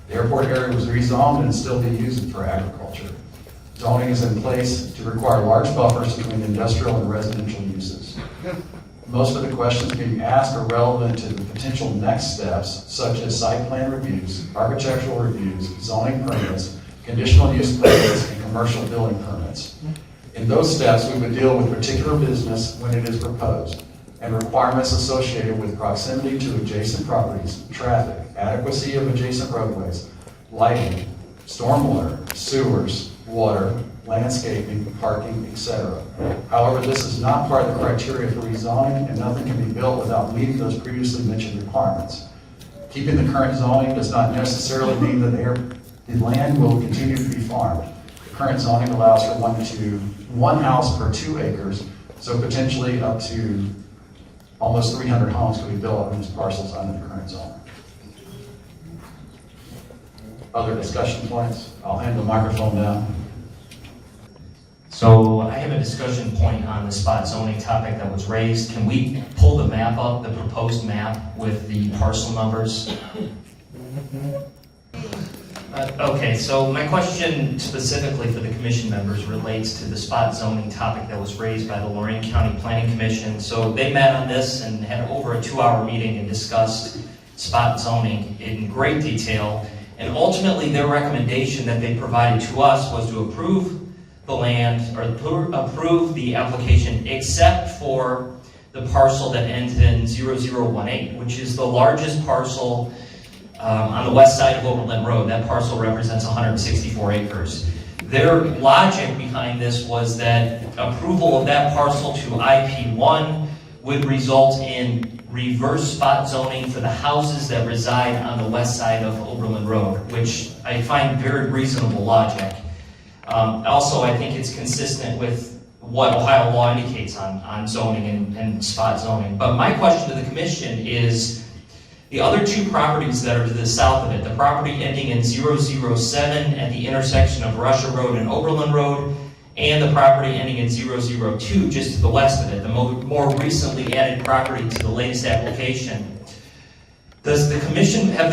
S22: The airport area was rezoned and is still being used for agriculture. Zoning is in place to require large buffers between industrial and residential uses. Most of the questions being asked are relevant to the potential next steps, such as site plan reviews, architectural reviews, zoning permits, conditional use permits, and commercial building permits. In those steps, we would deal with particular business when it is proposed, and requirements associated with proximity to adjacent properties, traffic, adequacy of adjacent roadways, lighting, stormwater, sewers, water, landscaping, parking, etc. However, this is not part of the criteria for rezoning, and nothing can be built without meeting those previously mentioned requirements. Keeping the current zoning does not necessarily mean that the land will continue to be farmed. The current zoning allows for one house per 2 acres, so potentially up to almost 300 homes could be built on these parcels under the current zone. Other discussion points? I'll hand the microphone down.
S8: So I have a discussion point on the spot zoning topic that was raised. Can we pull the map up, the proposed map with the parcel numbers? Okay, so my question specifically for the commission members relates to the spot zoning topic that was raised by the Lorain County Planning Commission. So they met on this and had over a 2-hour meeting and discussed spot zoning in great detail. And ultimately their recommendation that they provided to us was to approve the land or approve the application except for the parcel that ends in 0018, which is the largest parcel on the west side of Overland Road. That parcel represents 164 acres. Their logic behind this was that approval of that parcel to IP1 would result in reverse spot zoning for the houses that reside on the west side of Overland Road, which I find very reasonable logic. Also, I think it's consistent with what Ohio law indicates on zoning and spot zoning. But my question to the commission is, the other 2 properties that are to the south of it, the property ending in 007 at the intersection of Russia Road and Overland Road, and the property ending in 002 just to the west of it, the more recently added property to the latest application. Have the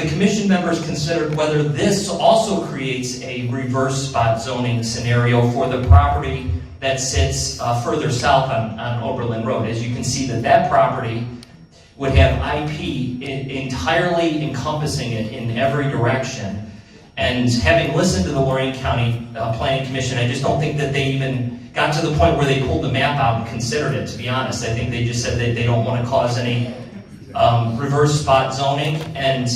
S8: commission members considered whether this also creates a reverse spot zoning scenario for the property that sits further south on Overland Road? As you can see, that property would have IP entirely encompassing it in every direction. And having listened to the Lorain County Planning Commission, I just don't think that they even got to the point where they pulled the map out and considered it, to be honest. I think they just said that they don't want to cause any reverse spot zoning. And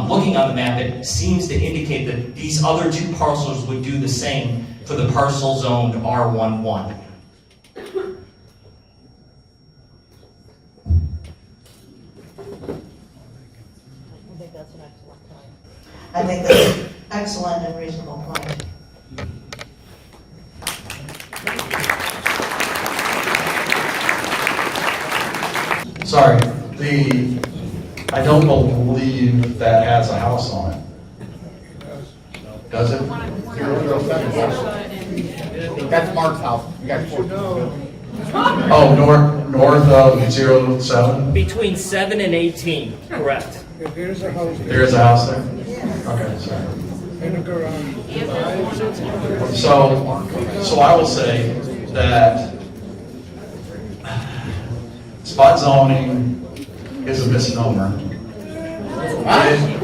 S8: looking on the map, it seems to indicate that these other 2 parcels would do the same for the parcel zoned R11.
S9: I think that's an excellent and reasonable point.
S22: Sorry, I don't believe that has a house on it. Does it?
S10: That's Mark's house. You got 4.
S22: Oh, north of 07?
S6: Between 7 and 18, correct.
S18: There's a house.
S22: There is a house there? Okay, sorry.
S18: In a garage.
S22: So I will say that spot zoning is a misnomer.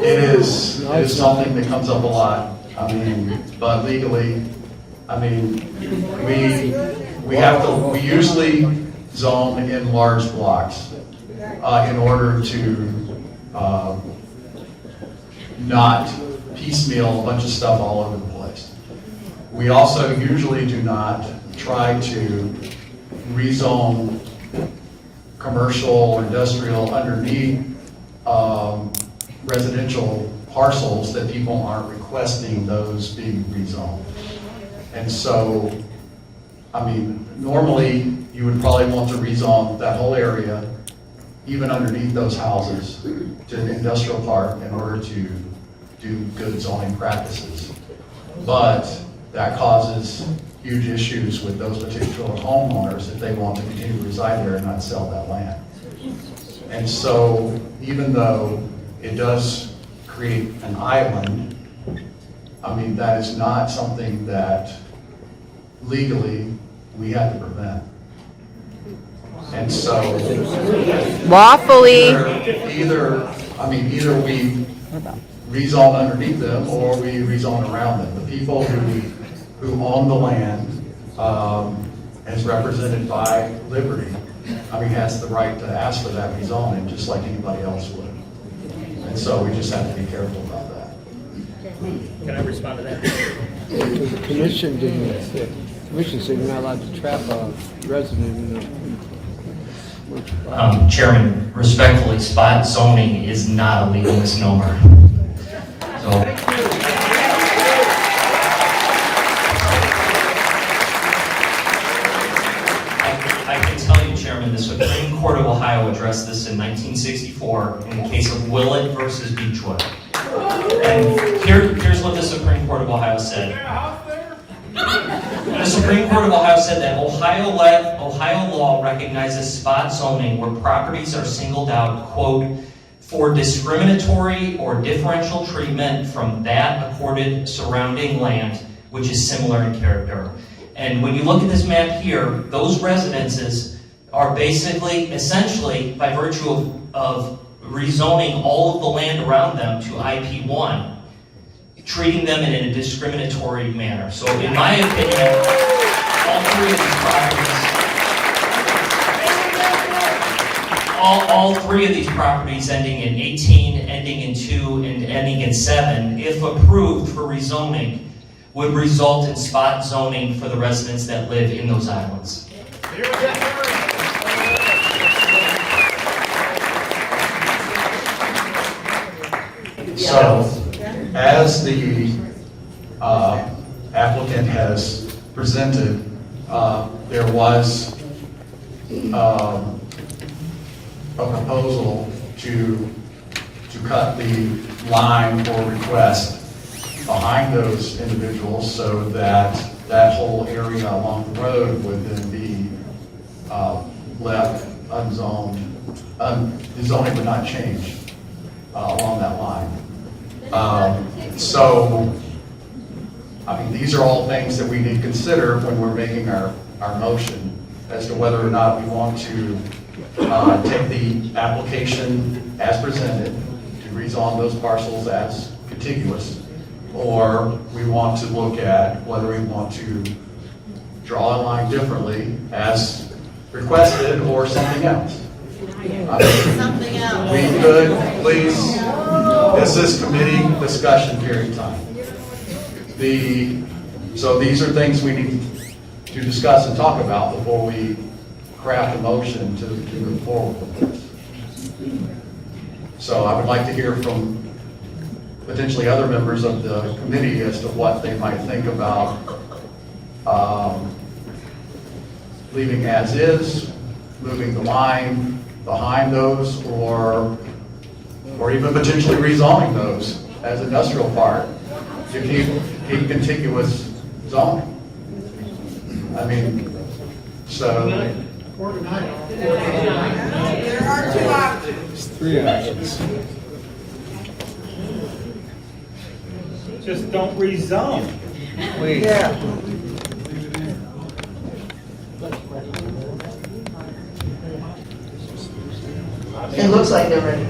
S22: It is something that comes up a lot. I mean, but legally, I mean, we usually zone in large blocks in order to not piecemeal a bunch of stuff all over the place. We also usually do not try to rezone commercial or industrial underneath residential parcels that people aren't requesting those being rezoned. And so, I mean, normally you would probably want to rezone that whole area, even underneath those houses, to an industrial park in order to do good zoning practices. But that causes huge issues with those particular homeowners if they want to continue to reside there and not sell that land. And so, even though it does create an island, I mean, that is not something that legally we have to prevent. And so,
S7: lawfully,
S22: either we rezone underneath them or we rezone around them. The people who own the land, as represented by Liberty, I mean, has the right to ask for that rezoning just like anybody else would. And so we just have to be careful about that.
S6: Can I respond to that?
S4: The commission didn't say, commission said you're not allowed to trap a resident in the.
S8: Chairman, respectfully, spot zoning is not a legal misnomer. So, I can tell you, Chairman, the Supreme Court of Ohio addressed this in 1964 in the case of Willett versus Beechwood. And here's what the Supreme Court of Ohio said. The Supreme Court of Ohio said that Ohio law recognizes spot zoning where properties are singled out, quote, for discriminatory or differential treatment from that accorded surrounding land, which is similar in character. And when you look at this map here, those residences are basically, essentially, by virtue of rezoning all of the land around them to IP1, treating them in a discriminatory manner. So in my opinion, all three of these properties ending in 18, ending in 2, and ending in 7, if approved for rezoning, would result in spot zoning for the residents that live in those islands.
S22: So, as the applicant has presented, there was a proposal to cut the line for request behind those individuals so that that whole area along the road would then be left unzoned. The zoning would not change along that line. So, I mean, these are all things that we need to consider when we're making our motion as to whether or not we want to take the application as presented to rezone those parcels as contiguous, or we want to look at whether we want to draw a line differently as requested or something else.
S9: Something else.
S22: We could, please, this is committee discussion period time. So these are things we need to discuss and talk about before we craft a motion to move forward with this. So I would like to hear from potentially other members of the committee as to what they might think about leaving as is, moving the line behind those, or even potentially rezoning those as industrial park to keep contiguous zoning. I mean, so.
S2: There are 2 options.
S4: 3 options.
S10: Just don't rezone.
S4: Please.
S2: Yeah.
S9: It looks like they're ready.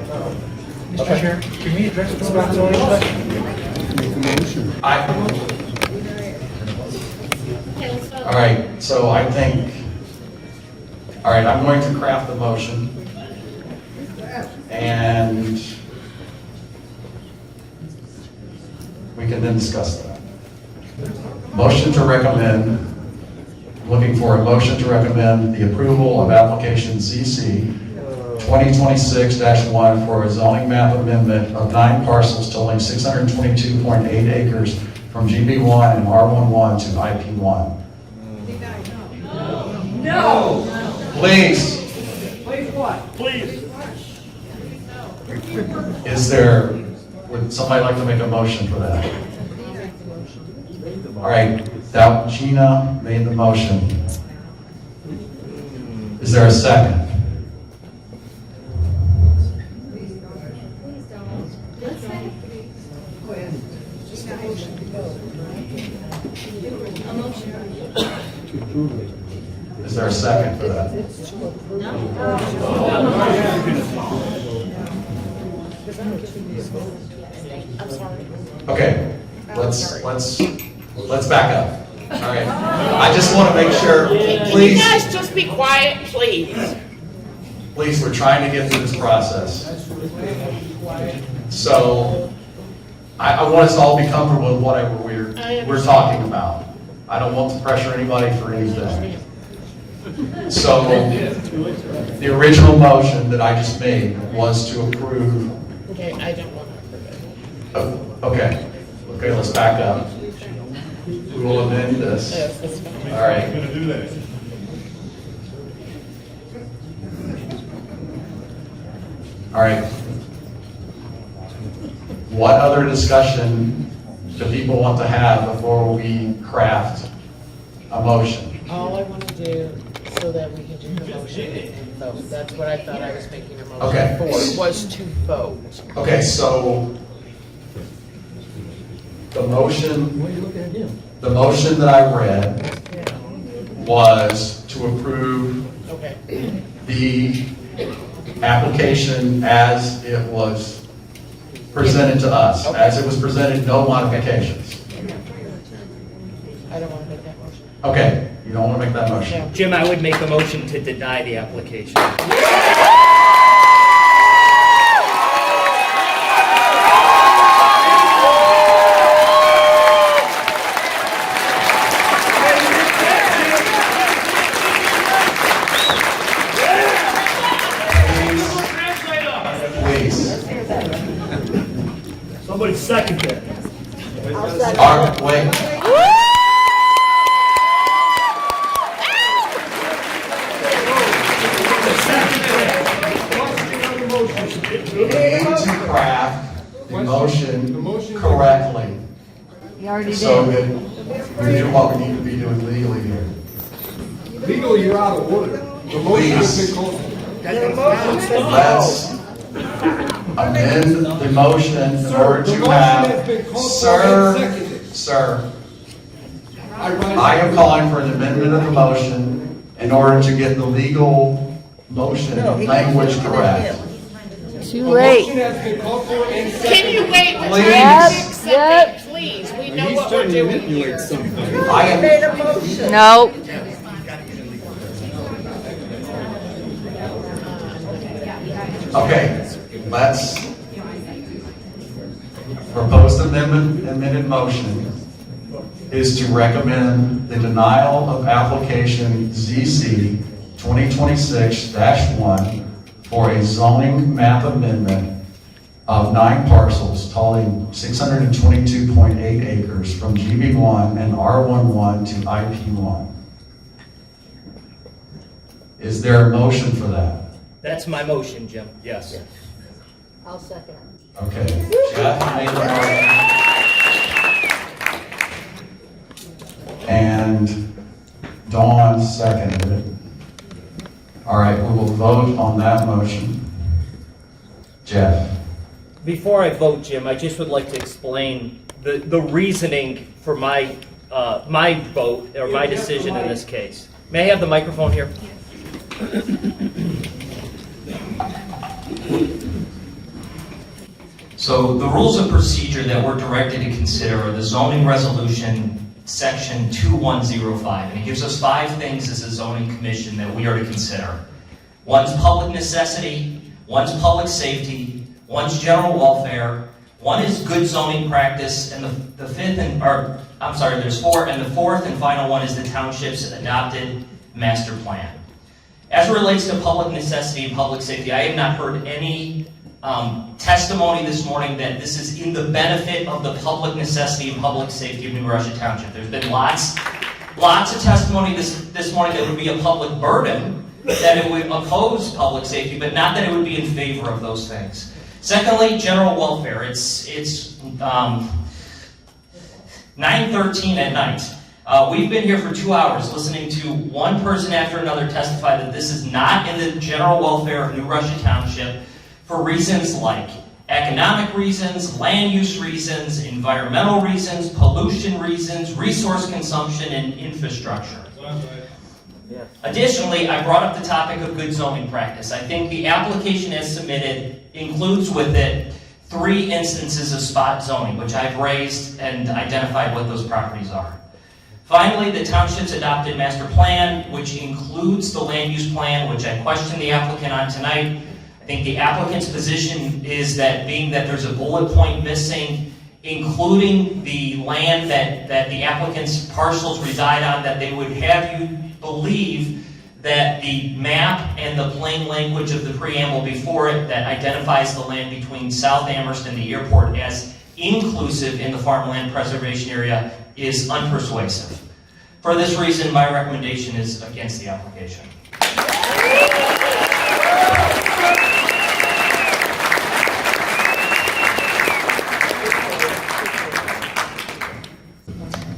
S24: Mr. Chair, can we address the spot zoning question?
S22: All right, so I think, all right, I'm going to craft the motion. And we can then discuss that. Motion to recommend, looking for a motion to recommend the approval of application ZC 2026-1 for a zoning map amendment of 9 parcels totaling 622.8 acres from GB1 and R11 to IP1.
S2: No.
S22: Please.
S2: Please what? Please.
S22: Is there, would somebody like to make a motion for that? All right, that Gina made the motion. Is there a second? Is there a second for that? Okay, let's back up. All right, I just want to make sure,
S2: Can
S22: please.
S2: you guys just be quiet, please?
S22: Please, we're trying to get through this process. So, I want us to all be comfortable with whatever we're talking about. I don't want to pressure anybody for anything. So, the original motion that I just made was to approve.
S2: Okay, I don't want to approve it.
S22: Oh, okay, let's back up. We will amend this.
S2: Yes, that's fine.
S22: All right.
S10: I'm gonna do that.
S22: All right. What other discussion do people want to have before we craft a motion?
S2: All I want to do so that we can do the motion and vote. That's what I thought I was making a motion
S22: Okay.
S2: for, was to vote.
S22: Okay, so the motion that I read was to approve
S2: Okay.
S22: the application as it was presented to us. As it was presented, no modifications.
S2: I don't want to make that motion.
S22: Okay, you don't want to make that motion?
S6: Jim, I would make a motion to deny the application.
S22: Please.
S10: Somebody second that.
S22: Wait. We need to craft the motion correctly.
S7: You already
S22: So
S7: did.
S22: that we do what we need to be doing legally here.
S10: Legally, you're out of order. The motion has been called.
S22: Let's amend the motion in order to have, sir, I am calling for an amendment of the motion in order to get the legal motion language correct.
S7: Too late.
S2: Can you wait for
S22: Please.
S2: time to fix something, please? We know what we're doing here.
S22: I am,
S7: No.
S22: okay, let's proposed amended motion is to recommend the denial of application ZC 2026-1 for a zoning map amendment of 9 parcels totaling 622.8 acres from GB1 and R11 to IP1. Is there a motion for that?
S6: That's my motion, Jim, yes.
S2: I'll second.
S22: Okay, Jeff made the motion. And Dawn seconded it. All right, we will vote on that motion. Jeff?
S6: Before I vote, Jim, I just would like to explain the reasoning for my my vote or my decision in this case. May I have the microphone here?
S8: So the rules of procedure that we're directed to consider are the zoning resolution section 2105, and it gives us 5 things as a zoning commission that we are to consider. One's public necessity, one's public safety, one's general welfare, one is good zoning practice, and the fifth, there's 4, and the fourth and final one is the township's adopted master plan. As it relates to public necessity and public safety, I have not heard any testimony this morning that this is in the benefit of the public necessity and public safety of New Russia Township. There's been lots of testimony this morning that would be a public burden, that it would oppose public safety, but not that it would be in favor of those things. Secondly, general welfare. It's 9:13 at night. We've been here for 2 hours listening to one person after another testify that this is not in the general welfare of New Russia Township for reasons like economic reasons, land use reasons, environmental reasons, pollution reasons, resource consumption, and infrastructure. Additionally, I brought up the topic of good zoning practice. I think the application as submitted includes with it 3 instances of spot zoning, which I've raised and identified what those properties are. Finally, the township's adopted master plan, which includes the land use plan, which I questioned the applicant on tonight. I think the applicant's position is that being that there's a bullet point missing, including the land that the applicant's parcels reside on, that they would have you believe that the map and the plain language of the preamble before it that identifies the land between South Amherst and the airport as inclusive in the farmland preservation area is unpersuasive. For this reason, my recommendation is against the application.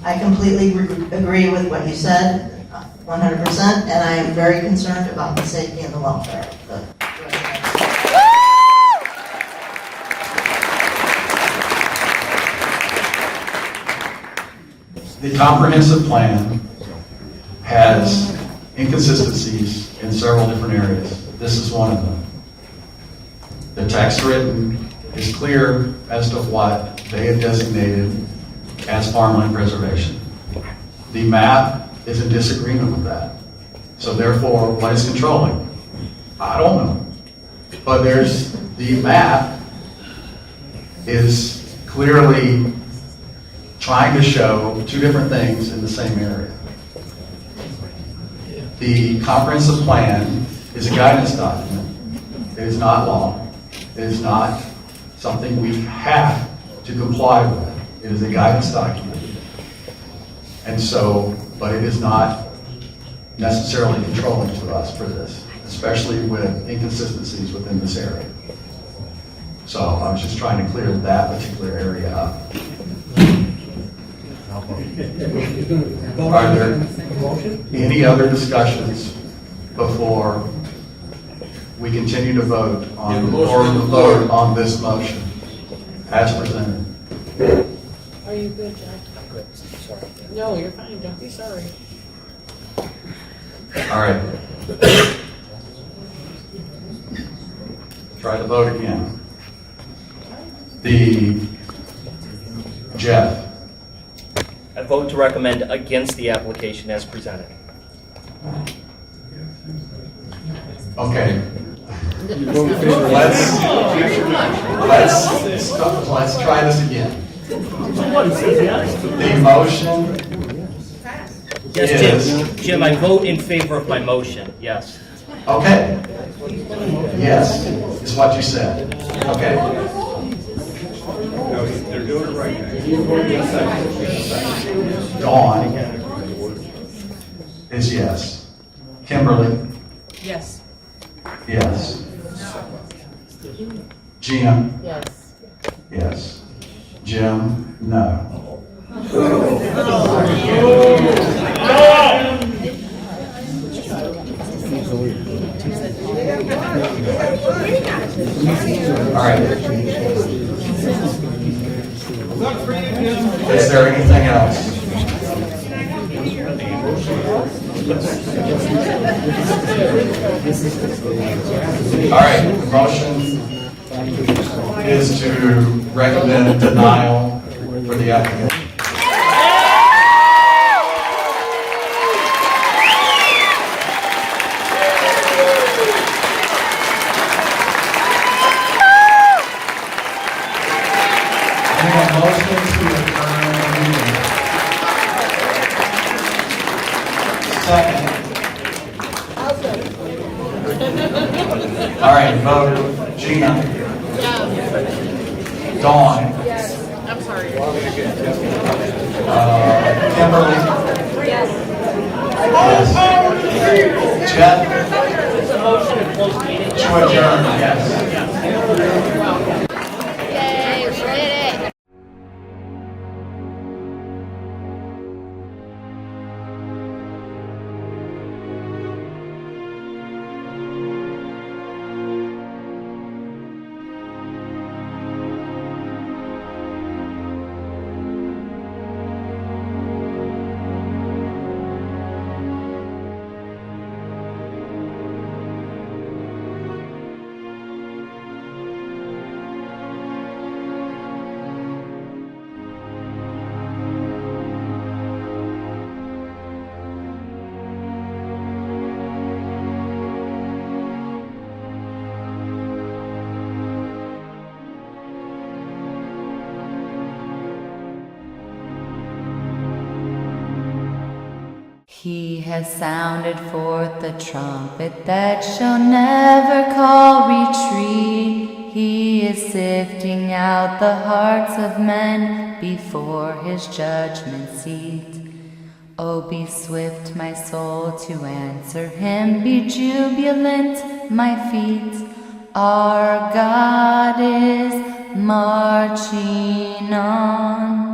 S9: I completely agree with what you said, 100%, and I am very concerned about the safety and the welfare.
S22: The comprehensive plan has inconsistencies in several different areas. This is one of them. The text written is clear as to what they have designated as farmland preservation. The map is in disagreement with that. So therefore, what is controlling? I don't know. But the map is clearly trying to show 2 different things in the same area. The comprehensive plan is a guidance document. It is not law. It is not something we have to comply with. It is a guidance document. And so, but it is not necessarily controlling to us for this, especially with inconsistencies within this area. So I was just trying to clear that particular area up. Are there any other discussions before we continue to vote on this motion as presented?
S2: Are you good, John? Good. Sorry. No, you're fine. Don't be sorry.
S22: All right. Try the vote again. Jeff.
S6: I vote to recommend against the application as presented.
S22: Okay. Let's try this again. The motion
S6: Yes, Jim, I vote in favor of my motion, yes.
S22: Okay. Yes, is what you said. Okay.
S10: They're doing it right now.
S22: Dawn is yes. Kimberly?
S2: Yes.
S22: Yes. Gina?
S2: Yes.
S22: Yes. Jim? No. All right. Is there anything else? All right, motion is to recommend denial for the applicant. Second. All right, vote. Gina. Dawn.
S2: I'm sorry.
S22: Kimberly. Yes. Jeff.
S6: It's a motion to close meeting.
S22: To adjourn, yes.
S7: Yay, we did it. He has sounded forth the trumpet that shall never call retreat. He is sifting out the hearts of men before his judgment seat. Oh, be swift, my soul, to answer him. Be jubilant, my feet. Our God is marching on.